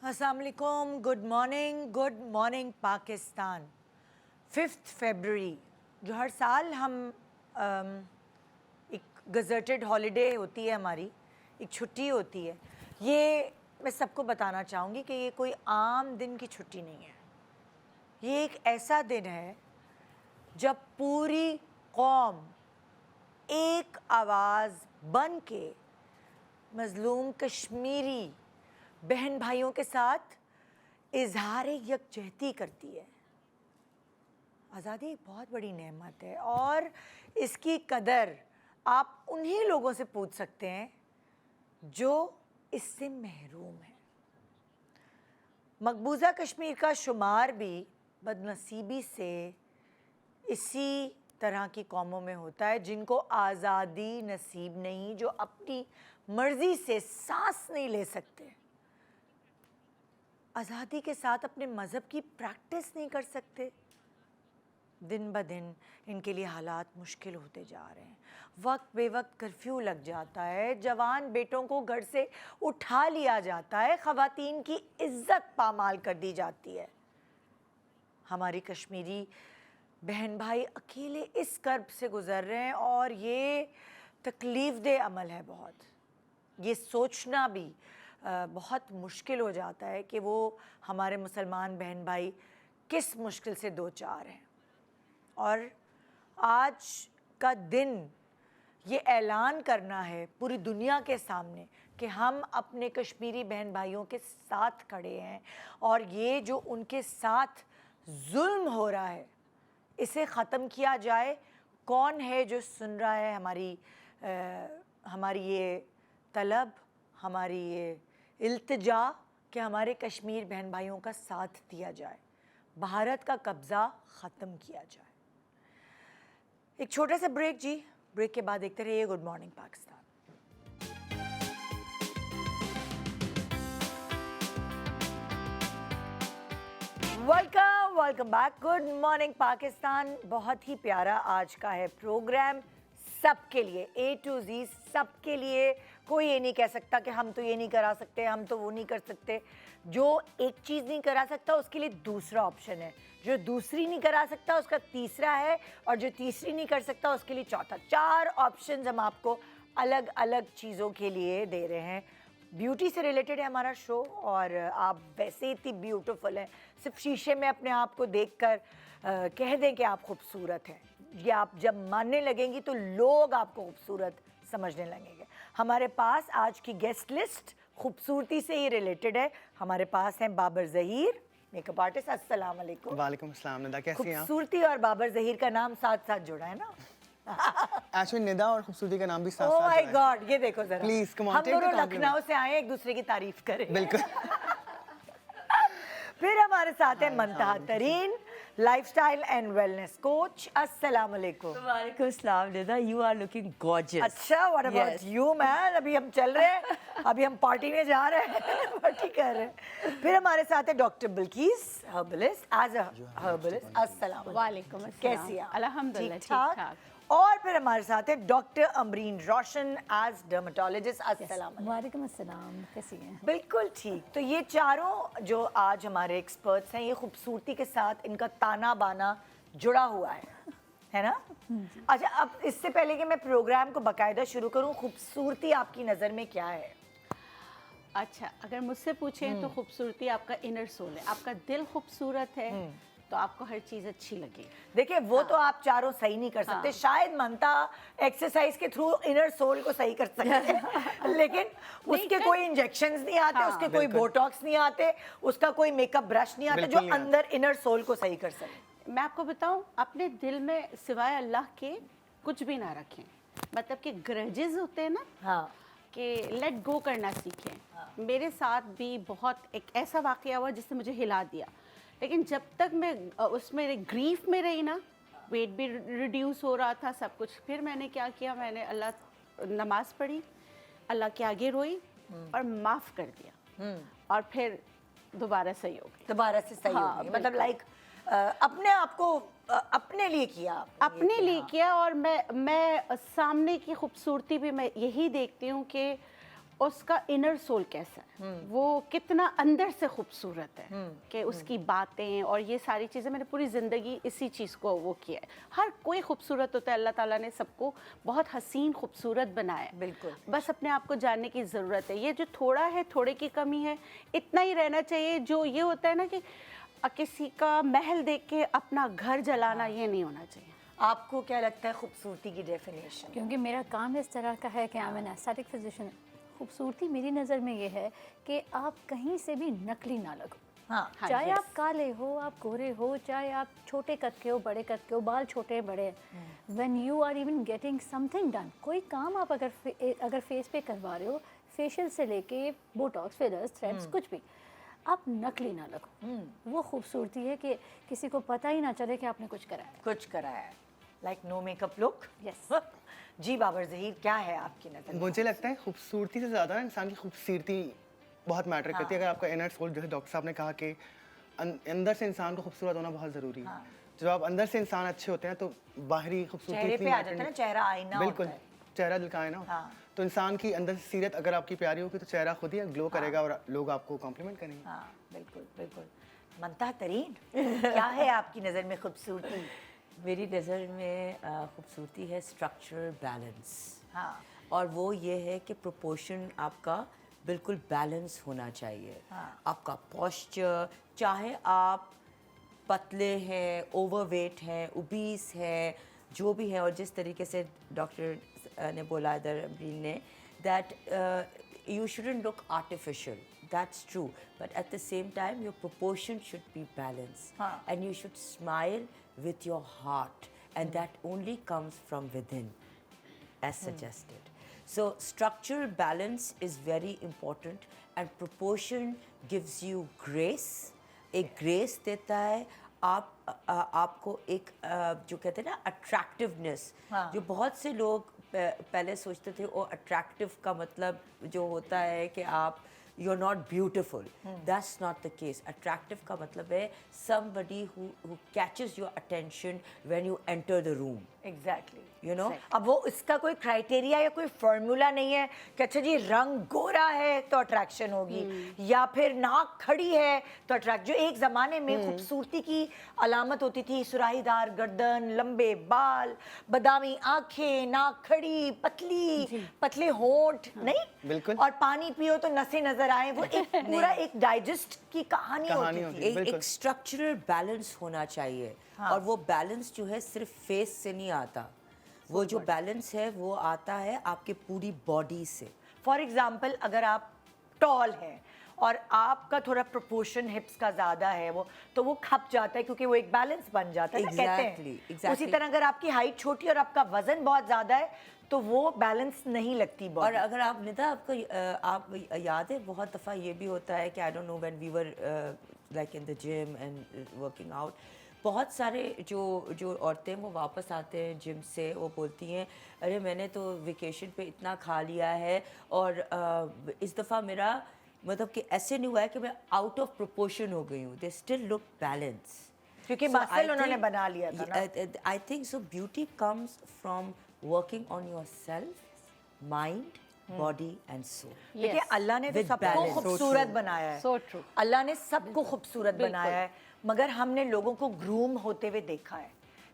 अस्सलाम वालेकुम, good morning Pakistan. 5 फरवरी जो हर साल हम एक गज़टेड हॉलीडे होती है हमारी, एक छुट्टी होती है। ये मैं सबको बताना चाहूँगी कि ये कोई आम दिन की छुट्टी नहीं है। ये एक ऐसा दिन है जब पूरी कौम एक आवाज़ बन के मज़लूम कश्मीरी बहन भाइयों के साथ इजहार यकजहती करती है। आज़ादी एक बहुत बड़ी नेमत है और इसकी कदर आप उन्हीं लोगों से पूछ सकते हैं जो इससे महरूम हैं। मकबूजा कश्मीर का शुमार भी बदनसीबी से इसी तरह की कौमों में होता है जिनको आज़ादी नसीब नहीं, जो अपनी मर्ज़ी से सांस नहीं ले सकते, आज़ादी के साथ अपने मज़हब की प्रैक्टिस नहीं कर सकते। दिन ब दिन इनके लिए हालात मुश्किल होते जा रहे हैं। वक्त बेवक्त कर्फ्यू लग जाता है, जवान बेटों को घर से उठा लिया जाता है, ख़वातीन की इज्जत पामाल कर दी जाती है। हमारी कश्मीरी बहन भाई अकेले इस कर्ब से गुज़र रहे हैं और ये तकलीफ़ दे अमल है बहुत। ये सोचना भी बहुत मुश्किल हो जाता है कि वो हमारे मुसलमान बहन भाई किस मुश्किल से दो चार हैं। और आज का दिन ये ऐलान करना है पूरी दुनिया के सामने कि हम अपने कश्मीरी बहन भाइयों के साथ खड़े हैं और ये जो उनके साथ जुल्म हो रहा है इसे ख़त्म किया जाए। कौन है जो सुन रहा है हमारी ये तलब, हमारी ये इल्तिजा कि हमारे कश्मीर बहन भाइयों का साथ दिया जाए, भारत का कब्ज़ा ख़त्म किया जाए। एक छोटा सा ब्रेक जी, ब्रेक के बाद देखते रहिए good morning Pakistan. Welcome back, good morning Pakistan. बहुत ही प्यारा आज का है प्रोग्राम, सबके लिए A to Z, सबके लिए। कोई ये नहीं कह सकता कि हम तो ये नहीं करा सकते, हम तो वो नहीं कर सकते। जो एक चीज़ नहीं करा सकता उसके लिए दूसरा ऑप्शन है, जो दूसरी नहीं करा सकता उसका तीसरा है, और जो तीसरी नहीं कर सकता उसके लिए चौथा। 4 ऑप्शंस हम आपको अलग अलग चीज़ों के लिए दे रहे हैं। ब्यूटी से रिलेटेड है हमारा शो और आप वैसे इतनी ब्यूटीफुल हैं, सिर्फ शीशे में अपने आप को देखकर कह दें कि आप खूबसूरत हैं, ये आप जब मानने लगेंगी तो लोग आपको खूबसूरत समझने लगेंगे। हमारे पास आज की गेस्ट लिस्ट खूबसूरती से ही रिलेटेड है। हमारे पास हैं बाबर ज़हीर, मेकअप आर्टिस्ट। अस्सलाम वालेकुम। वालेकुम अस्सलाम। निदा कैसी हैं आप? खूबसूरती और बाबर ज़हीर का नाम साथ साथ जुड़ा है ना। एक्चुअली निदा और खूबसूरती का नाम भी साथ ओह साथ माय जुड़ा है। गॉड, ये देखो जरा, Please, come on, हम take the दोनों compliment. लखनऊ से आए एक दूसरे की तारीफ करें। बिल्कुल। फिर हमारे साथ है मंतहा तरीन, लाइफस्टाइल एंड वेलनेस कोच। अस्सलाम वालेकुम। वालेकुम अस्सलाम Nida, you are looking gorgeous. अच्छा, व्हाट अबाउट यू मैन? अभी हम चल रहे हैं, अभी हम पार्टी में जा रहे हैं, पार्टी कर रहे हैं। फिर हमारे साथ है doctor Bilkis, herbalist, as a herbalist. अस्सलाम वालेकुम अस्सलाम। कैसी हैं आप? अल्हम्दुलिल्लाह, ठीक ठाक। ठीक-ठाक। और फिर हमारे साथ है डॉक्टर अमरीन रोशन एज डर्मेटोलॉजिस्ट। अस्सलाम वालेकुम। वालेकुम अस्सलाम, कैसी हैं? बिल्कुल ठीक। तो ये चारों जो आज हमारे एक्सपर्ट्स हैं, ये खूबसूरती के साथ इनका ताना बाना जुड़ा हुआ है ना? अच्छा, अब इससे पहले कि मैं प्रोग्राम को बाकायदा शुरू करूं, खूबसूरती आपकी नज़र में क्या है? अच्छा, अगर मुझसे पूछें तो खूबसूरती आपका इनर सोल है। आपका दिल खूबसूरत है तो आपको हर चीज़ अच्छी लगे। देखिए वो तो आप चारों सही नहीं कर सकते। शायद मनता एक्सरसाइज के थ्रू इनर सोल को सही कर सकते हैं, लेकिन उसके कोई इंजेक्शंस नहीं आते, उसके कोई बोटॉक्स नहीं आते, उसका कोई मेकअप ब्रश नहीं आता जो अंदर इनर सोल को सही कर सके। मैं आपको बताऊं, अपने दिल में सिवाय अल्लाह के कुछ भी ना रखें। मतलब कि ग्रजेस होते हैं ना, हाँ, कि लेट गो करना सीखें। मेरे साथ भी बहुत एक ऐसा वाक़या हुआ जिसने मुझे हिला दिया, लेकिन जब तक मैं उसमें ग्रीफ में रही ना, वेट भी रिड्यूस हो रहा था, सब कुछ। फिर मैंने क्या किया, मैंने नमाज़ पढ़ी, अल्लाह के आगे रोई और माफ़ कर दिया, और फिर दोबारा सही हो गई। दोबारा से सही हो गई। मतलब लाइक अपने आप को अपने लिए किया, अपने लिए किया। और मैं सामने की खूबसूरती भी मैं यही देखती हूँ कि उसका इनर सोल कैसा है, वो कितना अंदर से खूबसूरत है, कि उसकी बातें और ये सारी चीज़ें, मैंने पूरी ज़िंदगी इसी चीज़ को वो किया है। हर कोई खूबसूरत होता है, अल्लाह ताला ने सबको बहुत हसीन खूबसूरत बनाया है। बिल्कुल। बस अपने आप को जानने की ज़रूरत है। ये जो थोड़ा है, थोड़े की कमी है, इतना ही रहना चाहिए। जो ये होता है ना कि किसी का महल देख के अपना घर जलाना, ये नहीं होना चाहिए। आपको क्या लगता है खूबसूरती की डेफिनेशन? क्योंकि मेरा काम इस तरह का है कि I am an aesthetic physician. खूबसूरती मेरी नज़र में ये है कि आप कहीं से भी नकली ना लगो। हाँ, चाहे आप काले हो, आप गोरे हो, चाहे आप छोटे कद के हो, बड़े कद के हो, बाल छोटे बड़े, when you are even getting something done, कोई काम आप अगर फेस पे करवा रहे हो, फेशियल से लेके बोटॉक्स, फिलर्स, थ्रेड्स, कुछ भी, आप नकली ना लगो। वो खूबसूरती है कि किसी को पता ही ना चले कि आपने कुछ करा है। कुछ कराया है, like no makeup look. Yes. जी बाबर ज़हीर, क्या है आपकी नज़र में? मुझे लगता है खूबसूरती से ज़्यादा ना इंसान की खूबसूरती बहुत मैटर करती है। अगर आपका इनर सोल, जैसे डॉक्टर साहब ने कहा कि अंदर से इंसान को खूबसूरत होना बहुत ज़रूरी है। जब आप अंदर से इंसान अच्छे होते हैं तो बाहरी खूबसूरती चेहरे इतनी पे आ matter जाता है ना, नहीं- चेहरा आईना बिल्कुल, होता है। चेहरा दिल का आईना होता है। हाँ। तो इंसान की अंदर से सीरत अगर आपकी प्यारी होगी तो चेहरा खुद ही ग्लो करेगा और लोग आपको कॉम्प्लीमेंट करेंगे। हाँ, बिल्कुल बिल्कुल। मनता तरीन, क्या है आपकी नज़र में खूबसूरती? मेरी नज़र में खूबसूरती है स्ट्रक्चरल बैलेंस। हाँ। और वो ये है कि प्रोपोर्शन आपका बिल्कुल बैलेंस होना चाहिए। हाँ। आपका पोस्चर, चाहे आप पतले हैं, ओवरवेट हैं, ओबीस हैं, जो भी है, और जिस तरीके से डॉक्टर ने बोला इधर अमरीन ने, that you shouldn't look artificial, that's true, but at the same time your proportion should be balanced, हाँ. and you should smile with your heart, and that only comes from within, as suggested. So structural balance is very important, and proportion gives you grace. एक grace देता है आपको एक जो कहते हैं ना अट्रैक्टिवनेस, हाँ. जो बहुत से लोग पहले सोचते थे वो अट्रैक्टिव का मतलब जो होता है कि आप you're not beautiful. That's not the case. Attractive का मतलब है somebody who catches your attention when you enter the room. Exactly. You know? अब वो इसका कोई क्राइटेरिया या कोई फॉर्मूला नहीं है कि अच्छा जी रंग गोरा है तो अट्रैक्शन होगी, या फिर नाक खड़ी है तो अट्रैक्ट। जो एक ज़माने में खूबसूरती की अलामत होती थी, सुराहीदार गर्दन, लंबे बाल, बादामी आंखें, नाक खड़ी, पतली, पतले होंठ, नहीं? बिल्कुल। और पानी पियो तो नसें नजर आए। वो एक पूरा एक डाइजेस्ट की कहानी कहानी होती होती थी। है। एक स्ट्रक्चरल बैलेंस होना चाहिए। और वो बैलेंस जो है सिर्फ फेस से नहीं आता, वो जो बैलेंस है वो आता है आपके पूरी बॉडी से। फॉर एग्जाम्पल अगर आप टॉल हैं और आपका थोड़ा प्रोपोर्शन हिप्स का ज़्यादा है, वो तो वो खप जाता है क्योंकि वो एक बैलेंस बन जाता है ना, कहते हैं। Exactly. उसी तरह अगर आपकी हाइट छोटी और आपका वजन बहुत ज़्यादा है तो वो बैलेंस नहीं लगती और बॉडी। अगर आप निदा आपको आप याद है बहुत दफ़ा ये भी होता है कि I don't know when we were like in the gym and working out, बहुत सारे जो औरतें वो वापस आते हैं जिम से, वो बोलती हैं अरे मैंने तो वेकेशन पे इतना खा लिया है और इस दफ़ा मेरा मतलब कि ऐसे नहीं हुआ है कि मैं आउट ऑफ प्रोपोर्शन हो गई हूँ, दे स्टिल लुक बैलेंस क्योंकि मसल उन्होंने बना लिया था ना। I think so beauty comes from working on yourself, mind, body and soul. देखिए अल्लाह ने तो With सबको balance. खूबसूरत बनाया है। So true. अल्लाह ने सबको खूबसूरत बनाया है, मगर हमने लोगों को ग्रूम होते हुए देखा है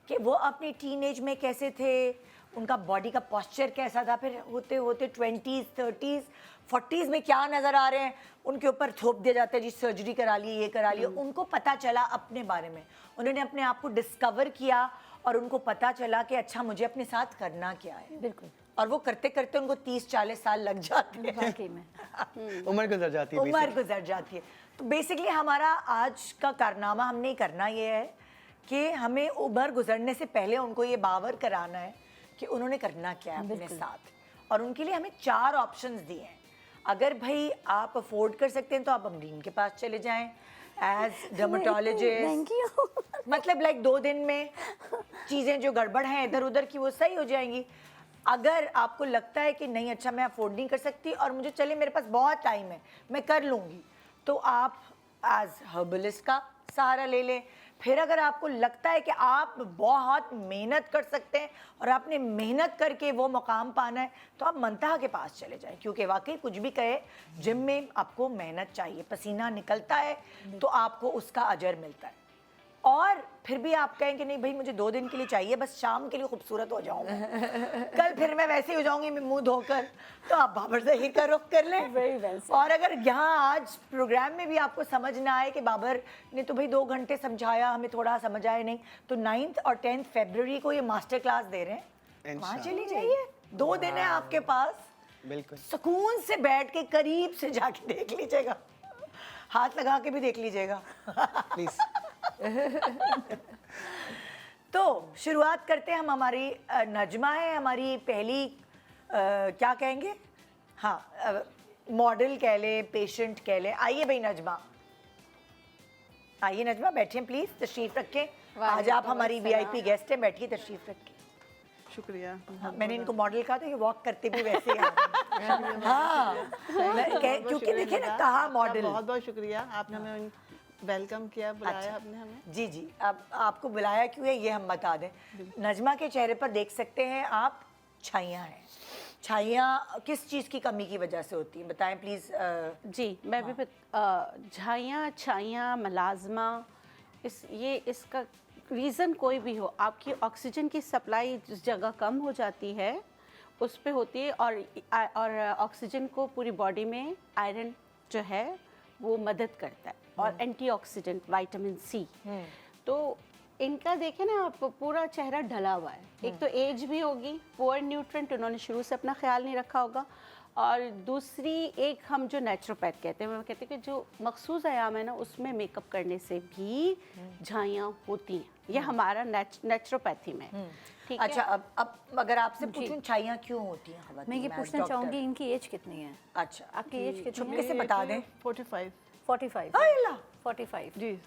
कि वो अपनी टीनेज में कैसे थे, उनका बॉडी का पोस्चर कैसा था, फिर होते होते 20s, 30s, 40s में क्या नज़र आ रहे हैं, उनके ऊपर थोप दिया जाता है जी सर्जरी करा ली, ये करा लिया। उनको पता चला अपने बारे में, उन्होंने अपने आप को डिस्कवर किया और उनको पता चला कि अच्छा मुझे अपने साथ करना क्या है। बिल्कुल। और वो करते करते उनको 30-40 साल लग जाते हैं, वाकई में उम्र गुजर जाती है। उम्र basically। गुजर जाती है। तो बेसिकली हमारा आज का कारनामा हमने करना ये है कि हमें उम्र गुजरने से पहले उनको ये बावर कराना है कि उन्होंने करना क्या है अपने साथ, और उनके लिए हमें 4 ऑप्शंस दिए हैं। अगर भाई आप अफोर्ड कर सकते हैं तो आप अमरीन के पास चले जाएं एज डर्मेटोलॉजिस्ट। Thank you. मतलब लाइक 2 दिन में चीज़ें जो गड़बड़ हैं इधर उधर की वो सही हो जाएंगी। अगर आपको लगता है कि नहीं अच्छा मैं अफोर्ड नहीं कर सकती और मुझे चले मेरे पास बहुत टाइम है मैं कर लूँगी, तो आप एज हर्बलिस्ट का सहारा ले लें। फिर अगर आपको लगता है कि आप बहुत मेहनत कर सकते हैं और आपने मेहनत करके वो मुकाम पाना है, तो आप मंतहा के पास चले जाएं, क्योंकि वाकई कुछ भी कहे, जिम में आपको मेहनत चाहिए, पसीना निकलता है तो आपको उसका अजर मिलता है। और फिर भी आप कहें कि नहीं भाई मुझे 2 दिन के लिए चाहिए, बस शाम के लिए खूबसूरत हो जाऊँ मैं। कल फिर मैं वैसे ही हो जाऊंगी मुंह धोकर, तो आप बाबर ज़हीर का रुख कर लें। Very well said. और अगर यहाँ आज प्रोग्राम में भी आपको समझ ना आए कि बाबर ने तो भाई 2 घंटे समझाया, हमें थोड़ा समझ आया नहीं, तो 9 और 10 फरवरी को ये मास्टर क्लास दे रहे हैं, वहाँ चली जाइए। 2 दिन है आपके पास, बिल्कुल सुकून से बैठ के करीब से जाके देख लीजिएगा, हाथ लगा के भी देख लीजिएगा। प्लीज। तो शुरुआत करते हैं हम। हमारी नजमा है हमारी पहली क्या कहेंगे, हाँ मॉडल कह लें, पेशेंट कह लें। आइए भाई नजमा, आइए नजमा, बैठिए प्लीज़, तशरीफ़ रखें। आज आप हमारी वीआईपी गेस्ट हैं, बैठिए, तशरीफ़ रखें। शुक्रिया। हाँ, मैंने इनको मॉडल कहा था कि वॉक करते भी वैसे ही हाँ क्योंकि देखिए ना कहा मॉडल। बहुत बहुत शुक्रिया, आपने हमें वेलकम किया, बुलाया आपने हमें। जी जी, अब आपको बुलाया क्यों है ये हम बता दें। नजमा के चेहरे पर देख सकते हैं आप छाइयाँ हैं। छाइयाँ किस चीज़ की कमी की वजह से होती हैं, बताएं प्लीज़। जी मैं भी झाइयाँ, छाइयाँ, मलाजमा, इसका रीज़न कोई भी हो, आपकी ऑक्सीजन की सप्लाई जिस जगह कम हो जाती है उस पे होती है, और ऑक्सीजन को पूरी बॉडी में आयरन जो है वो मदद करता है, और एंटीऑक्सीडेंट विटामिन सी। तो इनका देखें ना आप, पूरा चेहरा ढला हुआ है। एक तो एज भी होगी, पुअर न्यूट्रेंट, उन्होंने शुरू से अपना ख्याल नहीं रखा होगा, और दूसरी एक हम जो नेचुरोपैथ कहते हैं, मैं कहती हूँ कि जो मखसूस आयाम है ना उसमें मेकअप करने से भी झाइयाँ होती हैं, ये हमारा नेचुरोपैथी में। ठीक है। अच्छा, अब अगर आपसे पूछूं छाइयाँ क्यों होती हैं खवातीन मैं ये में, पूछना डॉक्टर? चाहूँगी इनकी एज कितनी है? अच्छा, आपकी एज कितनी चुपके है? से बता दें। 45। 45। अल्लाह, 45। जी।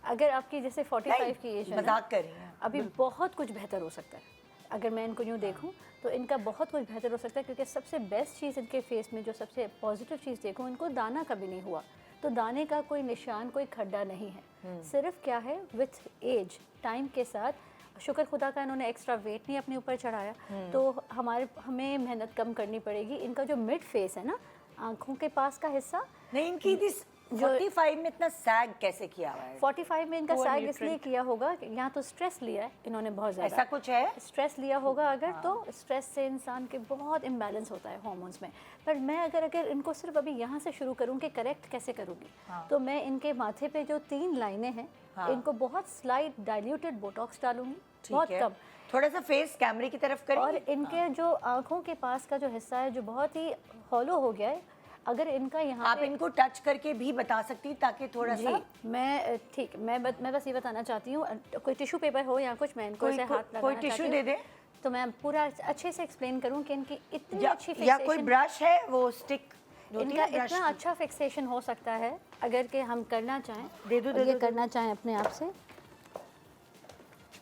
अगर आपकी जैसे 45 की एज है ना, मजाक कर रही हैं। अभी बहुत कुछ बेहतर हो सकता है। अगर मैं इनको यूँ देखूं तो इनका बहुत कुछ बेहतर हो सकता है, क्योंकि सबसे बेस्ट चीज़ इनके फेस में जो सबसे पॉजिटिव चीज़ देखूं, इनको दाना कभी नहीं हुआ। तो दाने का कोई निशान, कोई खड्डा नहीं है। सिर्फ क्या है, विथ एज, टाइम के साथ, शुक्र खुदा का इन्होंने एक्स्ट्रा वेट नहीं अपने ऊपर चढ़ाया, तो हमें मेहनत कम करनी पड़ेगी। इनका जो मिड फेस है ना, आँखों के पास का हिस्सा, नहीं, इनकी दिस 45 में इतना सैग कैसे किया हुआ है? 45 में इनका Poor सैग इसलिए nutrient। किया होगा कि यहाँ तो स्ट्रेस लिया है इन्होंने बहुत ज़्यादा। ऐसा कुछ है? स्ट्रेस लिया होगा अगर, तो स्ट्रेस से इंसान के बहुत इम्बैलेंस होता है हार्मोन्स में। पर मैं अगर इनको सिर्फ अभी यहाँ से शुरू करूँ कि करेक्ट कैसे करूँगी, तो मैं इनके माथे पे जो 3 लाइनें हैं, इनको बहुत स्लाइट डाइल्यूटेड बोटॉक्स डालूंगी, बहुत ठीक है, कम। थोड़ा सा फेस कैमरे की तरफ करें। और इनके जो आँखों के पास का जो हिस्सा है, जो बहुत ही हॉलो हो गया है, अगर इनका यहाँ आप पे इनको टच करके भी बता सकती हैं, ताकि थोड़ा जी, सा मैं ठीक, मैं बस ये बताना चाहती हूँ, कोई टिश्यू पेपर हो या कुछ, मैं इनको ऐसे हाथ लगाना कोई चाहती टिश्यू हूँ, दे दें, तो मैं पूरा अच्छे से एक्सप्लेन करूँ कि इनकी इतनी अच्छी या कोई फिक्सेशन, ब्रश है वो स्टिक, इनका इतना अच्छा फिक्सेशन हो सकता है अगर कि हम करना चाहें। दे दो, और ये करना चाहें अपने आप से,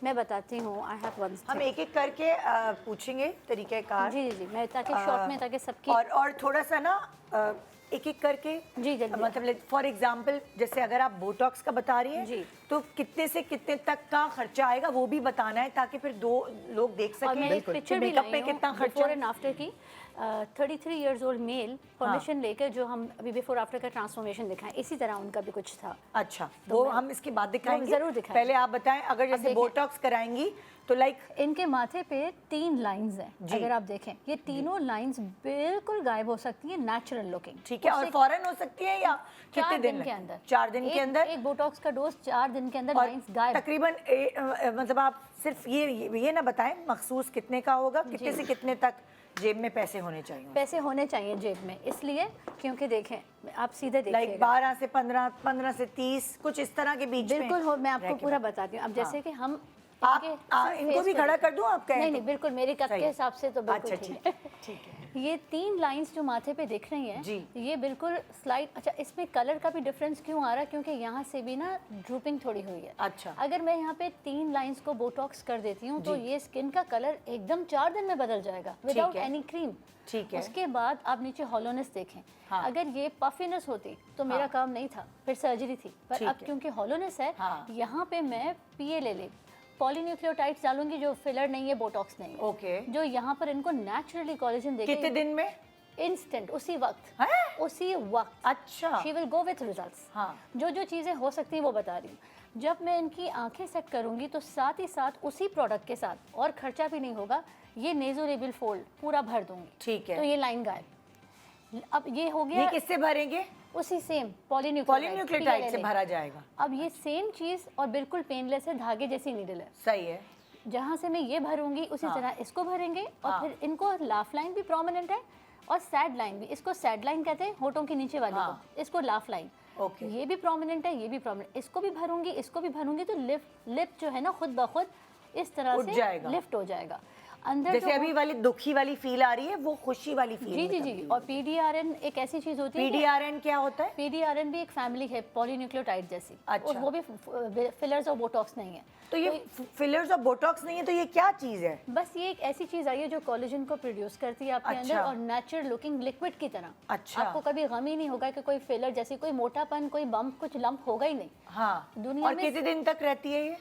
मैं बताती हूँ। I have one. हम एक एक करके पूछेंगे तरीक़ेकार। जी जी जी, मैं ताकि शॉर्ट में, ताकि सबकी और थोड़ा सा ना एक एक करके, जी जल्दी। मतलब फॉर एग्जांपल जैसे अगर आप बोटॉक्स का बता रही हैं, जी। तो कितने से कितने तक का खर्चा आएगा वो भी बताना है, ताकि फिर 2 लोग देख और मैं सकें एक पिक्चर भी मेकअप लाई पे हूँ कितना बिफोर खर्चा। एंड आफ्टर की। 33 इयर्स ओल्ड मेल परमिशन लेकर जो हम अभी बिफोर आफ्टर का ट्रांसफॉर्मेशन दिखाएं, इसी तरह उनका भी कुछ था। अच्छा, वो हम इसके बाद दिखाएंगे, ज़रूर दिखाएंगे। पहले आप बताएं, अगर जैसे देखें। बोटॉक्स कराएंगी तो लाइक इनके माथे पे 3 लाइंस हैं, अगर आप देखें, ये तीनों लाइंस बिल्कुल गायब हो सकती हैं, नेचुरल लुकिंग। ठीक है, और फौरन हो सकती है या कितने 4 दिन दिन के अंदर? 4 दिन के अंदर। एक बोटॉक्स का डोज 4 दिन के अंदर और लाइंस गायब। तकरीबन मतलब आप सिर्फ ये ना बताएं मखसूस कितने का होगा, कितने से कितने तक जेब में पैसे होने चाहिए? पैसे होने चाहिए जेब में, इसलिए क्योंकि देखें, आप सीधे लाइक देखिएगा, 12 से 15, 15 से 30, कुछ इस तरह के बीच में। बिल्कुल हो। मैं आपको रह के पूरा बताती हूँ। अब जैसे कि हम आप इनके सिर्फ इनको face भी को खड़ा देखें। कर दूं, आप कहें नहीं तो? नहीं, बिल्कुल मेरे कद सही। के हिसाब से तो बिल्कुल अच्छा, ठीक है, ठीक है। ये 3 लाइंस जो माथे पे दिख रही हैं, जी। ये बिल्कुल स्लाइड, अच्छा इसमें कलर का भी डिफरेंस क्यों आ रहा है, क्योंकि यहाँ से भी ना ड्रूपिंग थोड़ी हुई है। अच्छा। अगर मैं यहाँ पे 3 लाइंस को बोटॉक्स कर देती हूँ तो ये स्किन का कलर एकदम 4 दिन में बदल जाएगा विदाउट है। Any cream. ठीक है। उसके बाद आप नीचे हॉलोनेस देखें, हाँ। अगर ये पफिनेस होती तो मेरा काम नहीं था, फिर सर्जरी थी, पर ठीक अब है। क्योंकि हॉलोनेस है, हाँ। यहाँ पे मैं PLLA पॉलीन्यूक्लियोटाइड्स डालूंगी जो फिलर नहीं है, बोटॉक्स नहीं है, ओके। जो यहाँ पर इनको नेचुरली कोलेजन देके कितने दिन में? इंस्टेंट, उसी वक्त हैं? उसी वक्त अच्छा। She will go with results. हाँ। जो जो चीज़ें हो सकती हैं वो बता रही हूँ। जब मैं इनकी आंखें सेट करूँगी तो साथ ही साथ उसी प्रोडक्ट के साथ, और खर्चा भी नहीं होगा, ये नेज़ोलेबियल फोल्ड पूरा भर दूंगी। ठीक है। तो ये लाइन गायब। अब ये हो गया, ये किससे भरेंगे? उसी सेम पॉलीन्यूक्लियोटाइड से भरा जाएगा। अब ये सेम चीज़ और बिल्कुल पेनलेस है, धागे जैसी नीडल है। सही है। जहाँ से मैं ये भरूंगी उसी तरह इसको भरेंगे, और हाँ। फिर इनको लाफ लाइन भी प्रोमिनेंट है और सैड लाइन भी। इसको सैड लाइन कहते हैं होठों के नीचे वाली हाँ। को, इसको लाफ लाइन। ओके। ये भी प्रोमिनेंट है, ये भी प्रोमिनेंट, इसको भी भरूंगी, इसको भी भरूंगी, तो लिप जो है ना खुद ब खुद इस तरह उठ से जाएगा। लिफ्ट हो जाएगा। अंदर जैसे जो अभी वाली दुखी वाली फील आ रही है, वो खुशी वाली फील। जी जी जी। और PDRN एक ऐसी चीज होती है कि PDRN क्या होता है? PDRN भी एक फैमिली है पॉलीन्यूक्लियोटाइड जैसी। अच्छा। और वो भी फिलर्स और बोटॉक्स नहीं है। तो ये फिलर्स और बोटॉक्स नहीं है, तो ये क्या चीज़ है? बस ये एक ऐसी चीज आई है जो कोलेजन को प्रोड्यूस करती है आपके अच्छा। अंदर, और नेचुरल लुकिंग लिक्विड की तरह। अच्छा। आपको कभी गम ही नहीं होगा कि कोई फिलर जैसी कोई मोटापन, कोई बम्प, कुछ लंप होगा ही नहीं। हाँ। दुनिया और में कितने दिन तक रहती है ये?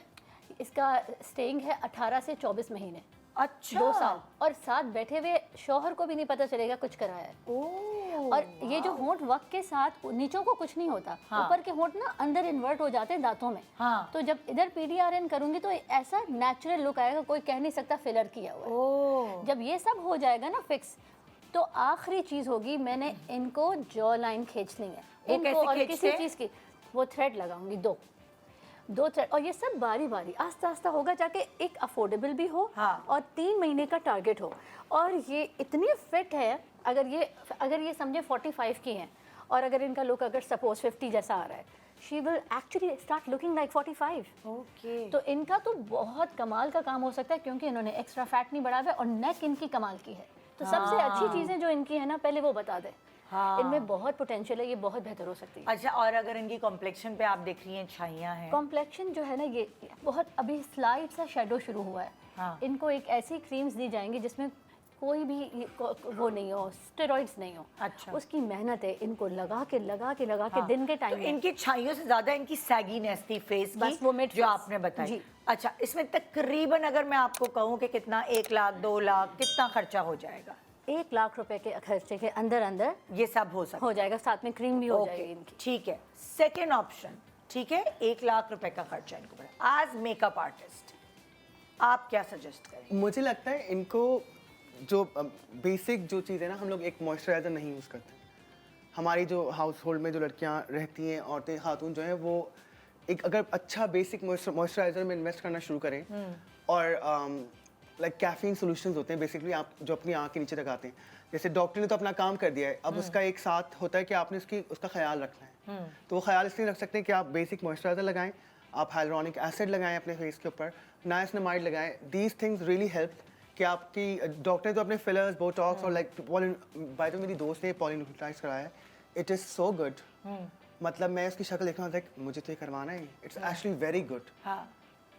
इसका स्टेइंग है 18 से 24 महीने, अच्छा। 2 साल। और साथ बैठे हुए शौहर को भी नहीं पता चलेगा कुछ कराया है। ओह। और ये जो होंठ वक्त के साथ नीचों को कुछ नहीं होता, हाँ। ऊपर के होंठ ना अंदर इन्वर्ट हो जाते हैं दांतों में। हाँ। तो जब इधर PDRN करूंगी तो ऐसा नेचुरल लुक आएगा, कोई कह नहीं सकता फिलर किया हुआ है। ओह। जब ये सब हो जाएगा ना फिक्स, तो आखिरी चीज होगी, मैंने इनको जॉ लाइन खींचनी है। वो इनको कैसे और खींचते किसी हैं? चीज की वो थ्रेड लगाऊंगी, दो थ्रेड, और ये सब बारी बारी आस्ता आस्ता होगा, जाके एक अफोर्डेबल भी हो। हाँ। और 3 महीने का टारगेट हो। और ये इतनी फिट है, अगर ये समझे 45 की हैं, और अगर इनका लुक अगर सपोज 50 जैसा आ रहा है, she will actually start looking like 45। Okay. तो इनका तो बहुत कमाल का काम हो सकता है, क्योंकि इन्होंने एक्स्ट्रा फैट नहीं बढ़ाया है और नेक इनकी कमाल की है। तो सबसे अच्छी चीज़ें जो इनकी है ना, पहले वो बता दें। हाँ। इनमें बहुत पोटेंशियल है, ये बहुत बेहतर हो सकती है। अच्छा, और अगर इनकी कॉम्प्लेक्शन पे आप देख रही हैं छाइयाँ हैं, कॉम्प्लेक्शन जो है ना, ये बहुत अभी स्लाइड सा शेडो शुरू हुआ है। हाँ। इनको एक ऐसी क्रीम्स दी जाएंगी जिसमें कोई भी वो नहीं हो, स्टेरॉइड्स नहीं हो। अच्छा। उसकी मेहनत है, इनको लगा के दिन के तो टाइम में। इनकी छाइयों से ज्यादा इनकी सैगीनेस थी फेस की, बस वो mid जो face। आपने बताई। जी। अच्छा, इसमें तकरीबन अगर मैं आपको कहूँ कि कितना, 1 लाख 2 लाख कितना खर्चा हो जाएगा? 1 लाख रुपए के खर्चे के अंदर ये सब हो सकता हो जाएगा, साथ में क्रीम भी हो ओके, जाएगी इनकी। ठीक है। सेकेंड ऑप्शन, ठीक है, 1 लाख रुपए का खर्चा इनको पड़ा। एज मेकअप आर्टिस्ट आप क्या सजेस्ट करें? मुझे लगता है इनको जो बेसिक जो चीज़ है ना, हम लोग एक मॉइस्चराइज़र नहीं यूज़ करते। हमारी जो हाउस होल्ड में जो लड़कियां रहती हैं, औरतें खातून जो हैं, वो एक अगर अच्छा बेसिक मॉइस्चराइज़र में इन्वेस्ट करना शुरू करें, और लाइक कैफीन सॉल्यूशंस होते हैं बेसिकली, आप जो अपनी आँख के नीचे लगाते हैं। जैसे डॉक्टर ने तो अपना काम कर दिया है, अब उसका एक साथ होता है कि आपने उसका ख्याल रखना है। तो वो ख्याल इसलिए रख सकते हैं कि आप बेसिक मॉइस्चराइज़र लगाएं, आप हाइलुरोनिक एसिड लगाएं अपने फेस के ऊपर, नाइसिनामाइड लगाएं। दीज थिंग्स रियली हेल्प कि आपकी डॉक्टर ने तो अपने फिलर्स, बोटॉक्स और लाइक बाय द वे मेरी दोस्त ने पॉलीन्यूक्लियोटाइड्स कराया है, इट इज़ सो गुड। मतलब मैं उसकी शक्ल देखना था, मुझे तो ये करवाना है, इट्स एक्चुअली वेरी गुड। हाँ।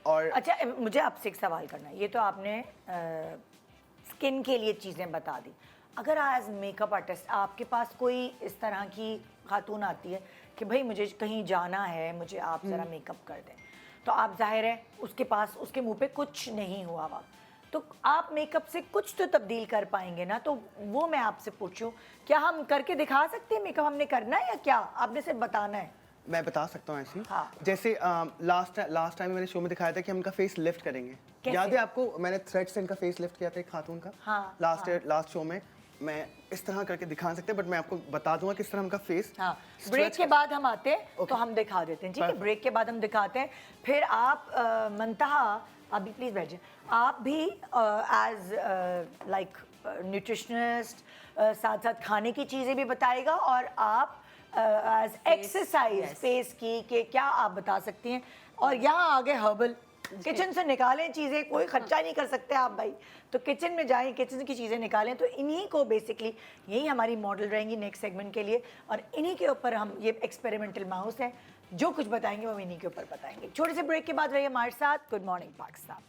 और अच्छा, मुझे आपसे एक सवाल करना है। ये तो आपने स्किन के लिए चीज़ें बता दी। अगर एज मेकअप आर्टिस्ट आपके पास कोई इस तरह की खातून आती है कि भाई मुझे कहीं जाना है, मुझे आप ज़रा मेकअप कर दें, तो आप जाहिर है उसके पास, उसके मुंह पे कुछ नहीं हुआ हुआ, तो आप मेकअप से कुछ तो तब्दील कर पाएंगे ना? तो वो मैं आपसे पूछूं, क्या हम करके दिखा सकते हैं मेकअप? हमने करना है या क्या आपने सिर्फ बताना है? मैं बता सकता हूँ ऐसी। हाँ। जैसे लास्ट टाइम मैंने शो में दिखाया था कि हम इनका फेस लिफ्ट करेंगे। कैसे? याद है आपको? मैंने थ्रेड से इनका फेस लिफ्ट किया था एक खातून का। हाँ, लास्ट शो में मैं इस तरह करके दिखा सकते हैं, बट मैं आपको बता दूंगा किस तरह उनका फेस। हाँ, ब्रेक के बाद हम आते हैं तो हम दिखा देते हैं, ठीक है? ब्रेक के बाद हम दिखाते हैं। फिर आप मंतहा, अभी प्लीज बैठ जाए। आप भी एज लाइक न्यूट्रिशनिस्ट साथ साथ खाने की चीज़ें भी बताएगा, और आप एज एक्सरसाइज फेस की कि क्या आप बता सकती हैं। और यहाँ आगे हर्बल किचन से निकालें चीज़ें, कोई खर्चा नहीं कर सकते आप भाई, तो किचन में जाएं, किचन की चीज़ें निकालें। तो इन्हीं को बेसिकली, यही हमारी मॉडल रहेंगी नेक्स्ट सेगमेंट के लिए, और इन्हीं के ऊपर हम, ये एक्सपेरिमेंटल माउस है, जो कुछ बताएंगे वो इन्हीं के ऊपर बताएंगे। छोटे से ब्रेक के बाद रहिए हमारे साथ। Good morning Pakistan.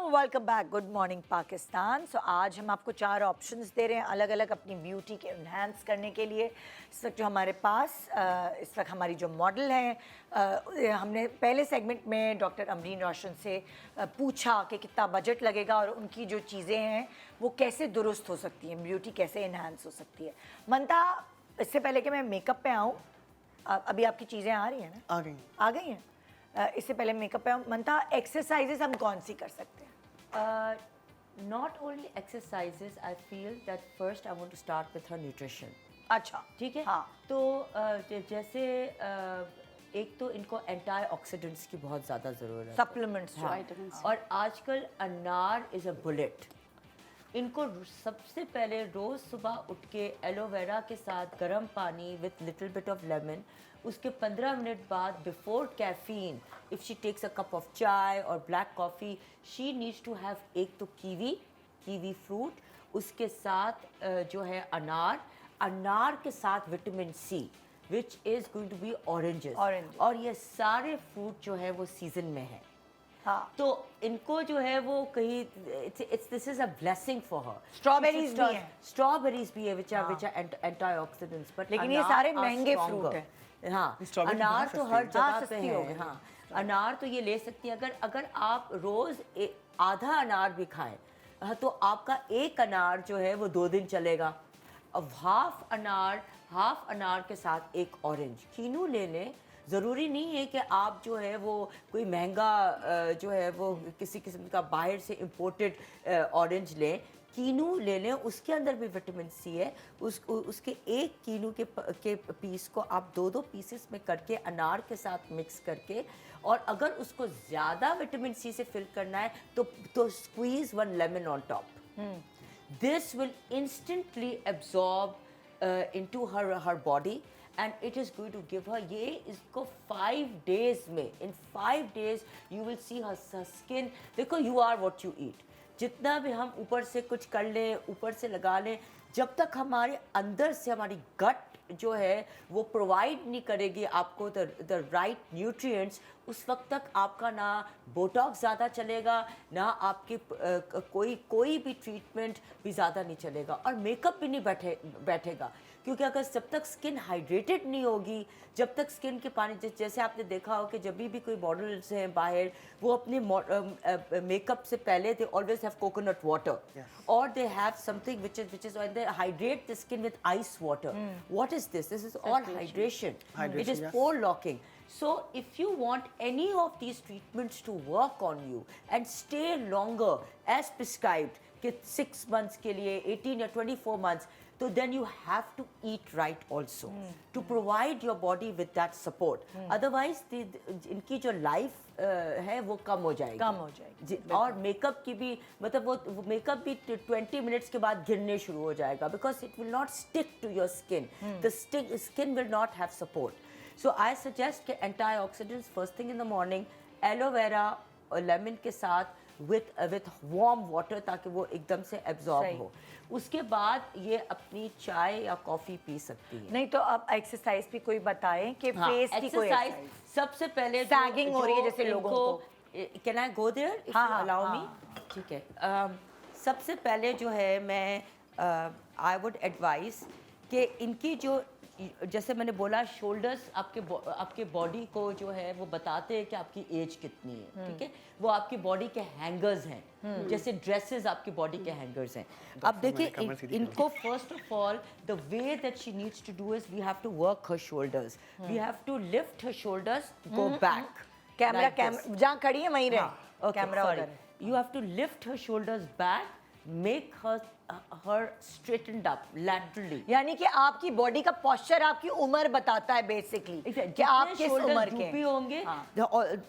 Welcome back. Good morning Pakistan. So आज हम आपको 4 ऑप्शंस दे रहे हैं अलग अलग अपनी ब्यूटी के इन्हांस करने के लिए। इस वक्त जो हमारे पास इस वक्त हमारी जो मॉडल हैं, हमने पहले सेगमेंट में डॉक्टर अमरीन रोशन से पूछा कि कितना बजट लगेगा और उनकी जो चीज़ें हैं वो कैसे दुरुस्त हो सकती हैं, ब्यूटी कैसे इन्हांस हो सकती है। मनता, इससे पहले कि मैं मेकअप पे आऊँ, अभी आपकी चीज़ें आ रही हैं ना? आ गई हैं। इससे पहले मेकअप पे मनता, एक्सरसाइजेस हम कौन सी कर सकते हैं? Not only exercises, I feel that first I want to start with her nutrition. अच्छा, ठीक है। हाँ। तो जैसे एक तो इनको एंटीऑक्सीडेंट्स की बहुत ज़्यादा ज़रूरत है, सप्लीमेंट्स जो Vitamins. और आजकल अनार इज़ अ बुलेट। इनको सबसे पहले रोज़ सुबह उठ के एलोवेरा के साथ गर्म पानी with little bit of lemon, उसके 15 मिनट बाद before caffeine, if she takes a cup of chai और black coffee, she needs to have एक तो कीवी फ्रूट, उसके साथ जो है अनार के साथ vitamin C which is going to be oranges, और ये सारे फ्रूट जो है वो सीजन में है। हाँ। तो इनको जो है वो कहीं this is a blessing for her. Strawberries भी हैं। स्ट्रॉबेरीज भी है विच आर एंटीऑक्सीडेंट्स, बट लेकिन ये सारे महंगे fruit हैं। हाँ, Strawberries अनार बहुत तो सस्ती हर हैं। जगह पे सस्ती हो है। गई हाँ, अनार तो ये ले सकती है। अगर आप रोज आधा अनार भी खाएं, हाँ, तो आपका एक अनार जो है वो 2 दिन चलेगा। अब हाफ अनार के साथ एक ऑरेंज कीनू ले लें। ज़रूरी नहीं है कि आप जो है वो कोई महंगा जो है वो किसी किस्म का बाहर से इम्पोर्टेड ऑरेंज लें, कीनू ले लें, उसके अंदर भी विटामिन सी है। उसके एक कीनू के पीस को आप 2-2 पीसेस में करके अनार के साथ मिक्स करके, और अगर उसको ज़्यादा विटामिन सी से फिल करना है तो squeeze 1 lemon on top. This will instantly absorb into her body and it is going to give her, ये इसको 5 days में, in 5 days you will see her skin। देखो, you are what you eat। जितना भी हम ऊपर से कुछ कर लें, ऊपर से लगा लें, जब तक हमारे अंदर से हमारी गट जो है वो प्रोवाइड नहीं करेगी आपको द राइट न्यूट्रिएंट्स, उस वक्त तक आपका ना बोटॉक्स ज़्यादा चलेगा, ना आपके कोई भी ट्रीटमेंट भी ज़्यादा नहीं चलेगा, और मेकअप भी नहीं बैठेगा। क्योंकि अगर जब तक स्किन हाइड्रेटेड नहीं होगी, जब तक स्किन के पानी, जैसे आपने देखा हो कि जब भी कोई मॉडल्स हैं बाहर, वो अपने मेकअप से पहले they always have coconut water, और they have something which is they hydrate the skin with ice water. What is this is all hydration, it is pore locking. So if you want any of these treatments to work on you and stay longer as prescribed, कि 6 months के लिए, 18 या 24 months, तो then you have to eat right also to provide your body with that support। Otherwise इनकी जो life है वो कम हो जाएगी जी। और मेकअप की भी, मतलब वो मेकअप भी 20 मिनट्स के बाद गिरने शुरू हो जाएगा, because it will not stick to your skin, the skin will not have support. So I suggest कि antioxidants first thing in the morning, aloe vera और लेमन के साथ with warm water, ताकि वो एकदम से absorb हो। उसके बाद ये अपनी चाय या कॉफ़ी पी सकती है। नहीं तो अब एक्सरसाइज भी कोई बताएं कि फेस की कोई एक्सरसाइज एक्सरसाइज। सबसे पहले Sagging हो रही है जैसे लोगों को। Can I go there if हाँ, यू हाँ, अलाउ हाँ। मी? ठीक है। सबसे पहले जो है मैं आई वुड एडवाइस कि इनकी जो, जैसे मैंने बोला, शोल्डर्स आपके बॉडी को जो है वो बताते हैं कि आपकी एज कितनी है। ठीक है, वो आपकी बॉडी के हैंगर्स हैं, जैसे ड्रेसेस आपकी बॉडी के हैंगर्स हैं। अब देखिए, इनको first of all the way that she needs to do is we have to work her shoulders, we have to lift her shoulders, go back. Camera जहाँ खड़ी है वहीं रहे, कैमरा उधर है। You have to lift her shoulders back, make her straightened up laterally। यानी कि आपकी बॉडी का पोस्चर आपकी उम्र बताता है बेसिकली कि आप किस उम्र के भी होंगे।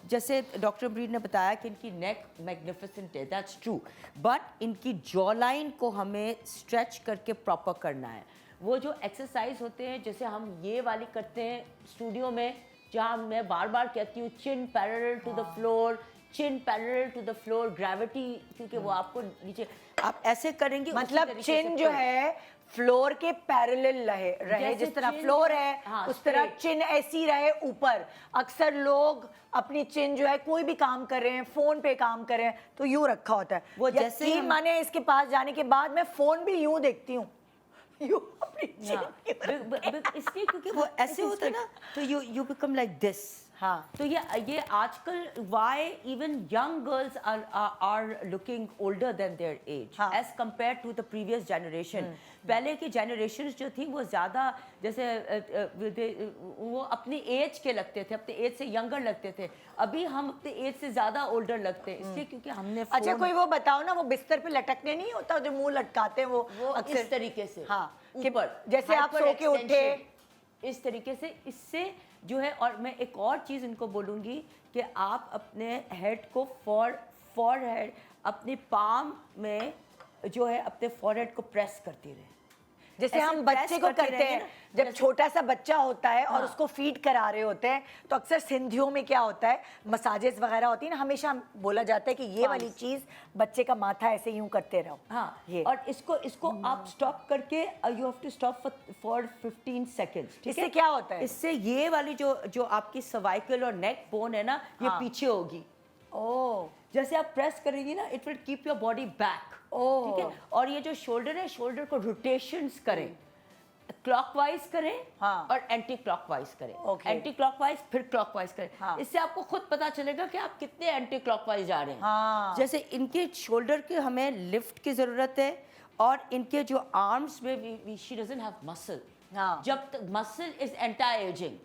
जैसे डॉक्टर ब्रीड ने बताया कि इनकी नेक मैग्निफिसेंट है, दैट्स ट्रू, बट इनकी जॉ लाइन को हमें स्ट्रेच करके प्रॉपर करना है। वो जो एक्सरसाइज होते हैं जैसे हम ये वाली करते हैं स्टूडियो में, जहाँ मैं बार बार कहती हूँ chin parallel to the floor, chin parallel to the floor, gravity, क्योंकि वो आपको नीचे आप ऐसे करेंगे, उसी मतलब तरीके से चिन जो है फ्लोर के पैरेलल रहे जैसे जिस तरह chin फ्लोर है, है हाँ, उस तरह straight। चिन ऐसी रहे ऊपर। अक्सर लोग अपनी चिन जो है कोई भी काम कर रहे हैं, फोन पे काम कर रहे हैं तो यूं रखा होता है। वो जैसे यकीन हम- माने इसके पास जाने के बाद मैं फोन भी यूं देखती हूँ, यूं अपनी चिन हाँ, की इसलिए क्योंकि वो ऐसे होता है ना, तो यू बिकम लाइक दिस। हाँ। तो ये आजकल why even young girls are looking older than their age हाँ। Age compare to the previous generation. पहले की जनरेशन जो थी वो ज़्यादा जैसे वो अपनी एज के लगते थे, अपने एज से यंगर लगते थे। अभी हम अपने एज से ज़्यादा ओल्डर लगते हैं, इसलिए क्योंकि हमने अच्छा phone- कोई वो बताओ ना, वो बिस्तर पे लटकने नहीं होता जो मुंह लटकाते हैं वो अक्सर इस तरीके से हाँ कि ऊपर जैसे आप hyper सो के उठे extension, इस तरीके से, इससे जो है। और मैं एक और चीज़ इनको बोलूँगी कि आप अपने हेड को फॉरहेड अपने पाम में जो है अपने फॉरहेड को प्रेस करती रहे। जैसे ऐसे हम press बच्चे को करते करते रहेंगे हैं ना, जब जैसे- छोटा सा बच्चा होता है और हाँ। उसको फीड करा रहे होते हैं तो अक्सर सिंधियों में क्या होता है, मसाजेस वगैरह होती है ना, हमेशा बोला जाता है कि ये वाली चीज बच्चे का माथा ऐसे यूं करते रहो। हाँ, ये और इसको आप स्टॉप करके you have to stop for 15 seconds. ठीक इससे है, क्या होता है? इससे ये वाली जो आपकी सर्वाइकल और नेक बोन है ना, ये हाँ। पीछे होगी। ओह जैसे आप प्रेस करेंगी ना, it will keep your body back. ओह। ठीक है, और ये जो शोल्डर है, शोल्डर को रोटेशंस करें, क्लॉकवाइज करें हाँ। और एंटी क्लॉकवाइज करें। Okay। एंटी क्लॉकवाइज फिर क्लॉकवाइज करें। हाँ। इससे आपको खुद पता चलेगा कि आप कितने एंटी क्लॉकवाइज जा रहे हैं। हाँ। जैसे इनके शोल्डर के हमें लिफ्ट की जरूरत है, और इनके जो आर्म्स में शी डजंट हैव मसल। हाँ। जब तक मसल इज एंटी एजिंग,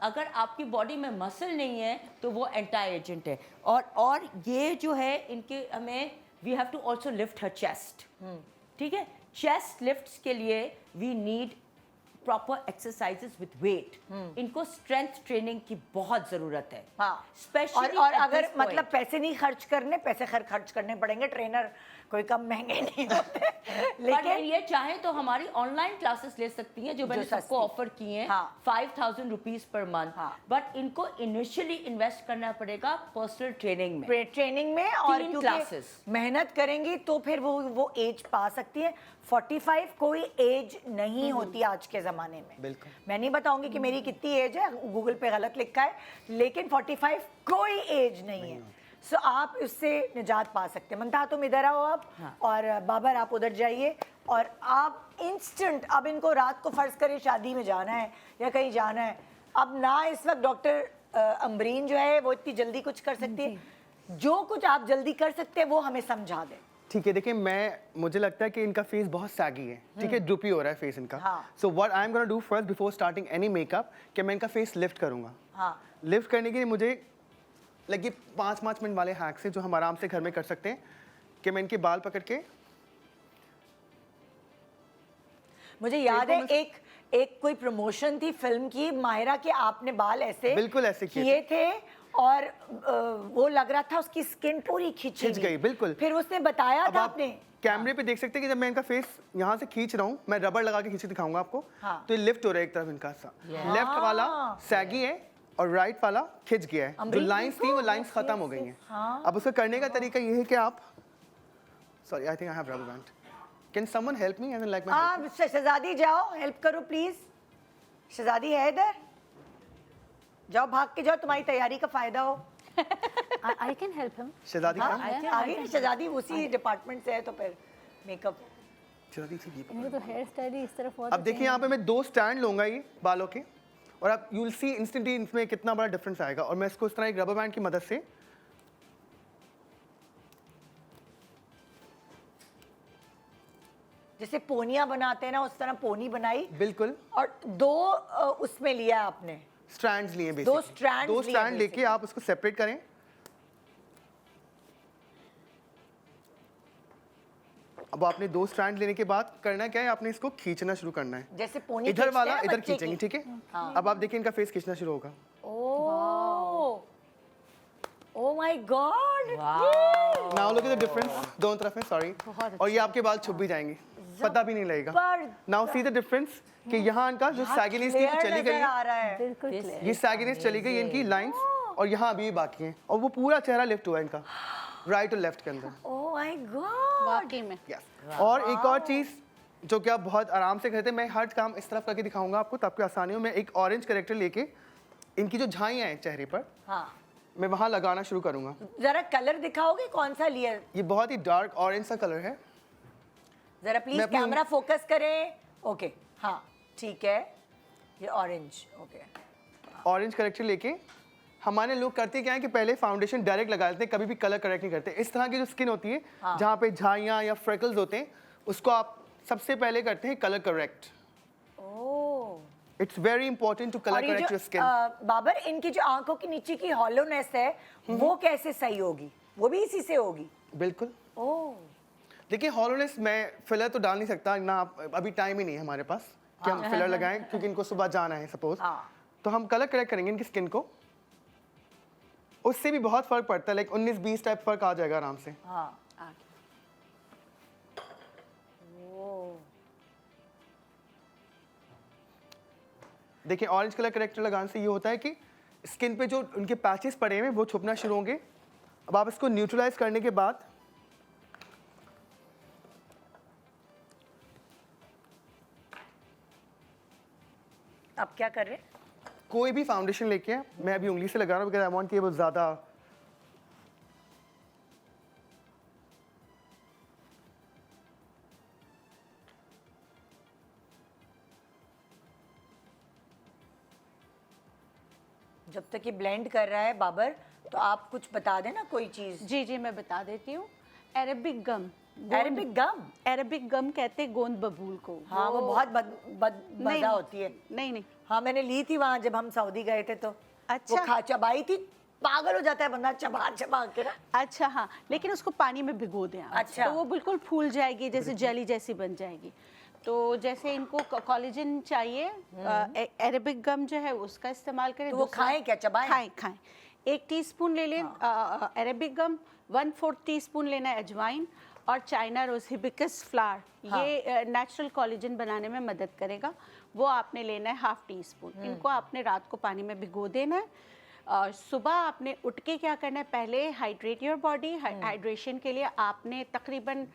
अगर आपकी बॉडी में मसल नहीं है तो वो एंटी एजेंट है। और ये जो है इनके हमें we have to also lift her chest. ठीक है, चेस्ट लिफ्ट्स के लिए we need proper exercises with weight. इनको स्ट्रेंथ ट्रेनिंग की बहुत जरूरत है। हाँ। स्पेशली और अगर मतलब पैसे नहीं खर्च करने, पैसे खर्च करने पड़ेंगे, ट्रेनर कोई कम महंगे नहीं होते लेकिन लेकिन ये चाहें तो हमारी ऑनलाइन क्लासेस ले सकती हैं, जो मैंने सस्ती। सबको ऑफर की हैं। हाँ। 5000 रुपीज पर मंथ। हाँ। बट इनको इनिशियली इन्वेस्ट करना पड़ेगा पर्सनल ट्रेनिंग में। ट्रेनिंग में, और 3 क्योंकि classes। मेहनत करेंगी तो फिर वो एज पा सकती है। 45 कोई एज नहीं होती आज के ज़माने में। बिल्कुल। मैं नहीं बताऊंगी कि मेरी कितनी एज है, गूगल पे गलत लिखा है, लेकिन 45 कोई एज नहीं है। सो आप इससे निजात पा सकते हैं। मनता तुम इधर आओ अब, और बाबर आप उधर जाइए, और आप इंस्टेंट अब इनको रात को फर्ज करें शादी में जाना है या कहीं जाना है, अब ना इस वक्त डॉक्टर अम्बरीन जो है वो इतनी जल्दी कुछ कर सकती है। जो कुछ आप जल्दी कर सकते हैं वो हमें समझा दें। ठीक है, देखिए मुझे लगता है कि इनका फेस बहुत सैगी है, ठीक है, ड्रूपी हो रहा है फेस इनका। हाँ। So what I am gonna do first before starting any makeup, कि मैं इनका फेस लिफ्ट करूंगा। हाँ। लिफ्ट करने के लिए मुझे लगे 5 मिनट वाले हैक्स हैं जो हम आराम से घर में कर सकते हैं, कि मैं इनके बाल पकड़ के, मुझे याद है एक कोई प्रमोशन थी फिल्म की, माहिरा के आपने बाल ऐसे बिल्कुल ऐसे किए थे, और वो लग रहा था उसकी स्किन पूरी खिंची खिंच गई, बिल्कुल। फिर उसने बताया अब था आप आपने। कैमरे पे देख सकते हैं कि जब मैं इनका फेस यहाँ से खींच रहा हूँ, मैं रबर लगा के खींच के दिखाऊंगा आपको। हाँ। तो ये लिफ्ट हो रहा है एक तरफ इनका सा, लेफ्ट वाला सैगी है और राइट वाला खिंच गया है। जो अमरीक लाइंस थी वो लाइंस खत्म हो गई हैं। अब उसको करने का तरीका ये है कि आप, sorry I think I have rubber band, can someone help me and like my, शहजादी जाओ, हेल्प करो प्लीज। शहजादी है इधर, जाओ भाग के जाओ, तुम्हारी तैयारी का फायदा हो। I can help him. शहजादी हाँ, खान, आगे ना, शहजादी उसी डिपार्टमेंट से है तो फिर मेकअप। शहजादी से ये इनको तो हेयर स्टाइल ही इस तरफ हुआ। अब देखिए यहाँ पे मैं 2 स्टैंड लूंगा ये बालों के, और आप यू विल सी इंस्टेंटली इसमें कितना बड़ा डिफरेंस आएगा। और मैं इसको इस तरह एक रबर बैंड की मदद से जैसे पोनियां बनाते हैं ना, उस तरह पोनी बनाई, बिल्कुल और 2 उसमें लिया आपने। स्ट्रैंड्स लिए दो बेसिकली, strands 2 लिए स्ट्रैंड लेके basically। आप उसको सेपरेट करें। अब आपने 2 स्ट्रैंड लेने के बाद करना क्या है, आपने इसको खींचना शुरू करना है। जैसे पोनी इधर खींचते वाला हैं इधर बच्चे खींचेंगे, की। ठीक है। अब आप देखिए इनका फेस खींचना शुरू होगा। Oh my God, now look at the difference, दोनों तरफ है, सॉरी। और ये आपके बाल छुप भी जाएंगे। पता भी नहीं लगेगा। पर नाउ सी द डिफरेंस कि यहाँ इनका जो सैगिनेस थी वो clear चली गई नजर आ रहा है। बिल्कुल clear। ये सैगिनेस चली गई इनकी लाइंस और यहाँ अभी भी बाकी हैं और वो पूरा चेहरा लिफ्ट हुआ है इनका राइट और लेफ्ट के अंदर। Oh my God. वाकई में Yes. और एक और चीज़ जो कि आप बहुत आराम से करते हैं, मैं हर काम इस तरफ करके दिखाऊंगा आपको ताकि आसानी हो। मैं एक ऑरेंज करेक्टर लेके इनकी जो झाइयाँ हैं चेहरे पर हाँ, मैं वहाँ लगाना शुरू करूँगा। जरा कलर दिखाओगे कौन सा लिया? ये बहुत ही डार्क ऑरेंज सा कलर है। जरा प्लीज मैं अपनी कैमरा फोकस करें। ओके, हाँ ठीक है, ये ऑरेंज। ओके, ऑरेंज करेक्टर लेके हमारे लोग करते क्या है कि पहले फाउंडेशन डायरेक्ट लगा देते हैं, कभी भी कलर करेक्ट नहीं करते। इस तरह की जो स्किन होती है जहाँ पे झाइयाँ या फ्रेकल्स होते हैं उसको आप सबसे पहले करते हैं colour correct. Oh. It's very important to और कलर ये करेक्ट जो योर स्किन। बाबर, इनकी जो आंखों के नीचे की हॉलोनेस है वो कैसे सही होगी? वो भी इसी से होगी? बिल्कुल। ओह, देखिए हॉलोनेस मैं फिलर तो डाल नहीं सकता ना, अभी टाइम ही नहीं है हमारे पास कि हम फिलर लगाएं क्योंकि इनको सुबह जाना है सपोज। हाँ। तो हम कलर करेक्ट करेंगे इनकी स्किन को, उससे भी बहुत फर्क पड़ता है। लाइक 19-20 टाइप फर्क आ जाएगा आराम से। हाँ। आगे। ओह, देखिए ऑरेंज कलर करेक्टर लगाने से ये होता है कि स्किन पे जो उनके पैचेस पड़े हुए हैं वो छुपना शुरू होंगे। अब आप इसको न्यूट्रलाइज करने के बाद अब क्या कर रहे हैं? कोई भी फाउंडेशन लेके मैं अभी उंगली से लगा रहा हूँ बिकॉज आई वांट कि वो ज़्यादा जब तक ये ब्लेंड कर रहा है बाबर, तो आप कुछ बता देना कोई चीज। जी जी मैं बता देती हूँ। अरेबिक गम, अरेबिक गम? अरेबिक गम कहते हैं गोंद बबूल को। हाँ, वो बहुत मजा होती है। नहीं नहीं, हाँ, मैंने ली थी वहां जब हम सऊदी गए थे तो। अच्छा। वो खा चबाई थी, पागल हो जाता है बंदा चबा चबा के ना। अच्छा हाँ, लेकिन उसको पानी में भिगो दें आप। अच्छा। तो वो बिल्कुल फूल जाएगी, जैसे जेली जैसी बन जाएगी। तो जैसे इनको कोलेजन चाहिए, अरेबिक गम जो है उसका इस्तेमाल करें। तो वो खाएं क्या, चबाएं? खाएं खाएं। 1 टीस्पून ले लें अरेबिक गम, 1/4 टीस्पून लेना है अजवाइन, और चाइना रोज हिबिस्कस फ्लावर। ये नेचुरल कोलेजन बनाने में मदद करेगा। वो आपने लेना है 1/2 टीस्पून। इनको आपने रात को पानी में भिगो देना है। सुबह आपने उठ के क्या करना है, पहले हाइड्रेट योर बॉडी। हाइड्रेशन के लिए आपने तकरीबन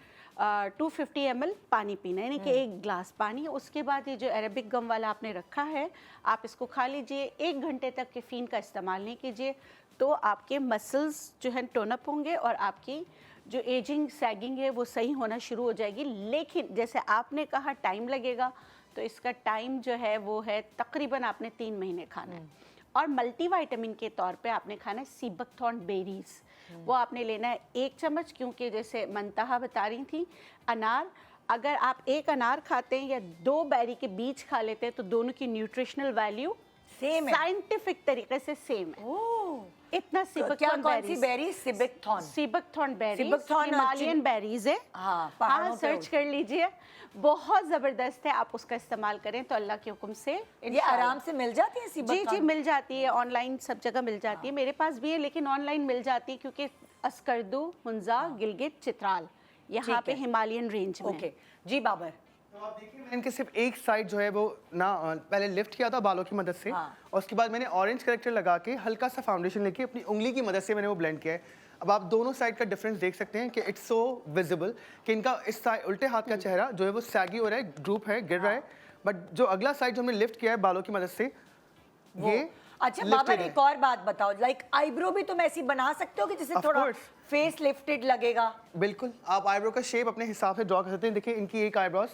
250 ml पानी पीना है, यानी कि 1 ग्लास पानी। उसके बाद ये जो अरेबिक गम वाला आपने रखा है आप इसको खा लीजिए। 1 घंटे तक कैफीन का इस्तेमाल नहीं कीजिए, तो आपके मसल्स जो है टोन अप होंगे और आपकी जो एजिंग सैगिंग है वो सही होना शुरू हो जाएगी। लेकिन जैसे आपने कहा टाइम लगेगा, तो इसका टाइम जो है वो है तकरीबन आपने 3 महीने खाना है। और मल्टीविटामिन के तौर पे आपने खाना है सीबकथॉर्न बेरीज। वो आपने लेना है 1 चम्मच, क्योंकि जैसे मंतहा बता रही थी अनार, अगर आप 1 अनार खाते हैं या 2 बेरी के बीज खा लेते हैं तो दोनों की न्यूट्रिशनल वैल्यू सेम है। साइंटिफिक तरीके से सेम है। ओह, इतना तो क्या सीबकथॉर्न कौन सी berry? Sea buckthorn. Sea buckthorn berries, sea buckthorn Himalayan berries है। हाँ, पहाड़ों पे सर्च होती कर लीजिए, बहुत ज़बरदस्त है। आप उसका इस्तेमाल करें तो अल्लाह के हुक्म से ये आराम से मिल जाती है जी सिबिकथॉर्न? जी मिल जाती है, ऑनलाइन सब जगह मिल जाती है। मेरे पास भी है लेकिन ऑनलाइन मिल जाती है, क्योंकि अस्करदू, हुंजा, गिलगित, चित्राल यहाँ ठीक पे है। हिमालयन रेंज में। ओके जी बाबर। तो आप देखिए मैंने इनके सिर्फ एक साइड जो है वो ना पहले लिफ्ट किया था बालों की मदद से। हाँ। और उसके बाद मैंने ऑरेंज करेक्टर लगा के हल्का सा फाउंडेशन लेके अपनी उंगली की मदद से मैंने वो ब्लेंड किया है। अब आप दोनों साइड का डिफरेंस देख सकते हैं कि इट्स सो विजिबल कि इनका इस साइड उल्टे हाथ का चेहरा जो है वो सैगी हो रहा है, ड्रूप है, गिर रहा है। बट जो अगला साइड जो हमने लिफ्ट किया है बालों की मदद से, ये अच्छा lifted बाबर, है। एक और बात बताओ, लाइक आईब्रो भी तुम ऐसी बना सकते हो कि जिससे Of थोड़ा course. फेस लिफ्टेड लगेगा? बिल्कुल, आप आईब्रो का शेप अपने हिसाब से ड्रॉ कर सकते हैं। देखिए इनकी एक आईब्रोज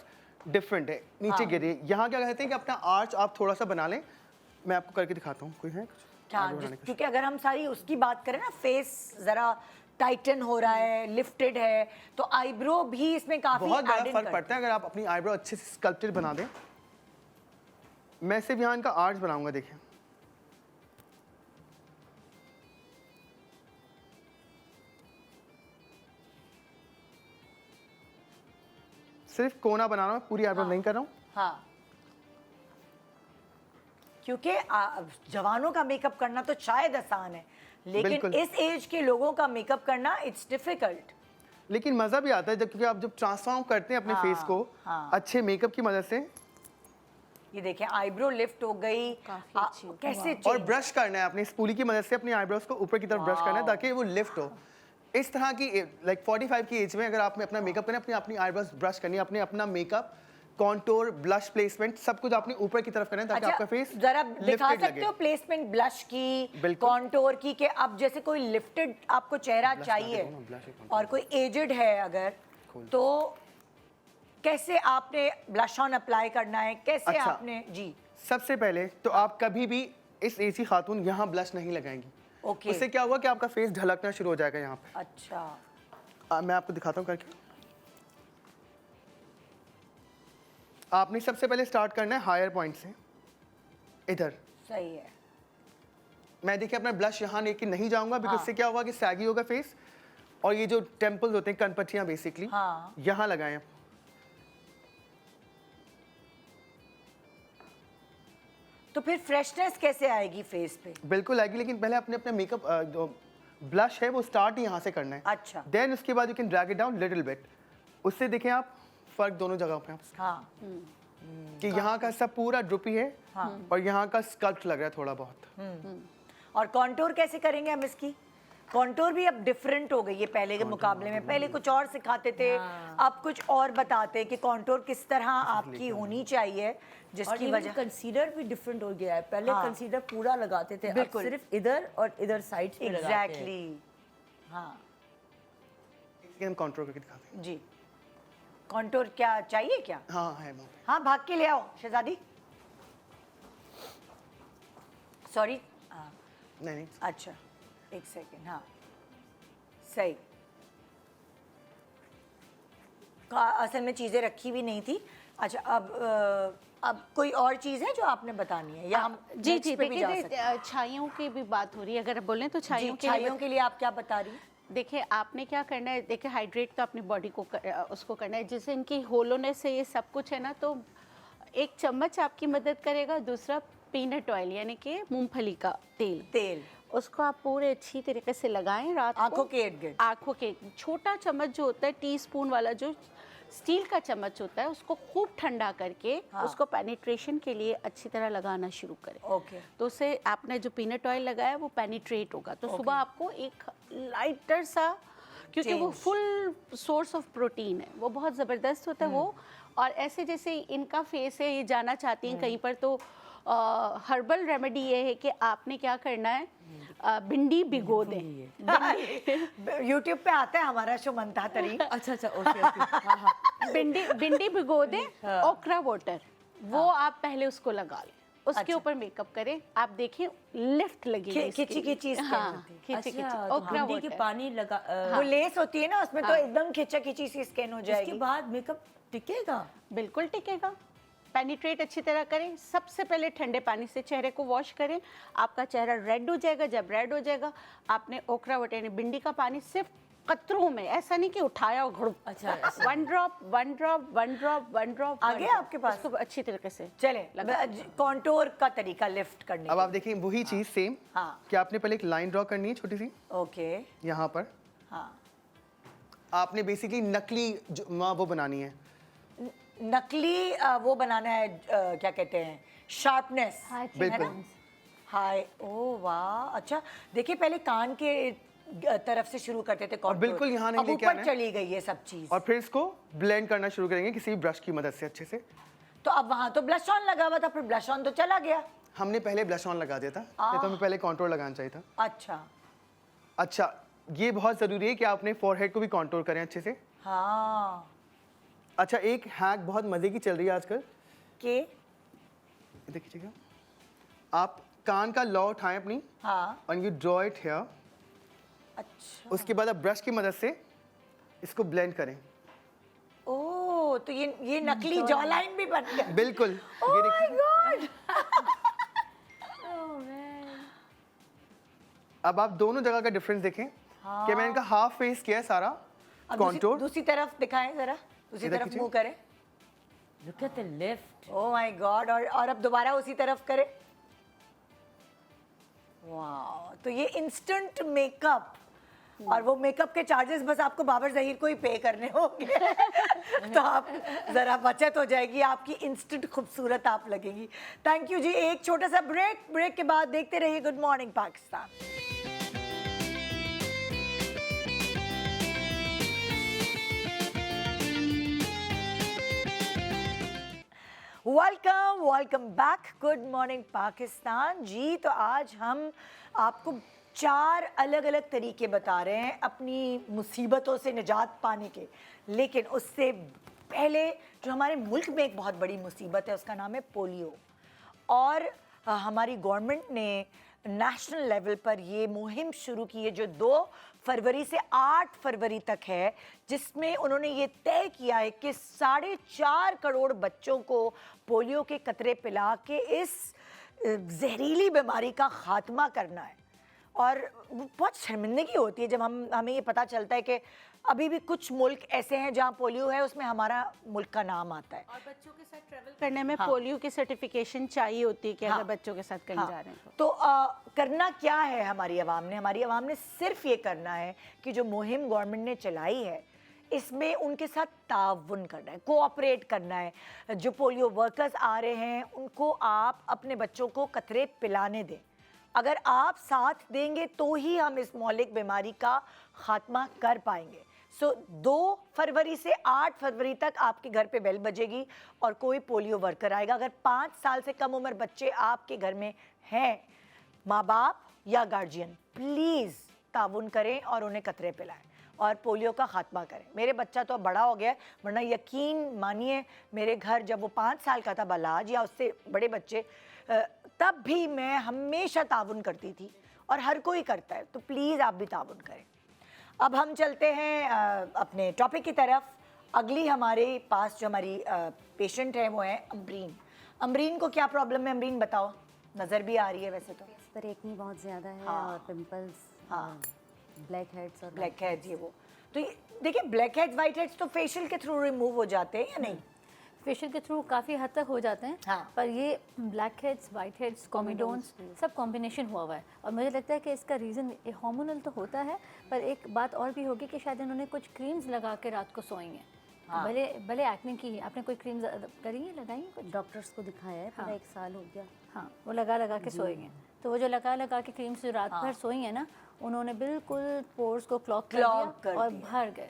डिफरेंट है, नीचे गिरी है। यहाँ क्या कहते हैं कि अपना आर्च आप थोड़ा सा बना लें। मैं आपको करके दिखाता हूँ। कोई है कुछ हाँ, eyebrow बनाने का? क्योंकि अगर हम सारी उसकी बात करें ना, फेस जरा टाइटन हो रहा है, लिफ्टेड है, तो आईब्रो भी इसमें काफी बहुत बड़ा added फर्क करती पड़ता है अगर आप अपनी आईब्रो अच्छे से स्कल्प्टेड बना दें। मैं सिर्फ यहाँ इनका आर्च बनाऊंगा। देखिए सिर्फ कोना बना रहा हूँ, पूरी आईब्रो नहीं कर रहा हूँ। हाँ, क्योंकि जवानों का मेकअप करना तो शायद आसान है, लेकिन बिल्कुल। इस एज के लोगों का मेकअप करना इट्स डिफिकल्ट। लेकिन मज़ा भी आता है जब, क्योंकि आप जब ट्रांसफॉर्म करते हैं अपने फेस को अच्छे मेकअप की मदद से, ये देखें आईब्रो लिफ्ट हो गई। काफी अच्छी हो गई। कैसे और ब्रश करना है अपनी स्पूली की मदद से अपनी आईब्रोज को ऊपर की तरफ ब्रश करना है ताकि वो लिफ्ट हो। इस तरह की लाइक 45 की एज में अगर आपने अपना मेकअप करना है, अपनी अपनी आईब्रोज ब्रश करनी है, अपने अपना मेकअप, कॉन्टोर, ब्लश प्लेसमेंट सब कुछ अपनी ऊपर की तरफ करना है ताकि आपका फेस जरा दिखा लिफ्टेड सकते लगे। हो प्लेसमेंट ब्लश की, बिल्कुल। कॉन्टोर की, कि अब जैसे कोई लिफ्टेड आपको चेहरा चाहिए देखो ना, blush एक contour। और कोई एजेड है अगर, तो कैसे आपने ब्लश ऑन अप्लाई करना है, कैसे अच्छा। आपने जी सबसे पहले तो आप कभी भी इस एसी खातून यहाँ ब्लश नहीं लगाएंगी। ओके। उससे क्या हुआ कि आपका फेस ढलकना शुरू हो जाएगा यहाँ पे। अच्छा मैं आपको दिखाता हूँ करके। आपने सबसे पहले स्टार्ट करना है हायर पॉइंट से, इधर। सही है। मैं देखिए अपना ब्लश यहाँ लेके नहीं जाऊंगा बिकॉज हाँ। इससे क्या होगा कि सैगी होगा फेस, और ये जो टेम्पल्स होते हैं, कनपट्टियाँ बेसिकली, हाँ। यहाँ लगाएं। तो फिर फ्रेशनेस कैसे आएगी फेस पे? बिल्कुल आएगी, लेकिन पहले अपने अपने मेकअप जो ब्लश है वो स्टार्ट ही यहाँ से करना है। अच्छा। देन उसके बाद you can drag it down little bit. उससे देखें आप फर्क दोनों जगह पे आप हाँ कि यहाँ का सब पूरा ड्रुपी है और यहाँ का स्कल्प्ट लग रहा है थोड़ा बहुत। और कॉन्टोर कैसे करेंगे हम इसकी? कॉन्टोर भी अब डिफरेंट हो गई है पहले के मुकाबले में। पहले कुछ और सिखाते थे, अब कुछ और बताते हैं कि कॉन्टोर किस तरह आपकी होनी चाहिए, और जिसकी इवन वजह कंसीलर भी डिफरेंट हो गया है। पहले हाँ। कंसीलर पूरा लगाते थे, अब बिल्कुल। सिर्फ इधर और इधर साइड्स पे लगाते हैं। एग्जैक्टली। हाँ इसके हम कंट्रोल करके दिखाते हैं। जी। कॉन्टोर क्या चाहिए क्या? हाँ है वहाँ पे। हाँ भाग के ले आओ शहजादी। सॉरी। हाँ नहीं नहीं अच्छा एक सेकेंड। हाँ सही। असल में चीज़ें रखी भी नहीं थी। अच्छा अब कोई और चीज़ है जो आपने बतानी है या हम जी next जी पे भी जा सकते हैं? देखिए छाइयों की भी बात हो रही है, अगर बोलें तो जी, छाइयों के छाइयों लिए के लिए आप क्या बता रही हैं? देखिए आपने क्या करना है, देखिए हाइड्रेट तो अपनी बॉडी को उसको करना है, जिससे इनकी होलोनेस से ये सब कुछ है ना, तो एक चम्मच आपकी मदद करेगा। दूसरा पीनट ऑयल यानी कि मूंगफली का तेल, उसको आप पूरे अच्छी तरीके से लगाएं रात को। आंखों के इर्द गिर्द? आंखों के छोटा चम्मच जो होता है, टीस्पून वाला जो स्टील का चम्मच होता है, उसको खूब ठंडा करके उसको पेनिट्रेशन के लिए अच्छी तरह लगाना शुरू करें। ओके। तो उससे आपने जो पीनट ऑयल लगाया वो पेनिट्रेट होगा, तो सुबह आपको एक लाइटर सा, क्योंकि वो फुल सोर्स ऑफ प्रोटीन है, वो बहुत ज़बरदस्त होता है वो। और ऐसे जैसे इनका फेस है, ये जाना चाहती हैं कहीं पर, तो हर्बल रेमेडी ये है कि आपने क्या करना है, भिंडी भिगो दें। यूट्यूब पे आता है हमारा शो मनता तरी। अच्छा ओके हाँ हाँ। भिंडी भिगो दें, ओकरा वाटर वो आप पहले उसको लगा लें, उसके ऊपर मेकअप करें, आप देखें लिफ्ट लगेगी। खिची खिची स्किन होती है। खिची खिची अच्छा, तो ओकरा भिंडी के वाटर। पानी लगा वो लेस होती है ना उसमें, तो एकदम खिंचा खिची सी स्किन हो उसके जाएगी। बाद मेकअप टिकेगा। बिल्कुल टिकेगा। पेनिट्रेट अच्छी तरह करें। सबसे पहले ठंडे पानी से चेहरे को वॉश करें, आपका चेहरा रेड हो जाएगा। जब रेड हो जाएगा, आपने ओकरा वाटर यानी भिंडी का पानी सिर्फ कतरों में, ऐसा नहीं कि उठाया और घुड़, अच्छा, ऐसे। One drop one drop one drop one drop. आ गया आपके पास? उसको अच्छी तरीके से चले कॉन्टोर का तरीका लिफ्ट करने अब का। आप देखिए वही चीज़ सेम हाँ। कि आपने पहले एक लाइन ड्रॉ करनी है छोटी सी ओके। यहाँ पर। हाँ आपने बेसिकली नकली वो बनानी है। नकली वो बनाना है, क्या कहते हैं, शार्पनेस। हाँ, बिल्कुल। हाय ओ वाह। अच्छा देखिए पहले कान के तरफ से शुरू करते थे contour। बिल्कुल यहाँ नहीं अब लेके ऊपर आना है। चली गई ये सब चीज। और फिर इसको ब्लेंड करना शुरू करेंगे किसी ब्रश की मदद से अच्छे से। तो अब वहां तो ब्लश ऑन लगा हुआ था, फिर ब्लश ऑन तो चला गया। हमने पहले ब्लश ऑन लगा दिया था, नहीं तो हमें पहले कॉन्टोर लगाना चाहिए था। अच्छा ये बहुत ज़रूरी है कि आप अपने फोरहेड को भी कॉन्टोर करें अच्छे से। हाँ अच्छा एक हैक बहुत मज़े की चल रही है आजकल, के देखिएगा, आप कान का लॉ उठाएं अपनी हाँ। और यू ड्रॉ इट हियर। अच्छा उसके बाद आप ब्रश की मदद से इसको ब्लेंड करें। ओ तो ये नकली जॉ लाइन भी बन गया। बिल्कुल ये देखिए। अब आप दोनों जगह का डिफरेंस देखें कि मैंने इनका हाफ फेस किया है सारा अब कॉन्टोर। दूसरी तरफ दिखाएं जरा, दूसरी इधर तरफ खींचे। मुंह करें। Look at the lift. Oh my God. और अब दोबारा उसी तरफ करें। वाह। तो ये इंस्टेंट मेकअप और वो मेकअप के चार्जेस बस आपको बाबर ज़हीर को ही पे करने होंगे तो आप ज़रा बचत हो जाएगी, आपकी इंस्टेंट खूबसूरत आप लगेंगी। थैंक यू जी। एक छोटा सा ब्रेक के बाद देखते रहिए good morning Pakistan. Welcome back, good morning Pakistan जी। तो आज हम आपको 4 अलग अलग तरीके बता रहे हैं अपनी मुसीबतों से निजात पाने के, लेकिन उससे पहले जो हमारे मुल्क में एक बहुत बड़ी मुसीबत है उसका नाम है पोलियो। और हमारी गवर्नमेंट ने नेशनल लेवल पर ये मुहिम शुरू की है जो 2 फरवरी से 8 फरवरी तक है, जिसमें उन्होंने ये तय किया है कि 4.5 करोड़ बच्चों को पोलियो के कतरे पिला के इस जहरीली बीमारी का खात्मा करना है। और बहुत शर्मिंदगी होती है जब हमें ये पता चलता है कि अभी भी कुछ मुल्क ऐसे हैं जहाँ पोलियो है, उसमें हमारा मुल्क का नाम आता है। और बच्चों के साथ ट्रैवल करने में पोलियो की सर्टिफिकेशन चाहिए होती है कि अगर बच्चों के साथ कहीं जा रहे हैं तो करना क्या है हमारी आवाम ने सिर्फ ये करना है कि जो मुहिम गवर्नमेंट ने चलाई है इसमें उनके साथ ताउन करना है, कोऑपरेट करना है। जो पोलियो वर्कर्स आ रहे हैं उनको आप अपने बच्चों को कतरे पिलाने दें। अगर आप साथ देंगे तो ही हम इस मौलिक बीमारी का खात्मा कर पाएंगे। 2 फरवरी से 8 फरवरी तक आपके घर पे बेल बजेगी और कोई पोलियो वर्कर आएगा। अगर 5 साल से कम उम्र बच्चे आपके घर में हैं, माँ बाप या गार्जियन प्लीज़ ताउन करें और उन्हें कतरे पिलाएं और पोलियो का खात्मा करें। मेरे बच्चा तो अब बड़ा हो गया है, वरना यकीन मानिए मेरे घर जब वो 5 साल का था बलाज या उससे बड़े बच्चे, तब भी मैं हमेशा ताउन करती थी और हर कोई करता है। तो प्लीज़ आप भी ताउन करें। अब हम चलते हैं अपने टॉपिक की तरफ। अगली हमारे पास जो हमारी पेशेंट है वो है अमरीन। अमरीन को क्या प्रॉब्लम है अमरीन बताओ? नज़र भी आ रही है वैसे तो। इस पर एक्ने बहुत ज़्यादा है और पिंपल्स, ब्लैक हेड्स और ब्लैक हेड्स ये वो। तो देखिए ब्लैक हेड्स वाइट हेड्स तो फेशियल के थ्रू रिमूव हो जाते हैं या नहीं? फेशियल के थ्रू काफ़ी हद तक हो जाते हैं। हाँ। पर ये black heads, white heads, comedones सब कॉम्बिनेशन हुआ हुआ है। और मुझे लगता है कि इसका रीज़न हार्मोनल तो होता है, पर एक बात और भी होगी कि शायद इन्होंने कुछ क्रीम्स लगा के रात को सोई हैं। हाँ। भले एक्ने की आपने कोई क्रीम करी है, लगाई है कुछ? डॉक्टर्स को दिखाया है, पूरा 1 साल हो गया। हाँ, वो लगा के सोई हैं। तो वो जो लगा के क्रीम्स जो रात भर सोई हैं ना, उन्होंने बिल्कुल पोर्स को क्लॉग कर दिया और भर गए।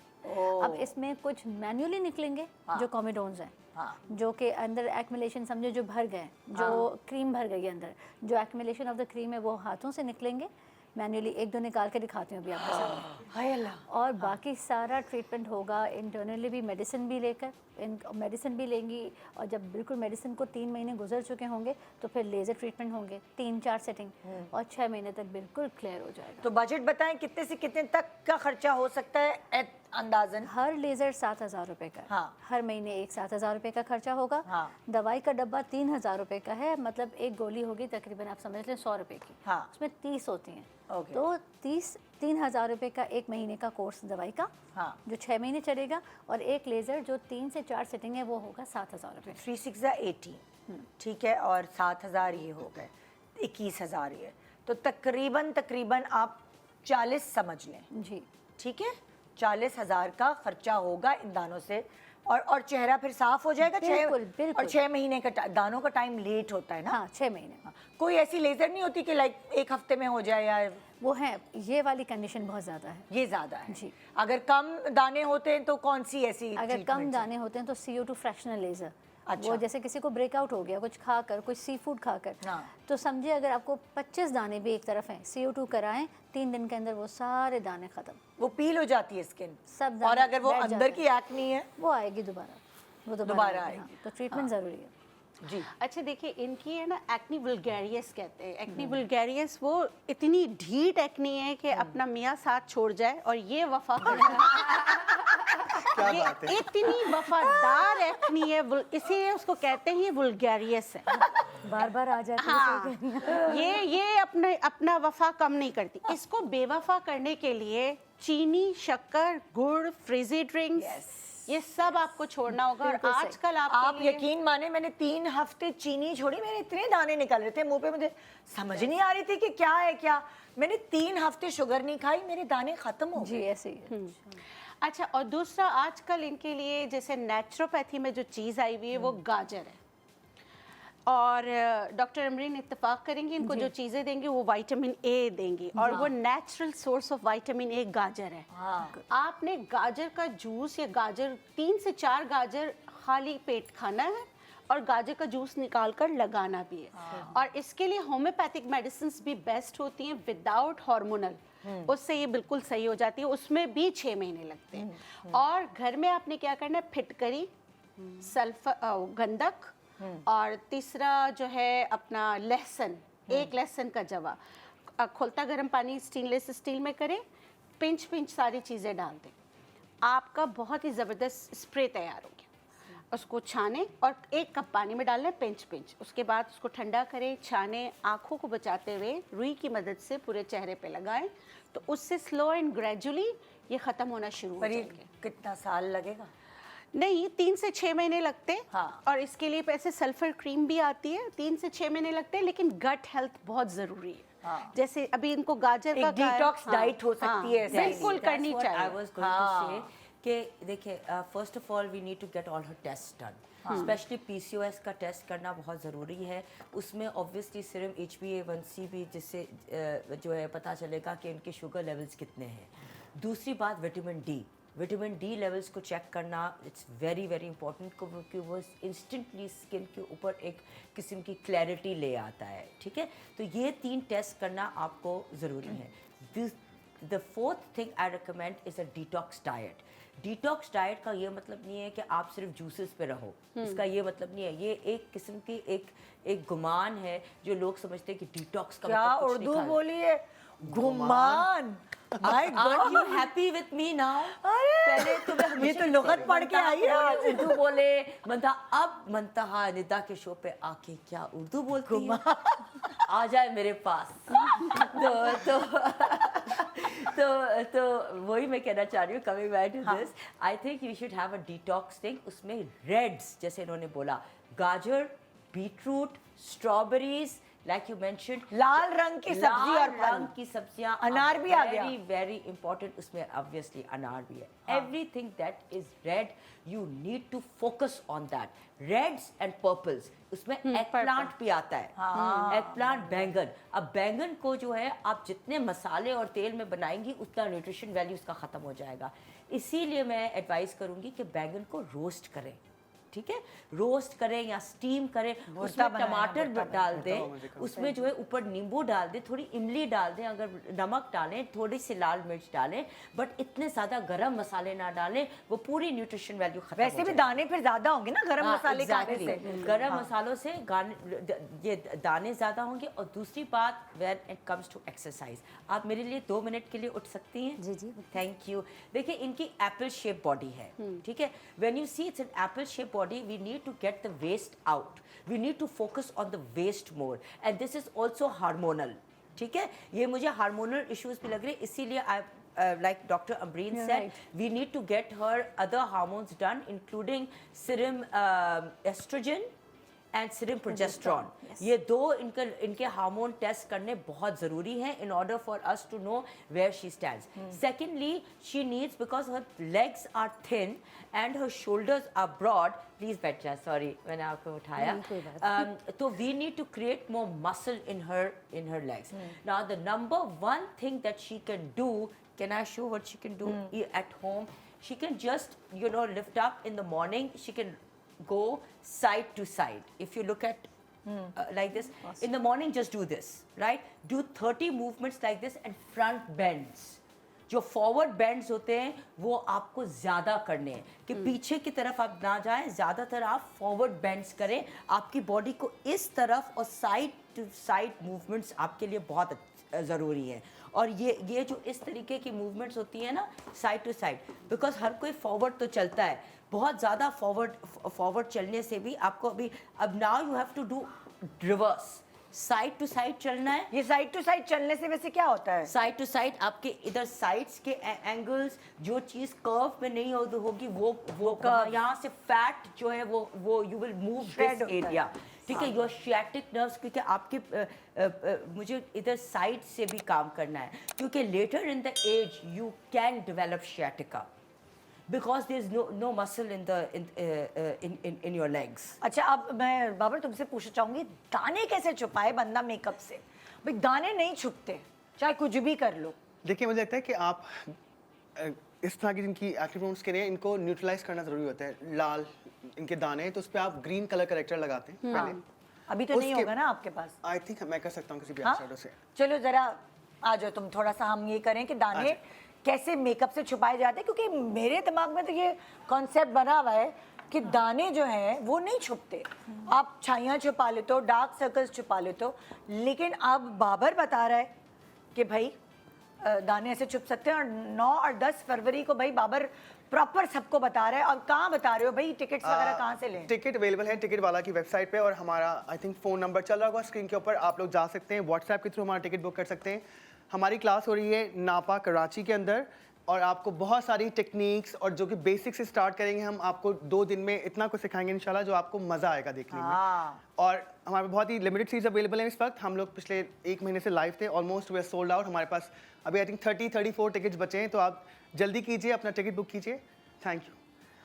अब इसमें कुछ मैन्युअली निकलेंगे जो कॉमिडोन्स हैं, जो के अंदर एक्युमुलेशन समझो जो भर गए, जो क्रीम भर गई है अंदर, जो एक्युमुलेशन ऑफ द क्रीम है वो हाथों से निकलेंगे मैन्युअली। 1-2 निकाल के दिखाती हूँ अभी आपके सामने। हाय अल्लाह। और बाकी सारा ट्रीटमेंट होगा इंटरनली भी, मेडिसिन भी लेकर, मेडिसिन भी लेंगी। और जब बिल्कुल मेडिसिन को 3 महीने गुजर चुके होंगे तो फिर लेज़र ट्रीटमेंट होंगे 3-4 सेटिंग, और 6 महीने तक बिल्कुल क्लियर हो जाएगा। तो बजट बताएं कितने से कितने तक का खर्चा हो सकता है अंदाजन? हर लेज़र 7,000 रुपये का है। हाँ। हर महीने एक 7,000 रुपये का खर्चा होगा। हाँ। दवाई का डब्बा 3,000 रुपये का है, मतलब एक गोली होगी तकरीबन आप समझ लें 100 रुपये की। हाँ। उसमें 30 होती हैं। ओके। तो 3,000 रुपये का 1 महीने का कोर्स दवाई का, हाँ। जो 6 महीने चलेगा। और एक लेज़र जो 3 से 4 सेटिंग है वो होगा 7,000 रुपये। 3 6 80 ठीक है, और 7,000 ये हो गए, 21,000 ये। तो तकरीबन आप 40 समझ लें। जी ठीक है, 40,000 का खर्चा होगा इन दानों से। और चेहरा फिर साफ हो जाएगा। बिल्कुल। और 6 महीने का दानों का टाइम लेट होता है ना? हाँ, 6 महीने। हाँ। कोई ऐसी लेज़र नहीं होती कि लाइक 1 हफ्ते में हो जाए? या वो है, ये वाली कंडीशन बहुत ज़्यादा है। ये ज़्यादा है जी। अगर कम दाने होते हैं तो कौन सी ऐसी अगर कम treatment है? दाने होते हैं तो CO2 फ्रैक्शनल लेज़र। अच्छा। वो जैसे किसी को ब्रेकआउट हो गया कुछ खाकर, कुछ सी फूड खाकर, हाँ। तो समझिए अगर आपको 25 दाने भी एक तरफ हैं, CO2 कराएं, 3 दिन के अंदर वो सारे दाने ख़त्म, वो पील हो जाती है स्किन। सब और दाने अगर वो बैठ अंदर जाते की एक्नी है वो आएगी दोबारा, वो दोबारा हाँ। आएगी। तो ट्रीटमेंट ज़रूरी है। जी। अच्छा देखिए, इनकी है ना एक्नी वुल्गेरियस कहते हैं। एक्नी वुल्गेरियस वो इतनी ढीठ एक्नी है कि अपना मियाँ साथ छोड़ जाए और ये वफा कर क्या ये बात है। इतनी वफादार एक्नी है, इसीलिए उसको कहते हैं ये वुल्गेरियस है। बार बार आ जाती है। हाँ, ये अपना वफा कम नहीं करती। इसको बेवफा करने के लिए चीनी, शक्कर, गुड़, फ्रिजी ड्रिंक्स ये सब आपको छोड़ना होगा। और बिल्कुल सही। आजकल आप आपके लिए यकीन माने मैंने 3 हफ्ते चीनी छोड़ी, मेरे इतने दाने निकल रहे थे मुंह पे, मुझे समझ नहीं आ रही थी कि क्या है क्या। मैंने 3 हफ्ते शुगर नहीं खाई, मेरे दाने खत्म हो जी गए। ऐसे ही है। अच्छा, और दूसरा आजकल इनके लिए जैसे नेचुरोपैथी में जो चीज़ आई हुई है वो गाजर है। और डॉक्टर अमरीन इत्तेफाक करेंगे, इनको जो चीज़ें देंगे वो विटामिन ए देंगी, और वो natural source of vitamin A गाजर है। आपने गाजर का जूस या गाजर 3 से 4 गाजर खाली पेट खाना है, और गाजर का जूस निकाल कर लगाना भी है। और इसके लिए होम्योपैथिक मेडिसिन भी बेस्ट होती हैं विदाउट हार्मोनल, उससे ये बिल्कुल सही हो जाती है, उसमें भी 6 महीने लगते हैं। और घर में आपने क्या करना है, फिटकरी, सल्फर, गंधक, और तीसरा जो है अपना लहसुन, 1 लहसुन का जवा, खोलता गर्म पानी स्टेनलेस स्टील में करें, पिंच पिंच सारी चीज़ें डाल दें, आपका बहुत ही ज़बरदस्त स्प्रे तैयार हो गया। उसको छाने और 1 कप पानी में डालना है, पिंच पिंच। उसके बाद उसको ठंडा करें, छाने, आँखों को बचाते हुए रुई की मदद से पूरे चेहरे पे लगाएं, तो उससे स्लो एंड ग्रेजुअली ये ख़त्म होना शुरू हो पर ये जाएंगे। कितना साल लगेगा? नहीं, 3 से 6 महीने लगते हैं। हाँ। और इसके लिए ऐसे सल्फर क्रीम भी आती है, 3 से 6 महीने लगते हैं, लेकिन गट हेल्थ बहुत ज़रूरी है। हाँ। जैसे अभी इनको गाजर एक का detox diet हो सकती है ऐसे। बिल्कुल करनी I चाहिए। was going to say कि देखिए, first of all we need to get all her test done, specially PCOS का टेस्ट करना बहुत ज़रूरी है। उसमें ऑब्वियसली सिर्फ HbA1c भी, जिससे जो है पता चलेगा कि इनके शुगर लेवल्स कितने हैं। दूसरी बात विटामिन डी लेवल्स को चेक करना, इट्स वेरी वेरी इंपॉर्टेंट, क्योंकि वो इंस्टेंटली स्किन के ऊपर एक किस्म की क्लैरिटी ले आता है। ठीक है, तो ये 3 टेस्ट करना आपको ज़रूरी है। The fourth thing I recommend is a detox diet. Detox diet का ये मतलब नहीं है कि आप सिर्फ जूसेस पे रहो, इसका ये मतलब नहीं है। ये एक किस्म की एक गुमान है जो लोग समझते हैं कि डिटॉक्स का क्या मतलब कुछ नहीं उर्दू खाना। बोली है? गुमान। My Aren't you God, happy with me now? पहले तो मैं ये हमेशा तो लुगत पढ़ के आई है आज। उर्दू बोले मनता, अब मनता निदा के शो पे आके क्या उर्दू बोलती है? आ जाए मेरे पास। तो वही मैं कहना चाह रही हूँ, coming back to this, I think you should have a detox thing. उसमें रेड्स, जैसे इन्होंने बोला, गाजर, beetroot, strawberries, like you mentioned, लाल रंग की सब्जी और फल। रंग की सब्जियां, अनार भी आ गया। वेरी वेरी इंपॉर्टेंट, उसमें ऑब्वियसली अनार भी है। Everything that is red, you need to focus on that. Reds and purples, उसमें एगप्लांट भी आता है। एगप्लांट, बैंगन। अब बैंगन को जो है आप जितने मसाले और तेल में बनाएंगी उतना न्यूट्रिशन वैल्यू उसका ख़त्म हो जाएगा। इसीलिए मैं एडवाइस करूंगी कि बैंगन को रोस्ट करें, ठीक है, रोस्ट करें या स्टीम करें, उसमें टमाटर डाल दें, उसमें जो है ऊपर नींबू डाल दें, थोड़ी इमली डाल दें, अगर नमक डालें, थोड़ी सी लाल मिर्च डालें, बट इतने ज़्यादा गरम मसाले ना डालें, वो पूरी न्यूट्रिशन वैल्यू खत्म हो वैसे भी जाएगी। दाने फिर ज्यादा होंगे ना गरम मसाले खाने से। गरम मसालों से ये दाने ज़्यादा होंगे। और दूसरी बात, when it comes to exercise, आप मेरे लिए 2 मिनट के लिए उठ सकती हैं? जी जी। Thank you. देखिए, इनकी एप्पल शेप बॉडी है, ठीक है। When you see it's an apple shape body, we need to get the waste out, we need to focus on the waste more, and this is also hormonal, ठीक है। ये मुझे hormonal issues भी लग रहे हैं, इसीलिए like Dr. Ambreen You're said, right. we need to get her other hormones done, including serum estrogen and serum progesterone. ये 2 इनके हार्मोन टेस्ट करने बहुत ज़रूरी हैं in order for us to know where she stands. Secondly, she needs, because her legs are thin and her shoulders are broad, please बैठ जा, sorry मैंने आपको उठाया, तो we need to create more muscle in her legs. Now the number 1 thing that she can do, can I show what she can do at home? She can just, lift up in the morning, she can go side to side. If you look at like this, in the morning just do this, right? Do 30 movements like this, and front bends. जो forward bends होते हैं वो आपको ज़्यादा करने हैं, कि पीछे की तरफ आप ना जाएं, ज़्यादातर आप फॉरवर्ड बेंड्स करें आपकी बॉडी को इस तरफ, और साइड टू साइड मूवमेंट्स आपके लिए बहुत ज़रूरी है। और ये जो इस तरीके की मूवमेंट्स होती हैं ना, साइड टू साइड, बिकॉज हर कोई फॉरवर्ड तो चलता है, बहुत ज़्यादा फॉरवर्ड चलने से भी आपको अब now you have to do reverse, side to side चलना है। ये साइड टू साइड चलने से वैसे क्या होता है? साइड टू साइड आपके इधर साइड्स के एंगल्स, जो चीज कर्व में नहीं होगी वो यहाँ से फैट जो है वो you will move Shred this होता है। एरिया, ठीक है। योर sciatic nerves, क्योंकि आपके मुझे इधर साइड से भी काम करना है, क्योंकि later in the age you can develop sciatica because there is no muscle in your legs. अच्छा, अब मैं बाबर तुमसे पूछना चाहूंगी, दाने कैसे छुपाए बंदा मेकअप से? भाई दाने नहीं छुपते, चाहे कुछ भी कर लो। देखिए मुझे लगता है कि आप इस तरह की जिनकी एक्टिव प्रोन्स के लिए इनको न्यूट्रलाइज करना जरूरी होता है। लाल इनके दाने हैं तो उस पर आप ग्रीन कलर करेक्टर लगाते हैं पहले। अभी तो नहीं उसके- होगा ना आपके पास? आई थिंक मैं कर सकता हूँ किसी भी हाँ? आईशैडो से। चलो जरा आ जाओ तुम, थोड़ा सा हम ये करें कि दाने कैसे मेकअप से छुपाए जाते हैं, क्योंकि मेरे दिमाग में तो ये कॉन्सेप्ट बना हुआ है कि दाने जो हैं वो नहीं छुपते। आप छाइयाँ छुपा लेते हो, डार्क सर्कल्स छुपा लेते हो, लेकिन अब बाबर बता रहा है कि भाई दाने ऐसे छुप सकते हैं। और 9 और 10 फरवरी को भाई बाबर प्रॉपर सबको बता रहा है। और कहाँ बता रहे हो भाई, टिकट्स वगैरह कहाँ से लें? टिकट अवेलेबल है टिकट वाला की वेबसाइट पे, और हमारा आई थिंक फ़ोन नंबर चल रहा होगा स्क्रीन के ऊपर, आप लोग जा सकते हैं। व्हाट्सएप के थ्रू हमारा टिकट बुक कर सकते हैं। हमारी क्लास हो रही है नापा कराची के अंदर, और आपको बहुत सारी टेक्निक्स और जो कि बेसिक से स्टार्ट करेंगे हम, आपको 2 दिन में इतना कुछ सिखाएंगे इंशाल्लाह जो आपको मज़ा आएगा देखने में। और हमारे बहुत ही लिमिटेड सीट्स अवेलेबल हैं इस वक्त। हम लोग पिछले 1 महीने से लाइव थे, ऑलमोस्ट वे सोल्ड आउट। हमारे पास अभी आई थिंक 30-34 टिकट्स बचे हैं, तो आप जल्दी कीजिए, अपना टिकट बुक कीजिए। Thank you.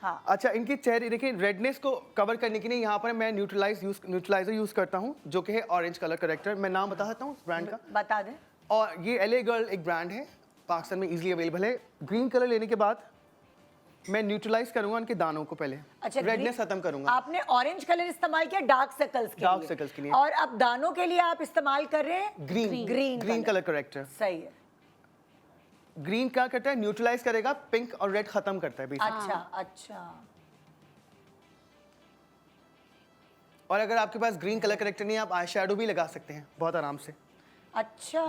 हाँ। अच्छा, इनके चेहरे देखिए, रेडनेस को कवर करने के लिए यहाँ पर मैं न्यूट्रलाइजर यूज़ करता हूँ, जो कि है ऑरेंज कलर करेक्टर। मैं नाम बता सकता हूँ उस ब्रांड का? बता दें। और ये LA गर्ल एक ब्रांड है, पाकिस्तान में इजीली अवेलेबल है। ग्रीन कलर लेने के बाद मैं न्यूट्रलाइज करूंगा उनके दानों को पहले, अच्छा, रेडनेस खत्म करूंगा। आपने ऑरेंज कलर इस्तेमाल किया डार्क सर्कल्स के Dark लिए। circles के लिए। और अब दानों के लिए आप इस्तेमाल कर रहे हैं ग्रीन कलर करेक्टर। सही है। ग्रीन क्या करता है, न्यूट्रलाइज करेगा, पिंक और रेड खत्म करता है बेसिकली। अच्छा अच्छा। और अगर आपके पास ग्रीन कलर करेक्टर नहीं है, आप आई शैडो भी लगा सकते हैं बहुत आराम से। अच्छा,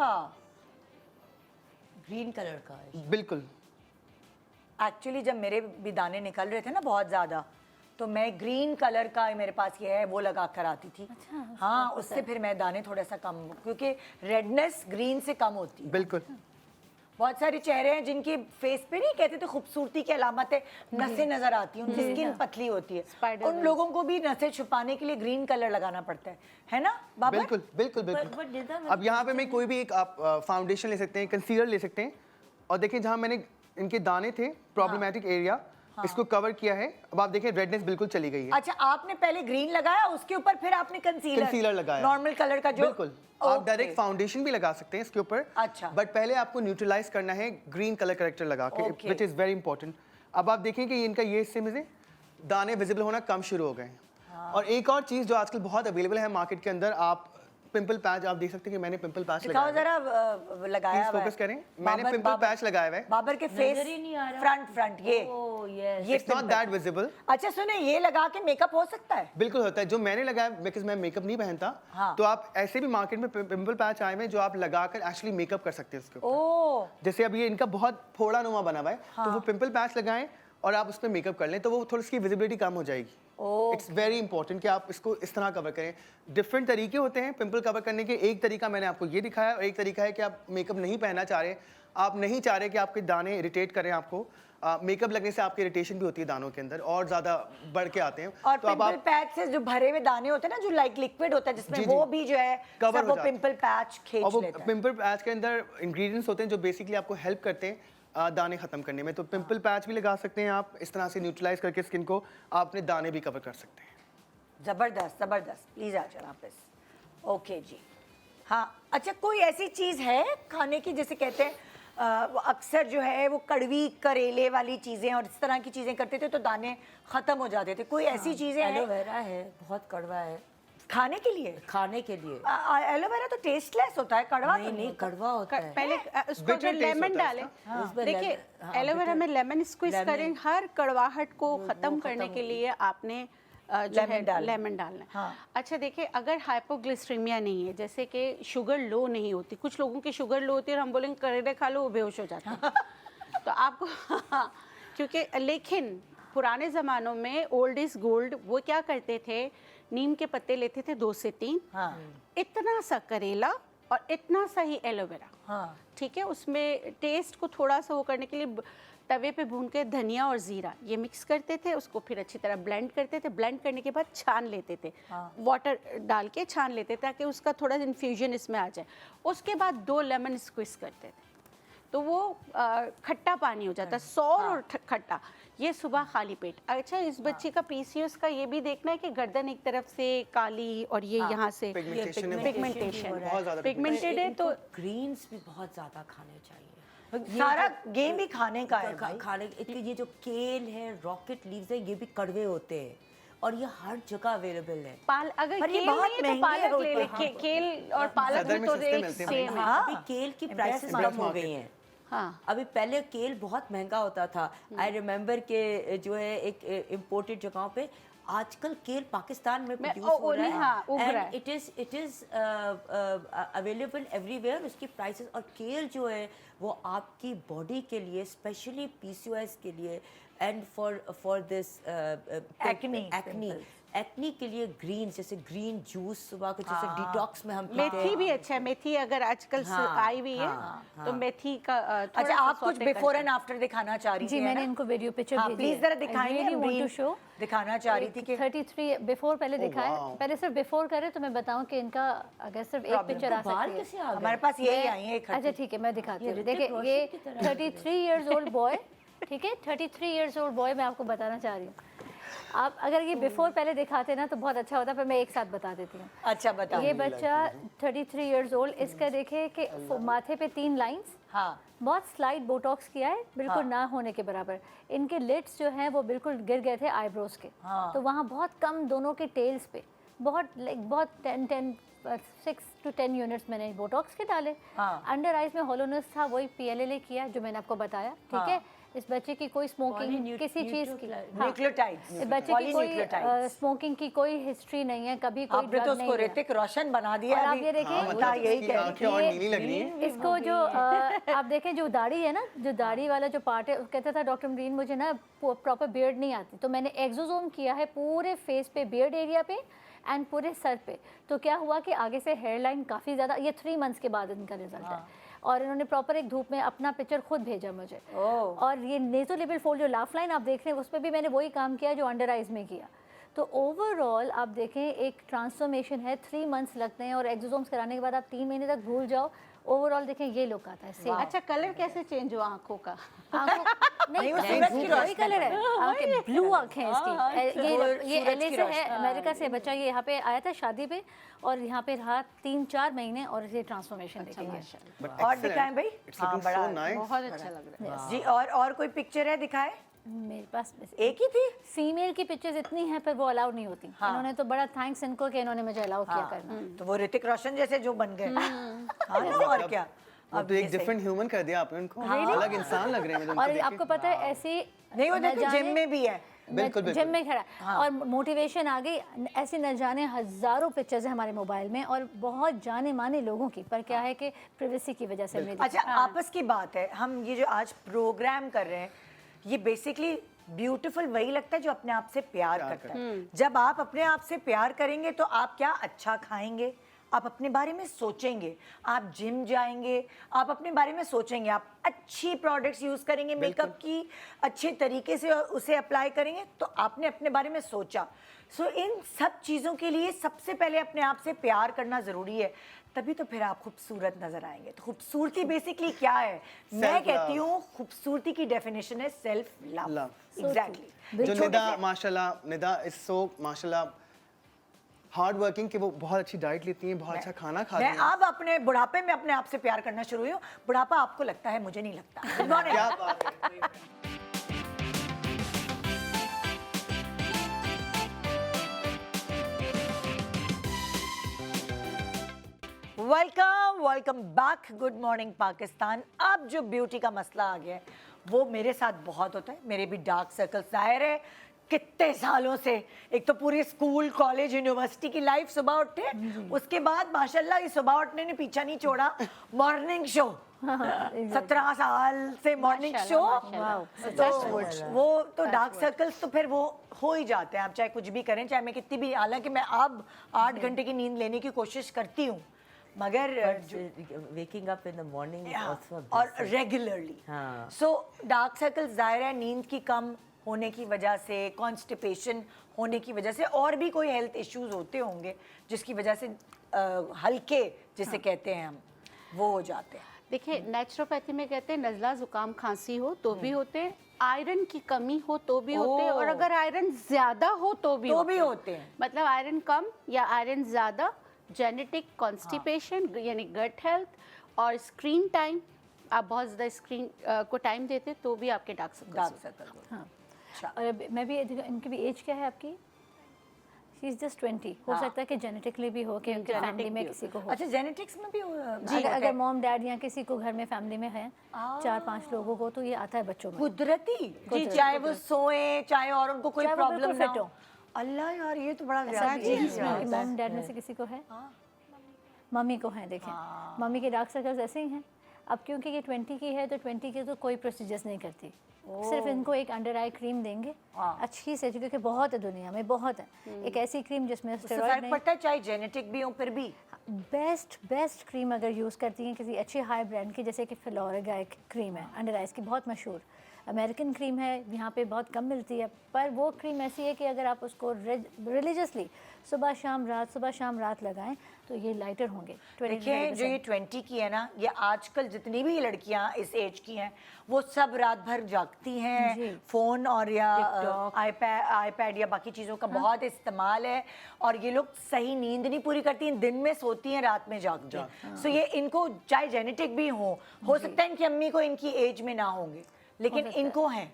ग्रीन कलर का है। बिल्कुल। एक्चुअली जब मेरे भी दाने निकल रहे थे ना बहुत ज़्यादा, तो मैं ग्रीन कलर का मेरे पास ये है वो लगा कर आती थी। हाँ, उससे फिर मैं दाने थोड़ा सा कम, क्योंकि रेडनेस ग्रीन से कम होती है। बिल्कुल। बहुत सारे चेहरे हैं जिनकी फेस पे नहीं कहते थे खूबसूरती की अलामत है, नसें नजर आती हैं, उनकी स्किन पतली होती है, उन लोगों को भी नसें छुपाने के लिए ग्रीन कलर लगाना पड़ता है ना बाबर? बिल्कुल बिल्कुल बिल्कुल। अब यहाँ पे मैं कोई भी एक आप फाउंडेशन ले सकते हैं, कंसीलर ले सकते हैं, और देखिए जहाँ मैंने इनके दाने थे प्रॉब्लमेटिक एरिया, इसको कवर किया है। अब आप देखिए रेडनेस बिल्कुल चली गई है। अच्छा, आपने पहले ग्रीन लगाया, उसके ऊपर फिर आपने कंसीलर लगाया, नॉर्मल कलर का जो। बिल्कुल। आप डायरेक्ट फाउंडेशन भी लगा सकते हैं इसके ऊपर। अच्छा। बट पहले आपको न्यूट्रलाइज करना है ग्रीन कलर करेक्टर लगा के, विच इज वेरी इंपॉर्टेंट। अब आप देखें कि इनका ये हिस्से में से दाने विजिबल होना कम शुरू हो गए हैं। और एक और चीज जो आजकल बहुत अवेलेबल है मार्केट के अंदर, आप पिंपल पैच, आप देख सकते हैं कि मैंने पिंपल पैच दिखाओ लगाया जरा, लगाया हुआ है। फोकस करें, मैंने पिंपल पैच लगाया हुआ है। बाबर के फेस नजर ही नहीं आ रहा। फ्रंट ये ओह यस। ये इट्स नॉट दैट विजिबल। अच्छा सुने, ये लगा के मेकअप हो सकता है? बिल्कुल होता है। जो मैंने लगाया, बिकॉज मैं मेकअप नहीं पहनता, हाँ। तो आप ऐसे भी मार्केट में पिंपल पैच आए हुए हैं जो आप लगाकर एक्चुअली मेकअप कर सकते हैं उसके ऊपर। ओ, जैसे अब ये इनका बहुत फोड़ा नुमा बना हुआ है, तो वो पिंपल पैच लगाएं और आप उस पर मेकअप कर लें, तो वो थोड़ी सी विजिबिलिटी कम हो जाएगी। इट्स वेरी इंपॉर्टेंट कि आप इसको इस तरह कवर करें। डिफरेंट तरीके होते हैं पिंपल कवर करने के। एक तरीका मैंने आपको ये दिखाया, और एक तरीका है कि आप मेकअप नहीं पहनना चाह रहे, आप नहीं चाह रहे कि आपके दाने इरिटेट करें आपको। मेकअप लगने से आपकी इरिटेशन भी होती है दानों के अंदर, और ज़्यादा बढ़ के आते हैं। और तो अब पिंपल आप पैच से जो भरे हुए दाने होते हैं ना, जो लाइक लिक्विड होता है जिसमें, जी, वो जी। भी जो है कवर सब हो वो जाता है। पिंपल पैच और खींच वो लेता है। पिंपल पैच के अंदर इंग्रेडिएंट्स होते हैं जो बेसिकली आपको हेल्प करते हैं दाने खत्म करने में। तो पिंपल पैच भी लगा सकते हैं आप, इस तरह से न्यूट्रलाइज करके स्किन को आप अपने दाने भी कवर कर सकते हैं। जबरदस्त जबरदस्त, प्लीज आ जाना वापस। ओके जी। हाँ, अच्छा कोई ऐसी चीज़ है खाने की, जैसे कहते हैं वो अक्सर जो है वो कड़वी करेले वाली चीज़ें और इस तरह की चीज़ें करते थे तो दाने ख़त्म हो जाते थे, कोई ऐसी चीज़ें हैं एलोवेरा है, बहुत कड़वा है खाने के लिए? खाने के लिए। एलोवेरा तो टेस्टलेस होता है, कड़वा तो नहीं नहीं, होता। कड़वा होता है। पहले उसको Bitter अगर taste लेमन होता है डालें, उसमें देखिए हाँ, एलोवेरा में लेमन स्क्वीज lemon। करें, हर कड़वाहट को खत्म करने के लिए आपने जो Lemon है डालना। लेमन डालना है। हाँ। अच्छा देखिए, अगर हाइपोग्लिसरीमिया नहीं है, जैसे कि शुगर लो नहीं होती, कुछ लोगों की शुगर लो होती है और हम बोलेंगे करेले खा लो, वो बेहोश हो जाते हैं तो आपको क्योंकि लेकिन पुराने ज़मानों में ओल्ड इज गोल्ड, वो क्या करते थे, नीम के पत्ते लेते थे 2 से 3, हाँ इतना सा करेला और इतना सा ही एलोवेरा, हाँ ठीक है, उसमें टेस्ट को थोड़ा सा वो करने के लिए तवे पे भून के धनिया और ज़ीरा ये मिक्स करते थे, उसको फिर अच्छी तरह ब्लेंड करते थे, ब्लेंड करने के बाद छान लेते थे, वाटर डाल के छान लेते थे ताकि उसका थोड़ा इन्फ्यूजन इसमें आ जाए। उसके बाद 2 लेमन स्क्विज करते थे तो वो खट्टा पानी हो जाता, सौर और खट्टा। ये सुबह खाली पेट। अच्छा, इस बच्ची का पीसीओएस का ये भी देखना है कि गर्दन एक तरफ से काली और ये यहाँ से पिगमेंटेशन पिगमेंटेशन ज़्यादा पिगमेंटेड है तो ग्रीन्स भी बहुत ज़्यादा खाने चाहिए। सारा गेम ही खाने का है भाई। खाने ये जो केल है, रॉकेट लीव्स है, ये भी कड़वे होते हैं और ये हर जगह अवेलेबल है। अगर पर ये केल बहुत नहीं है तो महंगे पालक होते ले ले। हैं। केल और पालक सदर में में तो सस्ते रेट मिलते हैं सेम है। हाँ। अभी केल की प्राइसेस कम हो गई हैं। हाँ, अभी पहले केल बहुत महंगा होता था। आई रिमेम्बर के जो है एक इम्पोर्टेड जगहों पे आजकल केल पाकिस्तान में प्रोड्यूस हो रहा है, हाँ, उग रहा है। It is available everywhere. उसकी प्राइसेस, और केल जो है वो आपकी बॉडी के लिए, स्पेशली पीसीओएस के लिए एंड फॉर दिस एक्नी के लिए ग्रीन, जैसे ग्रीन जूस सुबह को जैसे डिटॉक्स में हम पीते हैं। मेथी भी अच्छा है। मेथी अगर आजकल आई हुई है तो मेथी का अच्छा, आप कुछ बिफोर एंड आफ्टर दिखाना चाह रही थी? जी, मैंने इनको वीडियो पिक्चर हाँ, भेजी प्लीज है। जरा I दिखाएंगे। really want to Green show। दिखाना चाह रही थी कि 33 बिफोर पहले दिखाए, पहले सिर्फ बिफोर करे तो मैं बताऊं कि इनका अगर सिर्फ एक पिक्चर आ बाल सकती है। कैसे आ गए? हमारे पास यही आई है एक अच्छा ठीक है, मैं दिखाती हूँ। ऋतिक देखिए रोशन ये की तरह 33 इयर्स ओल्ड बॉय, ठीक है, 33 इयर्स ओल्ड बॉय मैं आपको बताना चाह रही हूँ। आप अगर ये बिफोर पहले दिखाते ना तो बहुत अच्छा होता, पर मैं एक साथ बता देती हूँ। अच्छा बताओ। ये बच्चा 33 इयर्स ओल्ड, इसका देखे कि माथे पे 3 लाइंस, हाँ बहुत स्लाइड बोटॉक्स किया है, बिल्कुल ना होने के बराबर। इनके लिड्स जो हैं वो बिल्कुल गिर गए थे आईब्रोज के, तो वहाँ बहुत कम दोनों के टेल्स पे बहुत 6 to 10 यूनिट्स मैंने बोटॉक्स के डाले। अंडर आइज में होलोनेस था, वही PLLA किया जो मैंने आपको बताया, ठीक है। इस बच्चे की कोई स्मोकिंग किसी चीज़ की, न्यूक्लियोटाइड्स, इस बच्चे की कोई स्मोकिंग की कोई हिस्ट्री नहीं है, कभी कोई आपने तो ड्रग उसको नहीं है। ऋतिक रोशन बना दिया और आप अभी। ये देखिए, बता यही कह रही आंखें और नीली लग रही हैं। इसको जो आप देखें जो दाढ़ी है ना, जो दाढ़ी वाला जो पार्ट है, कहता था डॉक्टर ग्रीन मुझे ना प्रॉपर बियर्ड नहीं आती, तो मैंने एक्सोसोम किया है पूरे फेस पे, बियर्ड एरिया पे एंड पूरे सर पे। तो क्या हुआ कि आगे से हेयर लाइन काफ़ी ज़्यादा, ये 3 मंथ्स के बाद इनका रिजल्ट है। और इन्होंने प्रॉपर एक धूप में अपना पिक्चर खुद भेजा मुझे। और ये नेज़ोलेबियल फोल्ड जो लाफ लाइन आप देख रहे हैं उस पर भी मैंने वही काम किया जो अंडर आइज में किया। तो ओवरऑल आप देखें एक ट्रांसफॉर्मेशन है, 3 मंथ्स लगते हैं और एक्सोसोम्स कराने के बाद आप 3 महीने तक भूल जाओ, ओवरऑल देखें ये लुक आता है सेम। अच्छा, कलर कैसे चेंज हुआ आंखों का? नहीं, वो सूरज की वही कलर है, आंखें ब्लू आंखें हैं इसकी। ये LA से है, अमेरिका से बच्चा, ये यहाँ पे आया था शादी पे और यहाँ पे रहा 3-4 महीने और ये ट्रांसफॉर्मेशन देखेंगे। और दिखाएं भाई। हाँ बड़ा बहुत अच्छा लग रहा है। जी। और कोई पिक्चर है दिखाए? मेरे पास बस एक ही थी। फीमेल की पिक्चर्स इतनी हैं पर वो अलाउड नहीं होती। इन्होंने तो बड़ा थैंक्स इनको कि इन्होंने मुझे अलाउ किया करना। तो वो ऋतिक रोशन जैसे जो बन गए। हाँ ना, और क्या। अब तो एक डिफरेंट ह्यूमन कर दिया आपने उनको, अलग इंसान लग रहे हैं और आपको पता है ऐसी नहीं, वो देखो जिम में भी है। बिल्कुल जिम में खड़ा है। और मोटिवेशन आ गई, ऐसे न जाने हजारों पिक्चर्स हैं हमारे मोबाइल में और बहुत जाने माने लोगों की, पर क्या है कि प्राइवेसी की वजह से मेरी। अच्छा, आपस की बात है, हम ये जो आज प्रोग्राम कर रहे हैं ये बेसिकली ब्यूटीफुल वही लगता है जो अपने आप से प्यार करता है। जब आप अपने आप से प्यार करेंगे तो आप क्या अच्छा खाएंगे, आप अपने बारे में सोचेंगे, आप जिम जाएंगे, आप अपने बारे में सोचेंगे, आप अच्छी प्रोडक्ट्स यूज़ करेंगे, मेकअप की अच्छे तरीके से उसे अप्लाई करेंगे, तो आपने अपने बारे में सोचा। सो इन सब चीज़ों के लिए सबसे पहले अपने आप से प्यार करना ज़रूरी है, तभी तो फिर आप खूबसूरत नज़र आएंगे। तो खूबसूरती बेसिकली क्या है? मैं कहती हूँ खूबसूरती की डेफिनेशन है सेल्फ लव। एग्जैक्टली। जो निदा माशाल्लाह, निदा इज सो माशाल्लाह हार्ड वर्किंग कि वो बहुत अच्छी डाइट लेती हैं, बहुत अच्छा खाना खाती मैं हैं। अब अपने बुढ़ापे में अपने आप से प्यार करना शुरू हुई हूँ। बुढ़ापा आपको लगता है, मुझे नहीं लगता। Good morning. क्या बात है। Welcome back. Good morning Pakistan. अब जो ब्यूटी का मसला आ गया है वो मेरे साथ बहुत होता है, मेरे भी डार्क सर्कल्स। जाहिर है कितने सालों से, एक तो पूरी स्कूल कॉलेज यूनिवर्सिटी की लाइफ, सुबह उठे, उसके बाद माशाल्लाह इस सुबह उठने ने पीछा नहीं छोड़ा, मॉर्निंग शो 17 साल से मॉर्निंग शो, तो वो तो डार्क सर्कल्स तो फिर वो हो ही जाते हैं, आप चाहे कुछ भी करें, चाहे मैं कितनी भी, हालांकि मैं अब 8 घंटे की नींद लेने की कोशिश करती हूँ, मगर waking up in the morning is also और रेगुलरली। हाँ। सो डार्क सर्कल्स ज़ाहिर है नींद की कम होने की वजह से, कॉन्स्टिपेशन होने की वजह से, और भी कोई हेल्थ इश्यूज होते होंगे जिसकी वजह से हल्के जिसे कहते हैं हम, वो हो जाते हैं। देखिए नेचुरोपैथी में कहते हैं नज़ला जुकाम खांसी हो तो भी होते हैं, आयरन की कमी हो तो भी होते हैं, और अगर आयरन ज्यादा हो तो भी होते हैं। मतलब आयरन कम या आयरन ज्यादा, जेनेटिक कॉन्स्टिपेशन यानी गट हेल्थ, और स्क्रीन टाइम, आप बहुत ज़्यादा स्क्रीन को टाइम देते तो भी आपके डार्क सर्कल्स। हाँ। और मैं भी इनकी भी एज क्या है आपकी? She is just 20। हो सकता है कि जेनेटिकली भी हो, कि उनके फैमिली में किसी को हो। अच्छा, जेनेटिक्स में भी अगर मॉम डैड या किसी को घर में फैमिली में है 4-5 लोगों को, तो ये आता है बच्चों में कुदरती जी, चाहे वो सोए चाहे और उनको कोई चाहे वो प्रॉब्लम बिल्कुल ना fit हो। हो। अल्लाह यार, ये तो बड़ा ऐसा भी है ज़्यादा कि मॉम डैड में से किसी को है, मम्मी को है। देखें मम्मी के डार्क सर्कल्स ऐसे ही हैं। अब क्योंकि ये 20 की है तो 20 की तो कोई प्रोसीजर्स नहीं करती, सिर्फ इनको एक अंडर आई क्रीम देंगे अच्छी से, क्योंकि बहुत है दुनिया में, बहुत है, एक ऐसी क्रीम जिसमें स्टेरॉइड फर्क नहीं। पड़ता है, चाहे जेनेटिक भी हो फिर भी। बेस्ट क्रीम अगर यूज़ करती हैं किसी अच्छे हाई ब्रांड की, जैसे कि फिलोरेगा एक क्रीम है अंडर आइज की, बहुत मशहूर अमेरिकन क्रीम है, यहाँ पे बहुत कम मिलती है, पर वो क्रीम ऐसी है कि अगर आप उसको रिलीजियसली सुबह शाम रात लगाएं तो ये लाइटर होंगे। देखिए जो ये 20 की है ना, ये आजकल जितनी भी लड़कियां इस एज की हैं वो सब रात भर जागती हैं, फ़ोन और या आईपैड या बाकी चीज़ों का बहुत इस्तेमाल है, और ये लोग सही नींद नहीं पूरी करती हैं, दिन में सोती हैं, रात में जागती हैं। सो ये इनको चाहे जेनेटिक भी हो सकता है इनकी अम्मी को इनकी एज में ना होंगे, लेकिन इनको हैं।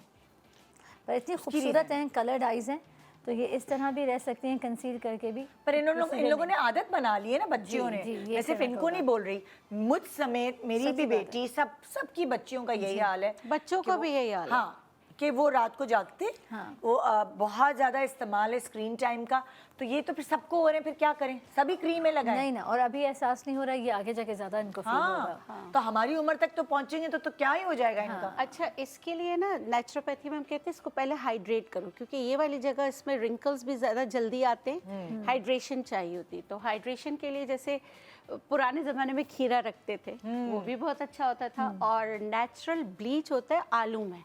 पर इतनी खूबसूरत हैं, कलर्ड आइज़ हैं, तो ये इस तरह भी रह सकती हैं कंसील करके भी। पर इन लोगों ने आदत बना ली है ना बच्चियों ने। जी, मैं सिर्फ इनको नहीं बोल रही, मुझ समेत मेरी भी बेटी, सबकी बच्चियों का यही हाल है, बच्चों का भी यही हाल है। हाँ, कि वो रात को जागते, वो बहुत ज़्यादा इस्तेमाल है स्क्रीन टाइम का, तो ये तो फिर सबको हो रहे हैं, फिर क्या करें, सभी क्रीमें लगाएं। नहीं ना, और अभी एहसास नहीं हो रहा, ये आगे जाके ज़्यादा इनको फील होगा। तो हमारी उम्र तक तो पहुंचेंगे तो क्या ही हो जाएगा इनका। अच्छा, इसके लिए ना नेचुरोपैथी में हम कहते हैं इसको पहले हाइड्रेट करो, क्योंकि ये वाली जगह इसमें रिंकल्स भी ज़्यादा जल्दी आते हैं, हाइड्रेशन चाहिए होती है। तो हाइड्रेशन के लिए जैसे पुराने ज़माने में खीरा रखते थे, वो भी बहुत अच्छा होता था, और नेचुरल ब्लीच होता है आलू में,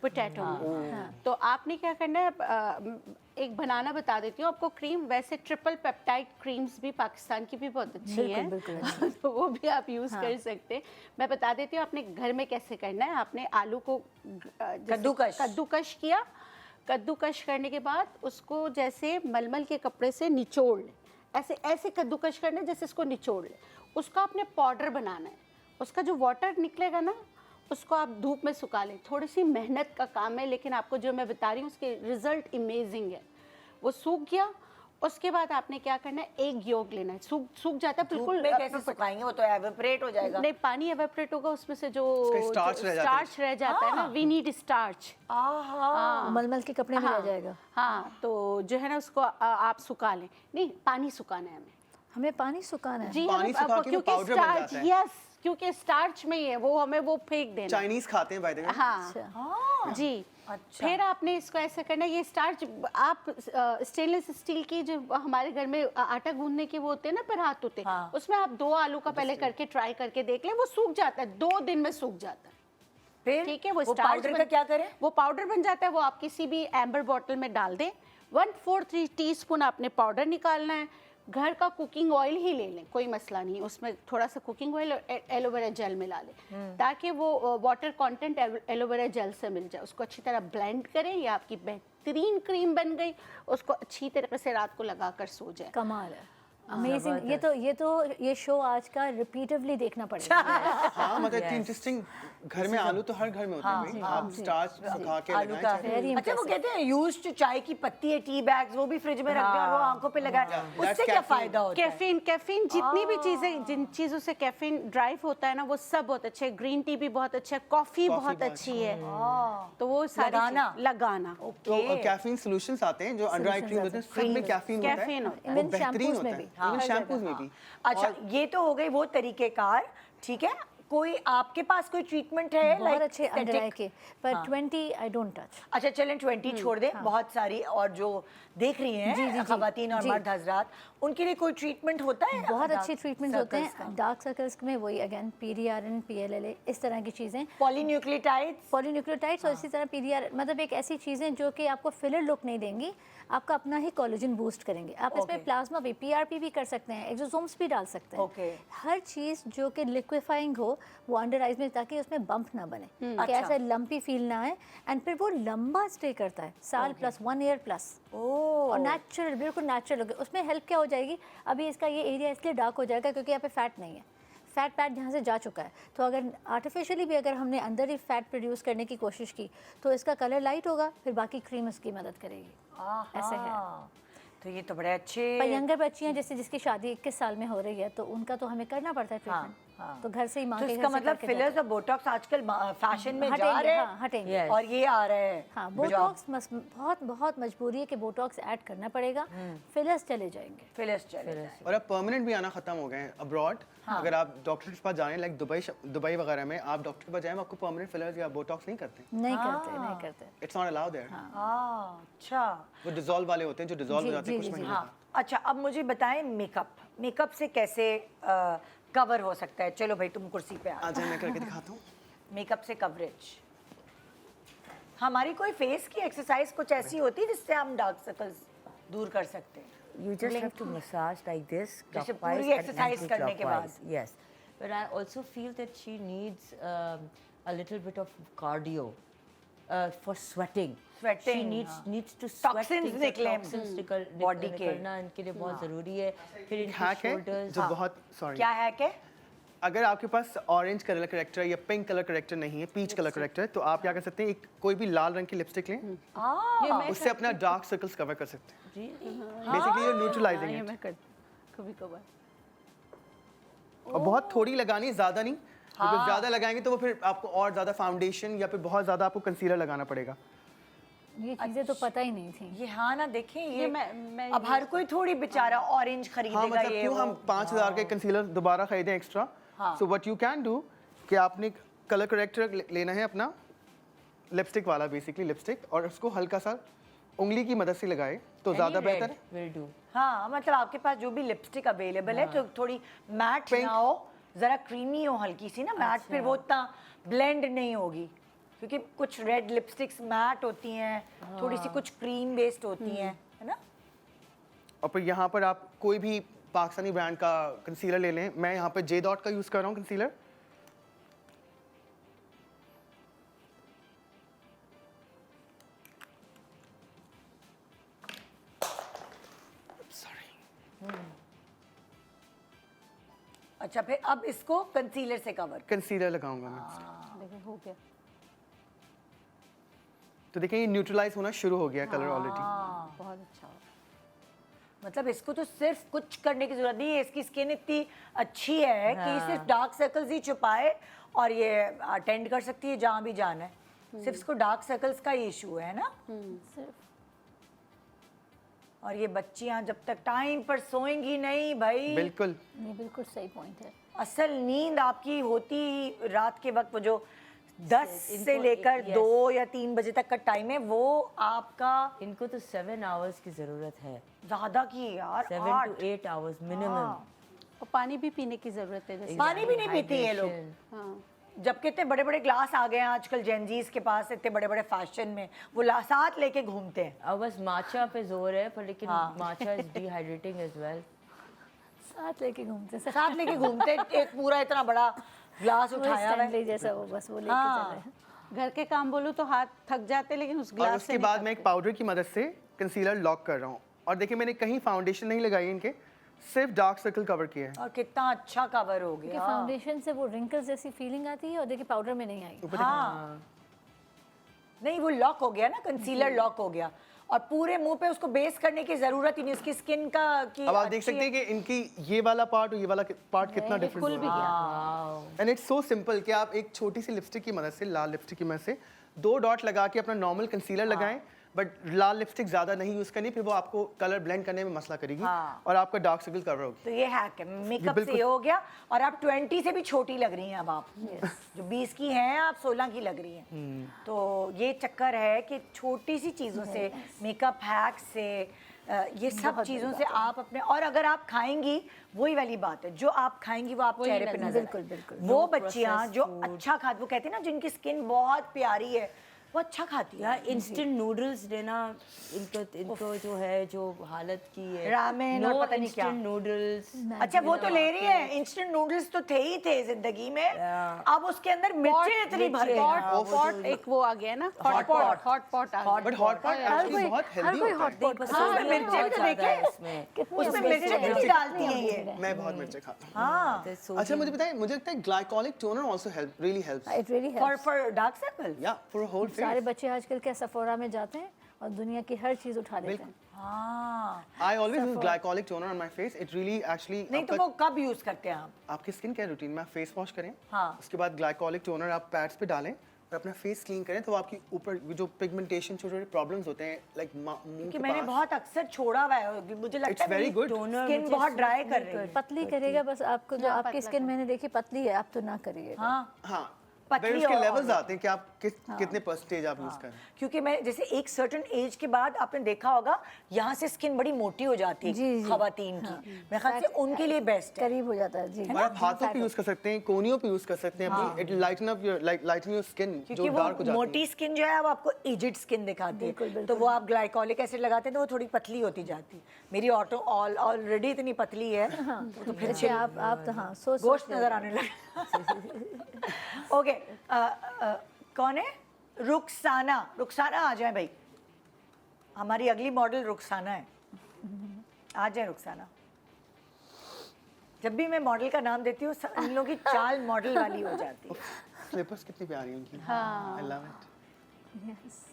पोटैटो में। तो आपने क्या करना है, एक बनाना बता देती हूँ आपको क्रीम, वैसे ट्रिपल पेप्टाइड क्रीम्स भी पाकिस्तान की भी बहुत अच्छी है, तो वो भी आप यूज़ कर सकते हैं। मैं बता देती हूँ आपने घर में कैसे करना है। आपने आलू को कद्दूकश किया, कद्दूकश करने के बाद उसको जैसे मलमल के कपड़े से निचोड़ लें, ऐसे ऐसे कद्दूकश करना है जैसे इसको निचोड़ लें। उसका आपने पाउडर बनाना है, उसका जो वाटर निकलेगा ना उसको आप धूप में सुखा लें। थोड़ी सी मेहनत का काम है, लेकिन आपको जो मैं बता रही हूँ उसके रिजल्ट इमेजिंग है। वो सूख गया, उसके बाद आपने क्या करना है, एक योग लेना है, सूख जाता है बिल्कुल। कैसे सुखाएंगे, वो तो एवेपोरेट हो जाएगा। नहीं, पानी एवेपोरेट होगा, उसमें से जो स्टार्च रह जाता है ना, वी नीड स्टार्च, मलमल के कपड़े में रह जाएगा। हाँ, तो जो है ना उसको आप सुखा लें। नहीं, पानी सुखाना है हमें पानी सुखाना है। जी, पानी सुखा के वो पाउडर बन जाता है। यस, क्योंकि स्टार्च में ही है वो, हमें वो फेंक देना। चाइनीज खाते हैं बाय द वे। हाँ जी। अच्छा। फिर आपने इसको ऐसे करना, ये स्टार्च आप स्टेनलेस स्टील की जो हमारे घर में आटा गूंदने के वो होते हैं ना परात होते हैं, उसमें आप 2 आलू का पहले करके ट्राई करके देख लें, वो सूख जाता है, 2 दिन में सूख जाता है। फिर ठीक है, वो पाउडर का क्या करें? वो पाउडर बन जाता है, वो आप किसी भी एम्बर बॉटल में डाल दें। 1/4 टीस्पून आपने पाउडर निकालना है। घर का कुकिंग ऑयल ही ले लें, कोई मसला नहीं, उसमें थोड़ा सा कुकिंग ऑयल और एलोवेरा जेल मिला लें, ताकि वो वाटर कंटेंट एलोवेरा जेल से मिल जाए। उसको अच्छी तरह ब्लेंड करें, ये आपकी बेहतरीन क्रीम बन गई। उसको अच्छी तरह से रात को लगा कर सो जाए। कमाल है, अमेजिंग। ये शो आज का रिपीटिवली देखना पड़ेगा। हाँ, मतलब इतनी इंटरेस्टिंग। घर में आलू तो हर घर में होते हैं, आप स्टार्च सुखा के आलू का। लगाएं। अच्छा, वो कहते हैं यूज्ड जो चाय की पत्ती है, टी बैग्स, वो भी फ्रिज में रख दें और वो आंखों पे लगाएं, उससे क्या फायदा होता है? कैफीन जितनी भी चीजें, जिन चीजों से कैफीन ड्राइव होता है ना, वो सब बहुत अच्छे है। ग्रीन टी भी बहुत अच्छा है, कॉफी बहुत अच्छी है, तो वो लगाना। तो कैफीन सॉल्यूशंस आते हैं जो अंडर आई क्रीम होते हैं, सब में कैफीन होता है, वो बेहतरीन होता है, इवन शैम्पूज में भी। अच्छा, ये तो हो गई वो तरीकेकार, ठीक है, कोई आपके पास कोई ट्रीटमेंट है बहुत like अच्छे अंडर आई aesthetic? के, पर 20 आई डोंट टच। अच्छा चलें 20 छोड़ दें, बहुत सारी और जो देख रही जी, जी, हैं जी, खवातीन और जी। मर्द हजरात, उनके लिए कोई ट्रीटमेंट होता है? बहुत dark अच्छे ट्रीटमेंट्स होते circles का? हैं डार्क सर्कल्स में, वही अगेन PDRN, PLLA, इस तरह की चीज़ें, पॉलीन्यूक्लियोटाइड्स। पॉलीन्यूक्लियोटाइड्स और इसी तरह PDR, मतलब एक ऐसी चीज़ें जो कि आपको फिलर लुक नहीं देंगी, आपका अपना ही कोलेजन बूस्ट करेंगे। आप इसमें Okay. प्लाज्मा भी, PRP भी कर सकते हैं, एक्सोसोम्स भी डाल सकते हैं। Okay. हर चीज़ जो कि लिक्विफाइंग हो वो अंडर आइज में, ताकि उसमें बम्प ना बने, कि अच्छा। ऐसा लंपी फील ना आए, एंड फिर वो लंबा स्टे करता है, साल प्लस, 1 ईयर प्लस, और नेचुरल, बिल्कुल नेचुरल हो गया। उसमें हेल्प क्या हो जाएगी, अभी इसका ये एरिया इसलिए डार्क हो जाएगा क्योंकि यहाँ पे फैट नहीं है, फैट पैड यहाँ से जा चुका है। तो अगर आर्टिफिशियली भी अगर हमने अंदर ही फैट प्रोड्यूस करने की कोशिश की तो इसका कलर लाइट होगा, फिर बाकी क्रीम उसकी मदद करेगी। ऐसे है। तो ये तो बड़े अच्छे। पर यंगर बच्चियाँ जैसे जिसकी शादी 21 साल में हो रही है, तो उनका तो हमें करना पड़ता है हाँ, ट्रीटमेंट, हाँ। तो घर से ही माँ तो के इसका घर से मतलब करके फिलर्स जाते और बोटॉक्स आजकल फैशन में हैं। जा रहे हैं। हाँ, हटेंगे। Yes. और ये आ रहे हैं। हाँ, जो आप- बोटॉक्स बहुत बहुत मजबूरी है कि बोटॉक्स ऐड करना पड़ेगा, फिलर्स चले जाएंगे। फिलर्स चले जाएं। और अब परमानेंट भी आना खत्म हो गए हैं अब्रॉड। अगर आप डॉक्टर के पास जा रहे हैं, लाइक दुबई वगैरह में, आप डॉक्टर के पास जाएं, आपको परमानेंट फिलर्स या बोटॉक्स नहीं करते। नहीं करते, नहीं करते। It's not allowed there. अच्छा वो डिसॉल्व वाले होते हैं जो डिसॉल्व हो जी, जाते हैं जी, कुछ जी, महीने हाँ। बाद। अच्छा अब मुझे बताएं मेकअप से कैसे कवर हो सकता है? चलो भाई तुम कुर्सी पे आ आ जाए, मैं करके दिखाता हूँ। मेकअप से कवरेज। हमारी कोई फेस की एक्सरसाइज कुछ ऐसी होती है जिससे हम डार्क सर्कल्स दूर कर सकते हैं? You just have to massage like this, जैसे clockwise पूरी and exercise करने के बाद। anti-clockwise. Yes, but I also feel that she needs a little bit of cardio for sweating. Sweating, She हाँ। needs to sweat. Toxins things, निकले, toxins body के। निकलना इनके लिए बहुत ज़रूरी है। फिर इनकी हैक है shoulders। जो बहुत सॉरी, क्या है कि अगर आपके पास ऑरेंज कलर करेक्टर या पिंक कलर करेक्टर नहीं है, पीच कलर करेक्टर है, तो आप क्या कर सकते हैं, एक कोई भी लाल रंग की लिपस्टिक लें, उससे अपना डार्क सर्कल्स कवर कर सकते हैं। बेसिकली यू न्यूट्रलाइजिंग ये इट। मैं कर कभी कभार। और बहुत थोड़ी लगानी, ज़्यादा नहीं, क्योंकि ज़्यादा लगाएंगे तो वो फिर आपको और ज़्यादा फाउंडेशन या फिर बहुत ज़्यादा आपको कंसीलर लगाना पड़ेगा। ये चीज़ें तो पता ही नहीं थी। ये हाँ ना देखें ये मैं अब हर कोई थोड़ी बेचारा ऑरेंज खरीदेगा। हाँ, मतलब ये क्यों वो। हम 5,000 के कंसीलर दोबारा खरीदें extra. So what you can do कि आपने कलर करेक्टर लेना है अपना लिपस्टिक वाला, बेसिकली लिपस्टिक, और उसको हल्का सा उंगली की मदद से लगाए तो ज़्यादा बेहतर है। Will do. हाँ मतलब आपके पास जो भी लिपस्टिक अवेलेबल है जो थोड़ी मैट Pink। ना हो, जरा क्रीमी हो, हल्की सी ना मैट, फिर वो इतना ब्लेंड नहीं होगी, क्योंकि कुछ रेड लिपस्टिक्स मैट होती हैं, थोड़ी सी कुछ क्रीम बेस्ड होती हैं, है ना? और फिर यहाँ पर आप कोई भी पाकिस्तानी ब्रांड का कंसीलर ले लें। मैं यहाँ पे जे डॉट का यूज़ कर रहा हूँ कंसीलर। अच्छा फिर अब इसको कंसीलर से कवर। कंसीलर लगाऊंगा मैं। देखो हो गया। तो देखिए ये न्यूट्रलाइज होना शुरू हो गया कलर ऑलरेडी। बहुत अच्छा। मतलब इसको तो सिर्फ कुछ करने की जरूरत नहीं है, इसकी स्किन इतनी अच्छी है कि सिर्फ डार्क सर्कल्स ही छुपाए और ये अटेंड कर सकती है जहाँ भी जाना है। सिर्फ इसको डार्क सर्कल्स का इशू है ना। सिर्फ और ये बच्चियां जब तक टाइम पर सोएंगी नहीं भाई, बिल्कुल। ये बिल्कुल सही पॉइंट है। असल नींद आपकी होती ही रात के वक्त, वो जो 10 से इनको- लेकर yes। 2 या 3 बजे तक का टाइम है, वो आपका इनको तो 7 hours की ज़रूरत है। ज्यादा की है यार। 7 8 to 8 hours minimum। और पानी भी पीने की जरूरत है जैसे। पानी भी नहीं पीती ये लोग, Hydration। हाँ। जबकि इतने बड़े बड़े ग्लास आ गए हैं आजकल जेनजीज के पास, इतने बड़े बड़े फैशन में वो साथ लेके घूमते हैं। अब बस माचा पे जोर है, पर लेकिन माचा इज डिहाइड्रेटिंग एज वेल। साथ लेके घूमते सर, साथ लेके घूमते हैं, एक पूरा इतना बड़ा ग्लास वो उठाया हुआ है। स्टैंडली जैसा, वो बस वो लेके हाँ। चल रहे हैं। घर के काम बोलो तो हाथ थक जाते, लेकिन उस और ग्लास उसके से बाद मैं एक पाउडर की मदद से कंसीलर लॉक कर रहा हूँ। और देखिए मैंने कहीं फाउंडेशन नहीं लगाई इनके, सिर्फ डार्क सर्कल कवर किया है। और कितना अच्छा कवर हो क्योंकि गया। फाउंडेशन से वो रिंकल्स जैसी फीलिंग आती है और देखिए पाउडर में नहीं आई। हाँ नहीं वो लॉक हो गया ना, कंसीलर लॉक हो गया और पूरे मुंह पे उसको बेस करने की जरूरत ही नहीं, उसकी स्किन का की अब आप देख सकते हैं कि इनकी ये वाला पार्ट और ये वाला पार्ट कितना डिफरेंस खुल भी है। गया। एंड इट्स सो सिंपल कि आप एक छोटी सी लिपस्टिक की मदद से, लाल लिपस्टिक की मदद से 2 डॉट लगा के अपना नॉर्मल कंसीलर लगाएं, बट लाल लिपस्टिक ज़्यादा नहीं यूज़ करनी, फिर वो आपको कलर ब्लेंड करने में मसला करेगी हाँ। और आपका डार्क सर्कल कवर होगी। तो ये हैक है, मेकअप से बिल्कुल। ये हो गया। और आप 20 से भी छोटी लग रही हैं अब आप। जो 20 की हैं आप 16 की लग रही हैं। तो ये चक्कर है कि छोटी सी चीज़ों से, मेकअप हैक से, ये सब चीज़ों से आप अपने, और अगर आप खाएंगी, वही वाली बात है, जो आप खाएंगी वो आप चेहरे पे नजर बिल्कुल, आएगी। बिल्कुल। वो बच्चियाँ जो अच्छा खाती, वो कहती है ना जिनकी स्किन बहुत प्यारी है, वो अच्छा खाती है। यार इंस्टेंट नूडल्स देना, इनको जो है जो हालत की है, रामेन और पता नहीं क्या। Instant noodles. अच्छा वो तो ले रही है, इंस्टेंट नूडल्स तो थे ही थे जिंदगी में, अब उसके अंदर मिर्चें इतनी भर गई हैं। पॉट एक वो आ गया ना, हॉट पॉट आ गया। बट हॉट पॉट एक्चुअली बहुत हेल्दी होता है। हाँ, उसमें मिर्चें तो देखें, उसमें मिर्चें कितनी डालती हैं ये। मैं बहुत मिर्ची खाता हूँ। हाँ, अच्छा मुझे बताइए, मुझे लगता है glycolic toner also help, really helps it really helps. For dark circle. या फॉर होल सारे फेस। बच्चे आजकल के सफोरा में जाते हैं और दुनिया की हर चीज़ उठा लेते हैं। हाँ, I always use glycolic toner on my face. It really actually नहीं तो वो कब यूज करते हैं आप? आपके स्किन केयर रूटीन में आप फेस वॉश करें, हाँ। उसके बाद ग्लाइकोलिक टोनर आप पैड्स पे डालें और अपना फेस क्लीन करें, तो वो आपकी ऊपर जो पिगमेंटेशन छोटे छोटे प्रॉब्लम्स होते हैं लाइक मुंह कि के मैंने पास, बहुत अक्सर छोड़ा हुआ है, मुझे लगता It's है very good. स्किन बहुत ड्राई कर रही है। पतली करेगा बस आपको, जो आपकी स्किन मैंने देखी पतली है, आप तो ना करिएगा। हाँ, हाँ पतली फिर उसके और- लेवल्स आते हैं कि आप कितने परसेंटेज आप यूज कर रहे हैं। क्योंकि मैं जैसे एक सर्टेन एज के बाद आपने देखा होगा यहाँ से स्किन बड़ी मोटी हो जाती है जी, जी। खवातीन की, मेरे ख्याल से उनके लिए बेस्ट है। करीब हो जाता है जी। और आप हाथों पे यूज कर सकते हैं, कोहनियों पे यूज कर सकते हैं अपनी, it lighten up your lighten your skin जो क्योंकि डार्क हो वो जाती मोटी है। स्किन जो है अब आपको एजिड स्किन दिखाती है, बिल्कुल, तो वो आप ग्लाइकोलिक एसिड लगाते हैं तो वो थोड़ी पतली होती जाती है। मेरी ऑलरेडी इतनी पतली है, तो फिर अच्छा आप तो हाँ सोच गोश्त नजर आने लगा। ओके, कौन है? रुखसाना आ जाए भाई, हमारी अगली मॉडल रुखसाना है। आ जाए रुखसाना। जब भी मैं मॉडल का नाम देती हूँ इन लोगों की चाल मॉडल वाली हो जाती है। स्लीपर्स कितनी प्यारी हैं उनकी। हाँ। I love it.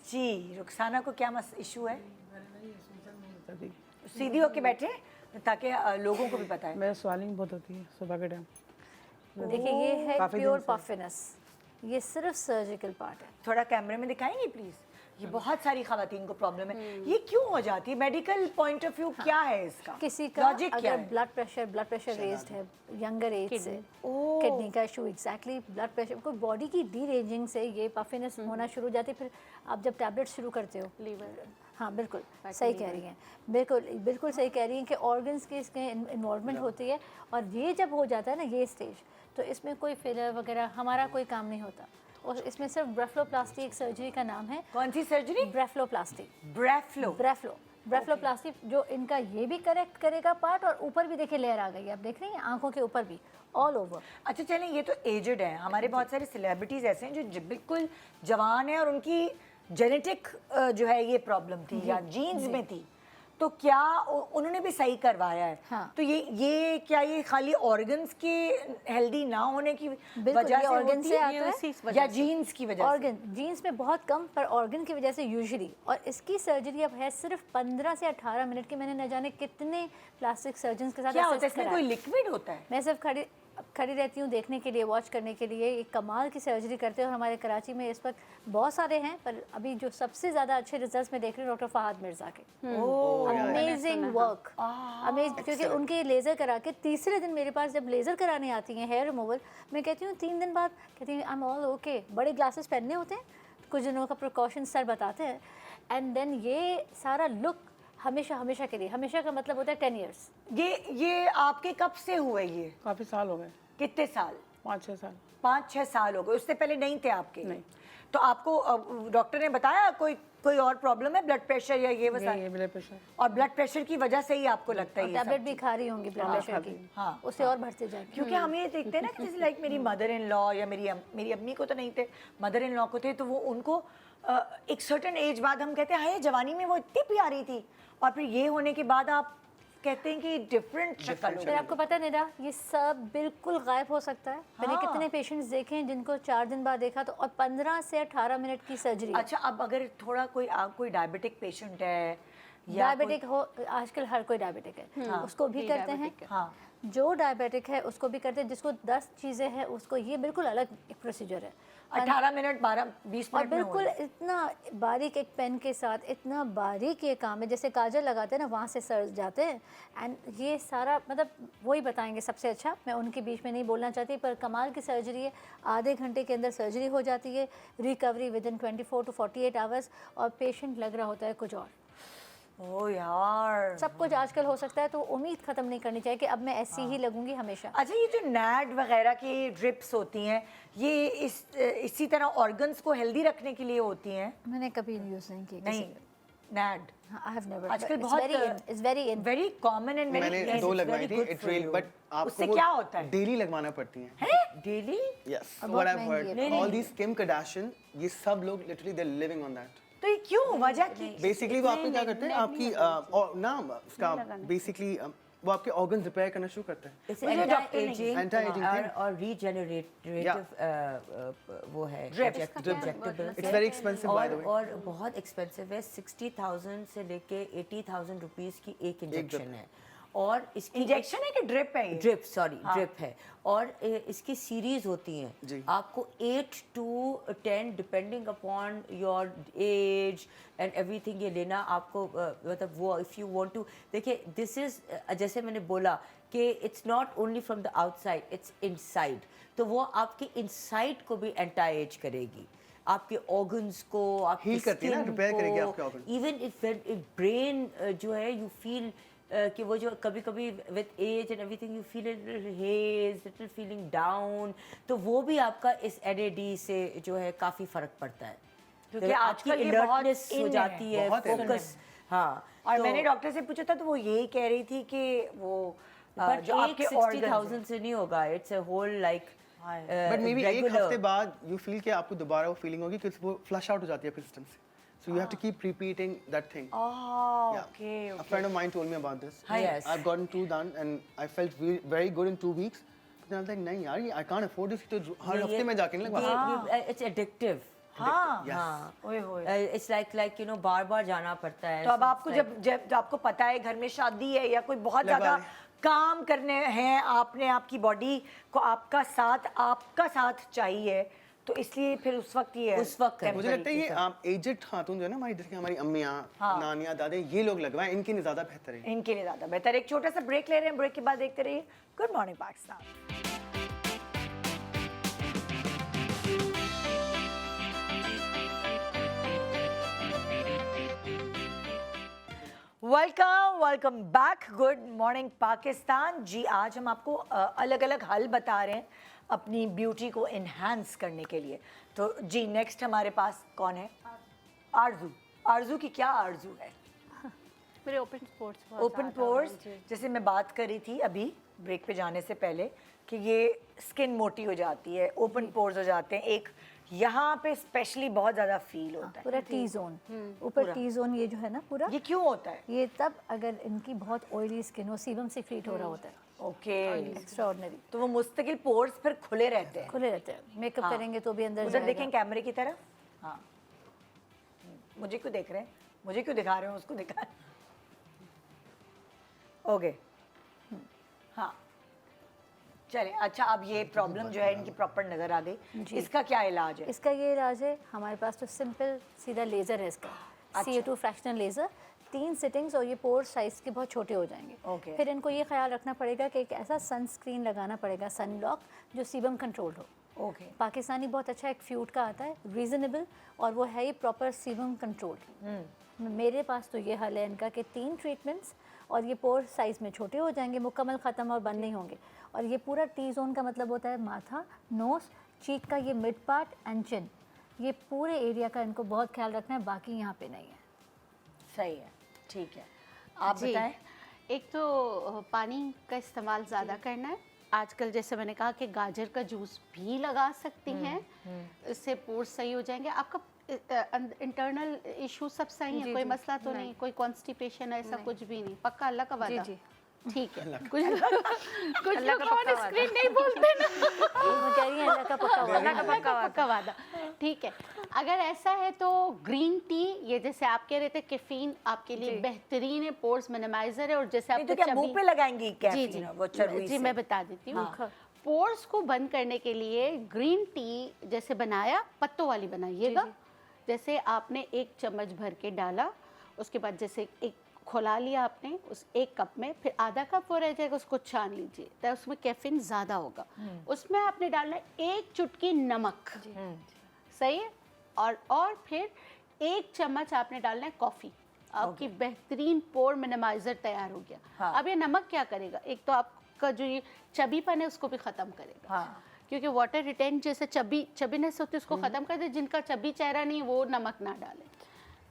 जी, रुखसाना को क्या इशू है? सीधी होके बैठे ताकि लोगों को भी पता है। मेरा स्वालिंग बहुत होती है सुबह के टाइम। देखिए ये है काफी प्योर दिन से। पफिनेस, ये सिर्फ सर्जिकल पार्ट है। थोड़ा कैमरे में दिखाएंगे प्लीज? ये बहुत सारी खवातीन को प्रॉब्लम है, ये क्यों हो जाती है? मेडिकल पॉइंट ऑफ व्यू क्या है इसका? किसी का लॉजिक क्या अगर है? ब्लड प्रेशर रेज्ड है यंगर एज से, किडनी का इशू, एग्जैक्टली ब्लड प्रेशर को बॉडी की डी-रेंजिंग से ये पफिनेस होना शुरू हो जाती है। फिर आप जब टैबलेट शुरू करते हो, लीवर, हाँ बिल्कुल सही कह रही हैं, बिल्कुल सही कह रही हैं कि ऑर्गन्स की इसके इन्वॉल्वमेंट होती है। और ये जब हो जाता है ना ये स्टेज, तो इसमें कोई फिलर वगैरह हमारा कोई काम नहीं होता। और इसमें सिर्फ ब्रेफलोप्लास्टी एक सर्जरी का नाम है। कौन सी सर्जरी? ब्रेफलोप्लास्टी। ब्रेफ्लो। ब्रेफलोप्लास्टी जो इनका ये भी करेक्ट करेगा पार्ट, और ऊपर भी देखिए लेयर आ गई है, आप देख रही हैं आंखों के ऊपर भी, ऑल ओवर। अच्छा चलें, ये तो एजड है, हमारे बहुत सारे सेलिब्रिटीज ऐसे हैं जो बिल्कुल जवान है और उनकी जेनेटिक जो है ये प्रॉब्लम थी या जीन्स में थी, तो क्या उन्होंने भी सही करवाया है? हाँ। तो ये क्या ये खाली ऑर्गन्स के हेल्दी ना होने की वजह ये से organ होती से है आता है, इसी वजह या से। जीन्स की वजह से? ऑर्गन जीन्स में बहुत कम, पर ऑर्गन की वजह से यूजुअली। और इसकी सर्जरी अब है सिर्फ 15 से 18 मिनट की। मैंने न जाने कितने प्लास्टिक सर्जन के साथ क्या होता है assist इसमें? कराया। कोई लिक्विड होता है? मैं सिर्फ खड़ी रहती हूँ देखने के लिए, वॉच करने के लिए। एक कमाल की सर्जरी करते हैं और हमारे कराची में इस वक्त बहुत सारे हैं, पर अभी जो सबसे ज़्यादा अच्छे रिजल्ट्स मैं देख रही हूँ डॉक्टर फहाद मिर्ज़ा के। अमेजिंग वर्क, अमेजिंग, क्योंकि उनके लेज़र करा के तीसरे दिन मेरे पास जब लेज़र कराने आती हैं हेयर रिमूवल, मैं कहती हूँ 3 दिन बाद कहती हूँ आई एम ऑल ओके। बड़े ग्लासेस पहनने होते हैं, कुछ दिनों का प्रिकॉशन सर बताते हैं, एंड देन ये सारा लुक हमेशा के लिए, हमेशा का मतलब होता है 10 इयर्स। ये आपके कब से हुए? ये काफी साल हो गए, कितने साल? 5-6 साल। 5-6 साल हो गए। उससे पहले नहीं थे आपके? नहीं। तो आपको डॉक्टर ने बताया कोई और प्रॉब्लम है, ब्लड प्रेशर या ये वसा? ये ब्लड प्रेशर। और ब्लड प्रेशर की वजह से ही आपको लगता है ये टैबलेट सब? भी खा रही होंगी ब्लड प्रेशर की, हाँ, उससे और बढ़ते जाएंगे। क्योंकि हम ये देखते हैं ना कि जैसे लाइक मेरी मदर इन लॉ या मेरी अम्मी को तो नहीं थे, मदर इन लॉ को थे, तो वो उनको एक सर्टेन एज बाद हम कहते हैं हाय जवानी में वो इतनी प्यारी थी, और फिर ये होने के बाद आप कहते हैं कि डिफरेंट शक्ल हो फिर गई। आपको पता है निदा, ये सब बिल्कुल गायब हो सकता है। मैंने हाँ। कितने पेशेंट्स देखे हैं जिनको 4 दिन बाद देखा, तो और 15 से 18 मिनट की सर्जरी। अच्छा, अब अगर थोड़ा कोई डायबिटिक पेशेंट है या डायबिटिक हो, आजकल हर कोई डायबिटिक है, उसको भी करते हैं। हाँ जो डायबिटिक है उसको भी करते हैं, जिसको 10 चीज़ें हैं उसको, ये बिल्कुल अलग एक प्रोसीजर है। 18 मिनट 12-20 और मिनट में हो बिल्कुल इतना बारीक एक पेन के साथ इतना बारीक ये काम है, जैसे काजल लगाते हैं ना वहाँ से सर जाते हैं। एंड ये सारा मतलब वही बताएंगे सबसे अच्छा, मैं उनके बीच में नहीं बोलना चाहती, पर कमाल की सर्जरी है। आधे घंटे के अंदर सर्जरी हो जाती है, recovery with in 24 to 48 hours, और पेशेंट लग रहा होता है कुछ और। ओ यार, सब कुछ आजकल हो सकता है, तो उम्मीद ख़त्म नहीं करनी चाहिए कि अब मैं ऐसी ही लगूंगी हमेशा। अच्छा ये जो नैड वगैरह की ड्रिप्स होती हैं, ये इसी तरह ऑर्गन्स को हेल्दी रखने के लिए होती हैं? मैंने कभी यूज़ नहीं की नहीं, नैड आई हैव नेवर। आजकल बहुत it's very in. Very common and मैंने वेरी 2 लगवाई थी, इट रियल, बट उससे आपको क्या होता है? डेली लगवाना पड़ती हैं। डेली यस, और व्हाट बहुत आई महंगी हर्ड, है। ऑल दीस किम कार्दाशियन, ये सब लोग literally they are living on that. तो ये क्यों, वजह की? बेसिकली वो आपको क्या करते हैं, आपकी और ना उसका बेसिकली वो आपके ऑर्गन्स रिपेयर करना शुरू करते हैं। इसे मुझे डॉक्टर नहीं- एंटी-एजिंग Anti-aging thing. और रीजेनरेटिव वो है Drips. Injectables It's very expensive, by the way. और बहुत एक्सपेंसिव है। 60,000 से लेके 80,000 रुपीस की एक इंजेक्शन है। और इसकी इंजेक्शन है कि ड्रिप है ये? ड्रिप, सॉरी ड्रिप है। और इसकी सीरीज होती हैं, जी। आपको 8 to 10 depending upon your age and everything ये लेना आपको मतलब वो इफ़ यू वांट टू, देखिए दिस इज़ जैसे मैंने बोला कि it's not only from the outside, it's inside. तो वो आपके इनसाइड को भी एंटी एज करेगी, आपके ऑर्गन्स को, आपकी Heal करती है ना, repair करेगी आपके organ। इवन इफ ब्रेन जो है यू फील कि वो जो कभी कभी with age and everything you feel has, little feeling down, तो वो भी आपका इस NAD से जो है काफ़ी फ़र्क पड़ता है, क्योंकि तो आजकल आपकी ये बहुत अलर्टनेस in हो है। जाती है, बहुत in है। फोकस। हाँ, और तो- मैंने डॉक्टर से पूछा था तो वो यही कह रही थी कि वो बट जो आपके 60,000 से नहीं होगा, it's a whole like but maybe एक हफ्ते बाद यू फील कि आपको दोबारा वो फीलिंग होगी कि वो फ्लश आउट हो जाती है आपके सिस्टम से, so you have to keep repeating that thing. Okay A friend of mine told me about this. Yes. I've gotten 2 done and I felt very good in 2 weeks. But then I was like, नहीं यार, I can't afford this. तो हर हफ्ते में जाके नहीं लगवा। It's addictive. हाँ Yes. ओए होए। इट्स लाइक यू नो बार बार जाना पड़ता है। तो अब आपको जब आपको पता है घर में शादी है या कोई बहुत लगवा ज्यादा लें। काम करने हैं, आपने आपकी बॉडी को आपका साथ चाहिए, तो इसलिए फिर उस वक्त ये उस वक्त है। मुझे लगता है ये एजेड खातून जो है ना हमारी, जैसे हमारी अम्मियाँ, नानियाँ, दादी, ये लोग लगवाएं, इनके लिए ज़्यादा बेहतर है। इनके लिए ज़्यादा बेहतर। एक छोटा सा ब्रेक ले रहे हैं, ब्रेक के बाद देखते रहिए good morning Pakistan. Welcome back, good morning Pakistan. जी आज हम आपको अलग अलग हल बता रहे हैं अपनी ब्यूटी को इन्हांस करने के लिए। तो जी नेक्स्ट हमारे पास कौन है? आरजू। आरजू की क्या आरजू है? मेरे ओपन स्पोर्ट्स ओपन पोर्स, जैसे मैं बात कर रही थी अभी ब्रेक पे जाने से पहले कि ये स्किन मोटी हो जाती है, ओपन पोर्स हो जाते हैं, एक यहाँ पे स्पेशली बहुत ज़्यादा फील होता है। पूरा टी जोन, ऊपर टी जोन ये जो है ना पूरा, ये क्यों होता है? ये तब अगर इनकी बहुत ऑयली स्किन हो, सीबम से फीट हो रहा होता है, ओके, एक्स्ट्रा ऑर्डिनरी, तो वो मुस्तकिल पोर्स फिर खुले रहते हैं। खुले रहते हैं। मेकअप करेंगे तो भी अंदर उधर जाएगा। देखें कैमरे की तरफ। हाँ, मुझे क्यों देख रहे हैं? मुझे क्यों दिखा रहे हो? उसको दिखा। ओके, हाँ चले। अच्छा, अब ये प्रॉब्लम जो है इनकी प्रॉपर नज़र आ गई। इसका क्या इलाज है? इसका ये इलाज है हमारे पास, तो सिंपल सीधा लेज़र है इसका, CO2 फ्रैक्शनल लेज़र, 3 सिटिंग्स, और ये पोर साइज के बहुत छोटे हो जाएंगे। ओके। फिर इनको ये ख्याल रखना पड़ेगा कि एक ऐसा सनस्क्रीन लगाना पड़ेगा, सन ब्लॉक, जो सीबम कंट्रोल हो। ओके, पाकिस्तानी बहुत अच्छा एक फ्यूट का आता है, रीज़नेबल, और वो है ही प्रॉपर सीबम कंट्रोल। मेरे पास तो ये हल है इनका कि 3 ट्रीटमेंट्स, और ये पोर साइज़ में छोटे हो जाएंगे, मुकम्मल ख़त्म और बंद नहीं होंगे। और ये पूरा टी जोन का मतलब होता है माथा, नोज़, चीक का ये मिड पार्ट एंड चिन, ये पूरे एरिया का इनको बहुत ख्याल रखना है, बाकी यहाँ पे नहीं है। सही है, ठीक है। आप जी। बताएं। एक तो पानी का इस्तेमाल ज़्यादा करना है। आजकल जैसे मैंने कहा कि गाजर का जूस भी लगा सकती हैं, इससे पोर्स सही हो जाएंगे। आपका इंटरनल इशू सब सही है, कोई मसला तो नहीं, कोई कॉन्स्टिपेशन ऐसा कुछ भी नहीं, पक्का अल्लाह का वादा? जी ठीक है कुछ कुछ लोग ऑन स्क्रीन नहीं बोलते ना। वो कह रही है अल्लाह का पक्का वादा। अल्लाह का पक्का वादा। ठीक है, अगर ऐसा है तो ग्रीन टी, ये जैसे आप कह रहे थे कैफीन आपके लिए बेहतरीन है, पोर्स मिनिमाइजर है, और जैसे नहीं आप तो क्या मुंह पे लगाएंगी जी कैफीन जी वो चरुई जी से? मैं बता देती हूँ। पोर्स को बंद करने के लिए ग्रीन टी जैसे बनाया, पत्तों वाली बनाइएगा। जैसे आपने 1 चम्मच भर के डाला, उसके बाद जैसे एक खोला लिया आपने उस 1 कप में, फिर आधा कप वो रह जाएगा, उसको छान लीजिए, तो उसमें कैफीन ज़्यादा होगा। उसमें आपने डालना है 1 चुटकी नमक, सही है, और फिर 1 चम्मच आपने डालना है कॉफ़ी। आपकी बेहतरीन पोर मिनिमाइजर तैयार हो गया। अब ये नमक क्या करेगा, एक तो आपका जो ये चबीपन है उसको भी ख़त्म करेगा, क्योंकि वाटर रिटेन जैसे चबीनेस होती है उसको ख़त्म कर दे। जिनका चबी चेहरा नहीं वो नमक ना डालें।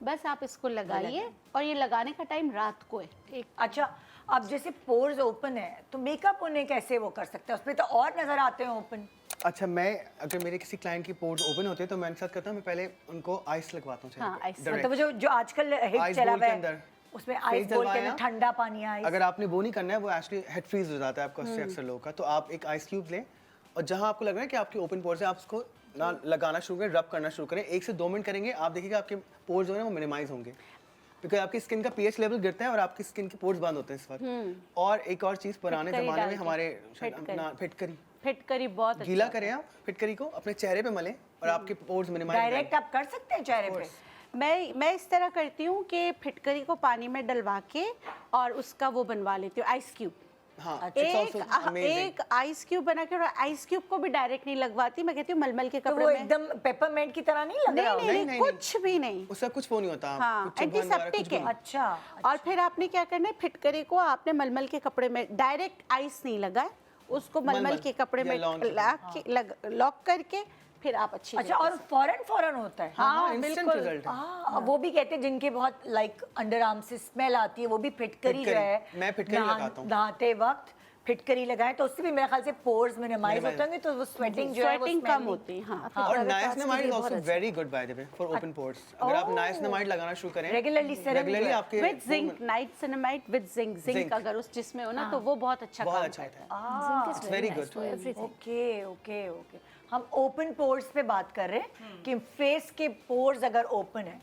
बस आप इसको लगाइए, और ये लगाने का टाइम रात को है। अच्छा, अब जैसे पोर्स ओपन है तो मेकअप उन्हें कैसे वो कर सकते हैं? उसमें तो और नजर आते हैं ओपन। अच्छा, मैं अगर मेरे किसी क्लाइंट की पोर्स ओपन होते हैं तो मैं उनके साथ करता हूँ, मैं पहले उनको आइस लगवाता हूँ। हाँ, आइस। मतलब वो जो आजकल हिट आइस चला बोल हुआ के है अंदर उसमें आइस बोल के डलवाया। अंदर ठंडा पानी आइस। अगर आपने वो नहीं करना है, वो एक्चुअली हेड फ्रीज हो जाता है आपका उससे अक्सर लोगों का, तो आप एक आइस क्यूब लें और जहां आपको लग रहा है कि आपकी ओपन पोर्स है, आप उसको ना लगाना शुरू करें, रब करना शुरू करें। 1 से 2 मिनट करेंगे, आप देखिएगा आपके पोर्स जो है वो मिनिमाइज होंगे, क्योंकि आपकी स्किन का पीएच लेवल गिरता है और आपकी स्किन के पोर्स बंद होते हैं इस वक्त। और एक और चीज़, पुराने फिटकरी ज़माने डाल में के। हमारे फिटकरी। फिटकरी फिटकरी बहुत अच्छा गीला करें, आप फिटकरी को अपने चेहरे पे मलें और आपके पोर्स मिनिमाइज। डायरेक्ट आप कर सकते हैं चेहरे पे? मैं इस तरह करती हूँ कि फिटकरी को पानी में डलवा के और उसका वो बनवा लेती हूँ आइस क्यूब। हाँ, एक आइस क्यूब बना के, और आइस क्यूब को भी डायरेक्ट नहीं लगवाती, मैं कहती हूँ मलमल के तो कपड़े वो में। एकदम पेपरमेंट की तरह नहीं लग रहा होगा? नहीं, कुछ भी नहीं। उससे कुछ वो नहीं होता। हाँ, कुछ चुभन वगैरह कुछ एंटीसेप्टिक भी है। नहीं। अच्छा, और फिर आपने क्या करना है, फिटकरी को आपने मलमल के कपड़े में, डायरेक्ट आइस नहीं लगाए, उसको मलमल के कपड़े में लॉक करके फिर आप अच्छी अच्छा, और फौरन होता है? हाँ, instant बिल्कुल। result है। वो भी कहते हैं जिनके बहुत लाइक अंडर आर्म से स्मेल आती है, वो भी फिटकरी जो है, मैं फिटकरी लगाता हूँ। नहाते वक्त फिटकरी लगाएं तो उससे भी मेरे ख्याल से पोर्स मिनिमाइज होते होंगे, तो वो स्वेटिंग जो है वो स्वेटिंग smell कम नहीं- होती है। हाँ, और niacinamide is also very good by the way for open pores. अगर आप नाइसिनामाइड लगाना शुरू करें रेगुलरली आपके with zinc, niacinamide with zinc Zinc। अगर उस जिसमें हो ना, तो वो बहुत अच्छा बहुत काम अच्छा करता है। होता है। Zinc is very very nice good. for everything. Okay. हम ओपन पोर्स पे बात कर रहे हैं कि फेस के पोर्स अगर ओपन है,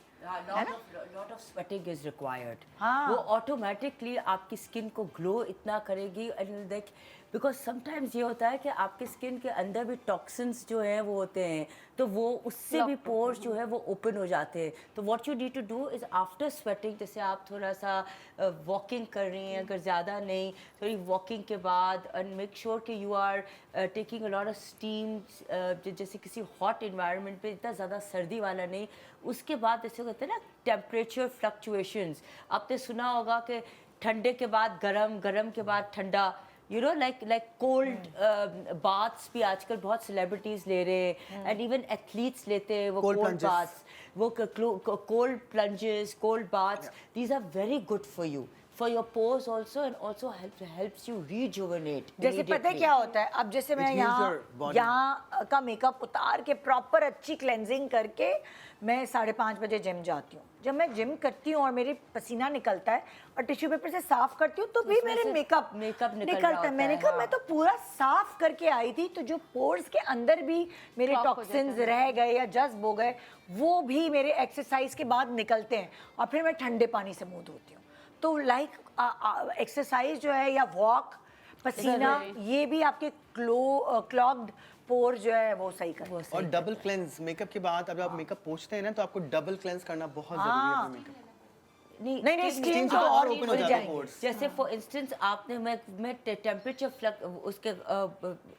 lot of sweating is required. हाँ। वो ऑटोमेटिकली आपकी स्किन को ग्लो इतना करेगी, एंड लाइक बिकॉज समटाइम्स ये होता है कि आपकी स्किन के अंदर भी टॉक्सिन्स जो हैं वो होते हैं, तो वो उससे भी पोर्स जो है वो ओपन हो जाते हैं। तो what you need to do is after sweating, जैसे आप थोड़ा सा वॉकिंग कर रही हैं, अगर ज़्यादा नहीं, थोड़ी वॉकिंग के बाद, एंड मेक श्योर कि you are taking a lot of steam, जैसे किसी हॉट इन्वायरमेंट पे, इतना ज़्यादा सर्दी वाला नहीं। उसके बाद जैसे कहते हैं ना टेम्परेचर फ्लक्चुएशंस, आपने सुना होगा कि ठंडे के बाद गरम, गरम के बाद ठंडा, you know like cold baths भी आजकल बहुत सेलिब्रिटीज ले रहे हैं, एंड इवन एथलीट्स लेते हैं वो Cold कोल्ड plunges. बाथ्स, वो cold plunges, cold baths, these are very good for you, for your pores also, and also helps you rejuvenate जैसे पता है क्या होता है, अब जैसे मैं It heals your body. यहाँ का मेकअप उतार के प्रॉपर अच्छी क्लेंजिंग करके मैं 5:30 बजे जिम जाती हूँ। जब मैं जिम करती हूँ और मेरी पसीना निकलता है और टिश्यू पेपर से साफ करती हूँ, तो भी उसमें मेरे से मेकअप makeup निकल रहा निकलता है। होता मैंने है, कहा हाँ। मैं तो पूरा साफ करके आई थी, तो जो पोर्स के अंदर भी मेरे Clog हो टॉक्सिन्स जाता रह गए या जज्ब हो गए, वो भी मेरे एक्सरसाइज के बाद निकलते हैं, और फिर मैं ठंडे पानी से मुँह धोती हूँ। तो लाइक एक्सरसाइज जो है या वॉक, पसीना, ये भी आपके क्लॉग्ड पोर जो है वो सही कर और डबल क्लेंस मेकअप के बाद, अब आप मेकअप पोंछते हैं ना, तो आपको डबल क्लेंस करना बहुत जरूरी है अपने मेकअप। नहीं, स्किन स्किन तो तो और और ओपन हो जाते हैं पोर्स। जैसे फॉर इंस्टेंस आपने, मैं टेम्परेचर फ्लक उसके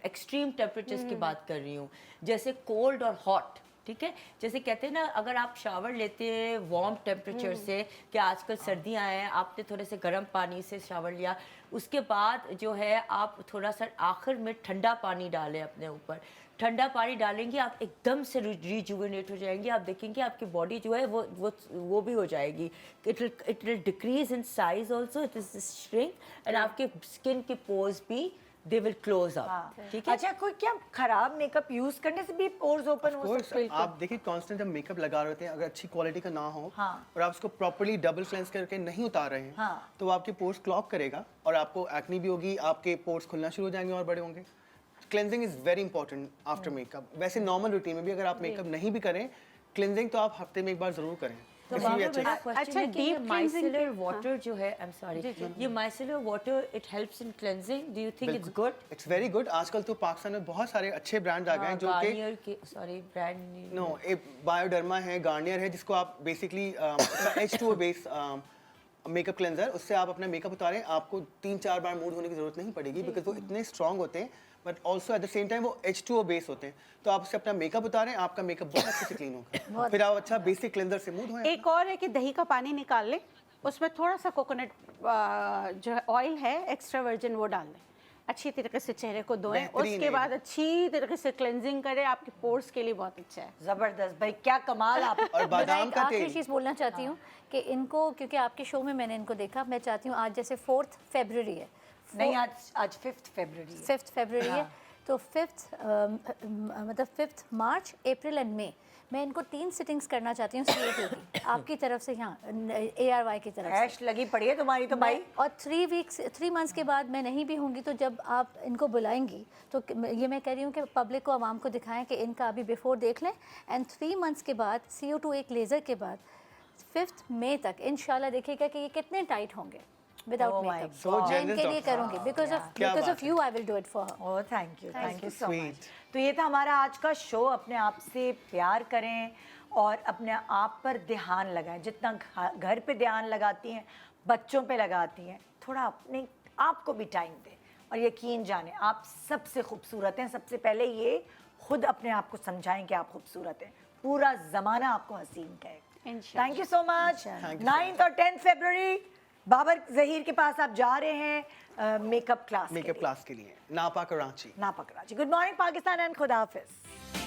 एक्सट्रीम टेम्परेचर्स की बात कर रही हूँ, जैसे कोल्ड और हॉट, ठीक है, जैसे कहते हैं ना, अगर आप शावर लेते हैं वार्म टेम्परेचर से, कि आजकल सर्दियाँ हैं, आपने थोड़े से गर्म पानी से शावर लिया, उसके बाद जो है आप थोड़ा सा आखिर में ठंडा पानी डालें अपने ऊपर। ठंडा पानी डालेंगे आप एकदम से रिजुवेनेट हो जाएंगे, आप देखेंगे आपकी बॉडी जो है वो भी हो जाएगी। It will decrease in size also, it is shrink, and आपके स्किन के पोर्स भी दे विल क्लोज हाँ। अप, ठीक है? अच्छा, कोई क्या खराब मेकअप यूज करने से भी पोर्स ओपन हो कोर्स सकते हैं? आप देखिए कांस्टेंट जब मेकअप लगा रहे होते हैं, अगर अच्छी क्वालिटी का ना हो हाँ। और आप उसको प्रॉपर्ली डबल क्लेंस करके नहीं उतार रहे हैं, हाँ। तो वो आपके पोर्स क्लॉग करेगा और आपको एक्ने भी होगी, आपके पोर्स खुलना शुरू हो जाएंगे और बड़े होंगे। Cleansing is very important after makeup. वैसे नॉर्मल रूटीन में भी अगर आप मेकअप नहीं भी करें, क्लेंजिंग तो आप हफ्ते में एक बार जरूर करें। तो किसी भी बाबा अच्छे मेरा से। क्वेश्चन अच्छा, है कि ये deep cleansing micellar के- वाटर जो है, आई एम सॉरी, ये micellar water it helps in cleansing, do you think it's good? It's very good. आजकल तो पाकिस्तान में बहुत सारे अच्छे ब्रांड आ गए हैं जो कि गार्नियर के, सॉरी ब्रांड नो, एक बायोडर्मा है, गार्नियर है, जिसको आप basically H2O base makeup cleanser, उससे आप अपना मेकअप उतारें, आपको 3-4 बार मूड होने की जरूरत नहीं पड़ेगी, बिकॉज वो इतने स्ट्रॉन्ग होते हैं, but also at the same time वो H2O बेस होते हैं। तो आप उससे अपना मेकअप उतारें, आपका मेकअप बहुत अच्छे से क्लीन होगा, फिर आप अच्छा बेसिक क्लेंजर से मूड होए। एक और है कि दही का पानी निकाल लें, उसमें थोड़ा सा कोकोनट जो है ऑयल है एक्स्ट्रा वर्जिन, वो डाल लें, अच्छी तरीके से चेहरे को धोएं, बेहतरीन उसके है। बाद अच्छी तरीके से क्लेंजिंग करें, आपके पोर्स के लिए बहुत अच्छा है। जबरदस्त भाई, क्या कमाल आप। और मैं बादाम एक का आखिरी तेल। चीज़ बोलना चाहती हूँ कि इनको, क्योंकि आपके शो में मैंने इनको देखा, मैं चाहती हूँ आज जैसे 4 फरवरी है, नहीं, आज 5 फरवरी है। 5 फरवरी है, तो 5 मार्च, अप्रैल एंड मई, मैं इनको 3 सिटिंग्स करना चाहती हूँ CO2 की, आपकी तरफ से, यहाँ ARY की तरफ से। ऐश लगी पड़ी है तुम्हारी तो भाई। और 3 मंथ्स के बाद मैं नहीं भी होंगी, तो जब आप इनको बुलाएंगी तो ये मैं कह रही हूँ कि पब्लिक को, आवाम को दिखाएं कि इनका अभी बिफोर देख लें, एंड 3 मंथ्स के बाद CO2 एक लेज़र के बाद 5 मई तक इंशाल्लाह देखिएगा कि ये कितने टाइट होंगे without Oh my makeup. So मैं generous, इनके लिए doctor. करूँगी, बिकॉज क्या बात of you I will do it for her. Oh thank you so Sweet. Much. तो ये था हमारा आज का शो। अपने आप से प्यार करें और अपने आप पर ध्यान लगाएं। जितना घर पे ध्यान लगाती हैं, बच्चों पे लगाती हैं, थोड़ा अपने आप को भी टाइम दें और यकीन जाने आप सबसे खूबसूरत हैं। सबसे पहले ये खुद अपने आप को समझाएं कि आप खूबसूरत हैं, पूरा ज़माना आपको हसीन कहे। इंशाल्लाह। Thank you so much. 9 और 10 फरवरी बाबर ज़हीर के पास आप जा रहे हैं मेकअप क्लास मेकअप क्लास के लिए नापा कराची। ना पकड़ा जी। गुड मॉर्निंग पाकिस्तान एंड खुदा हाफिज़।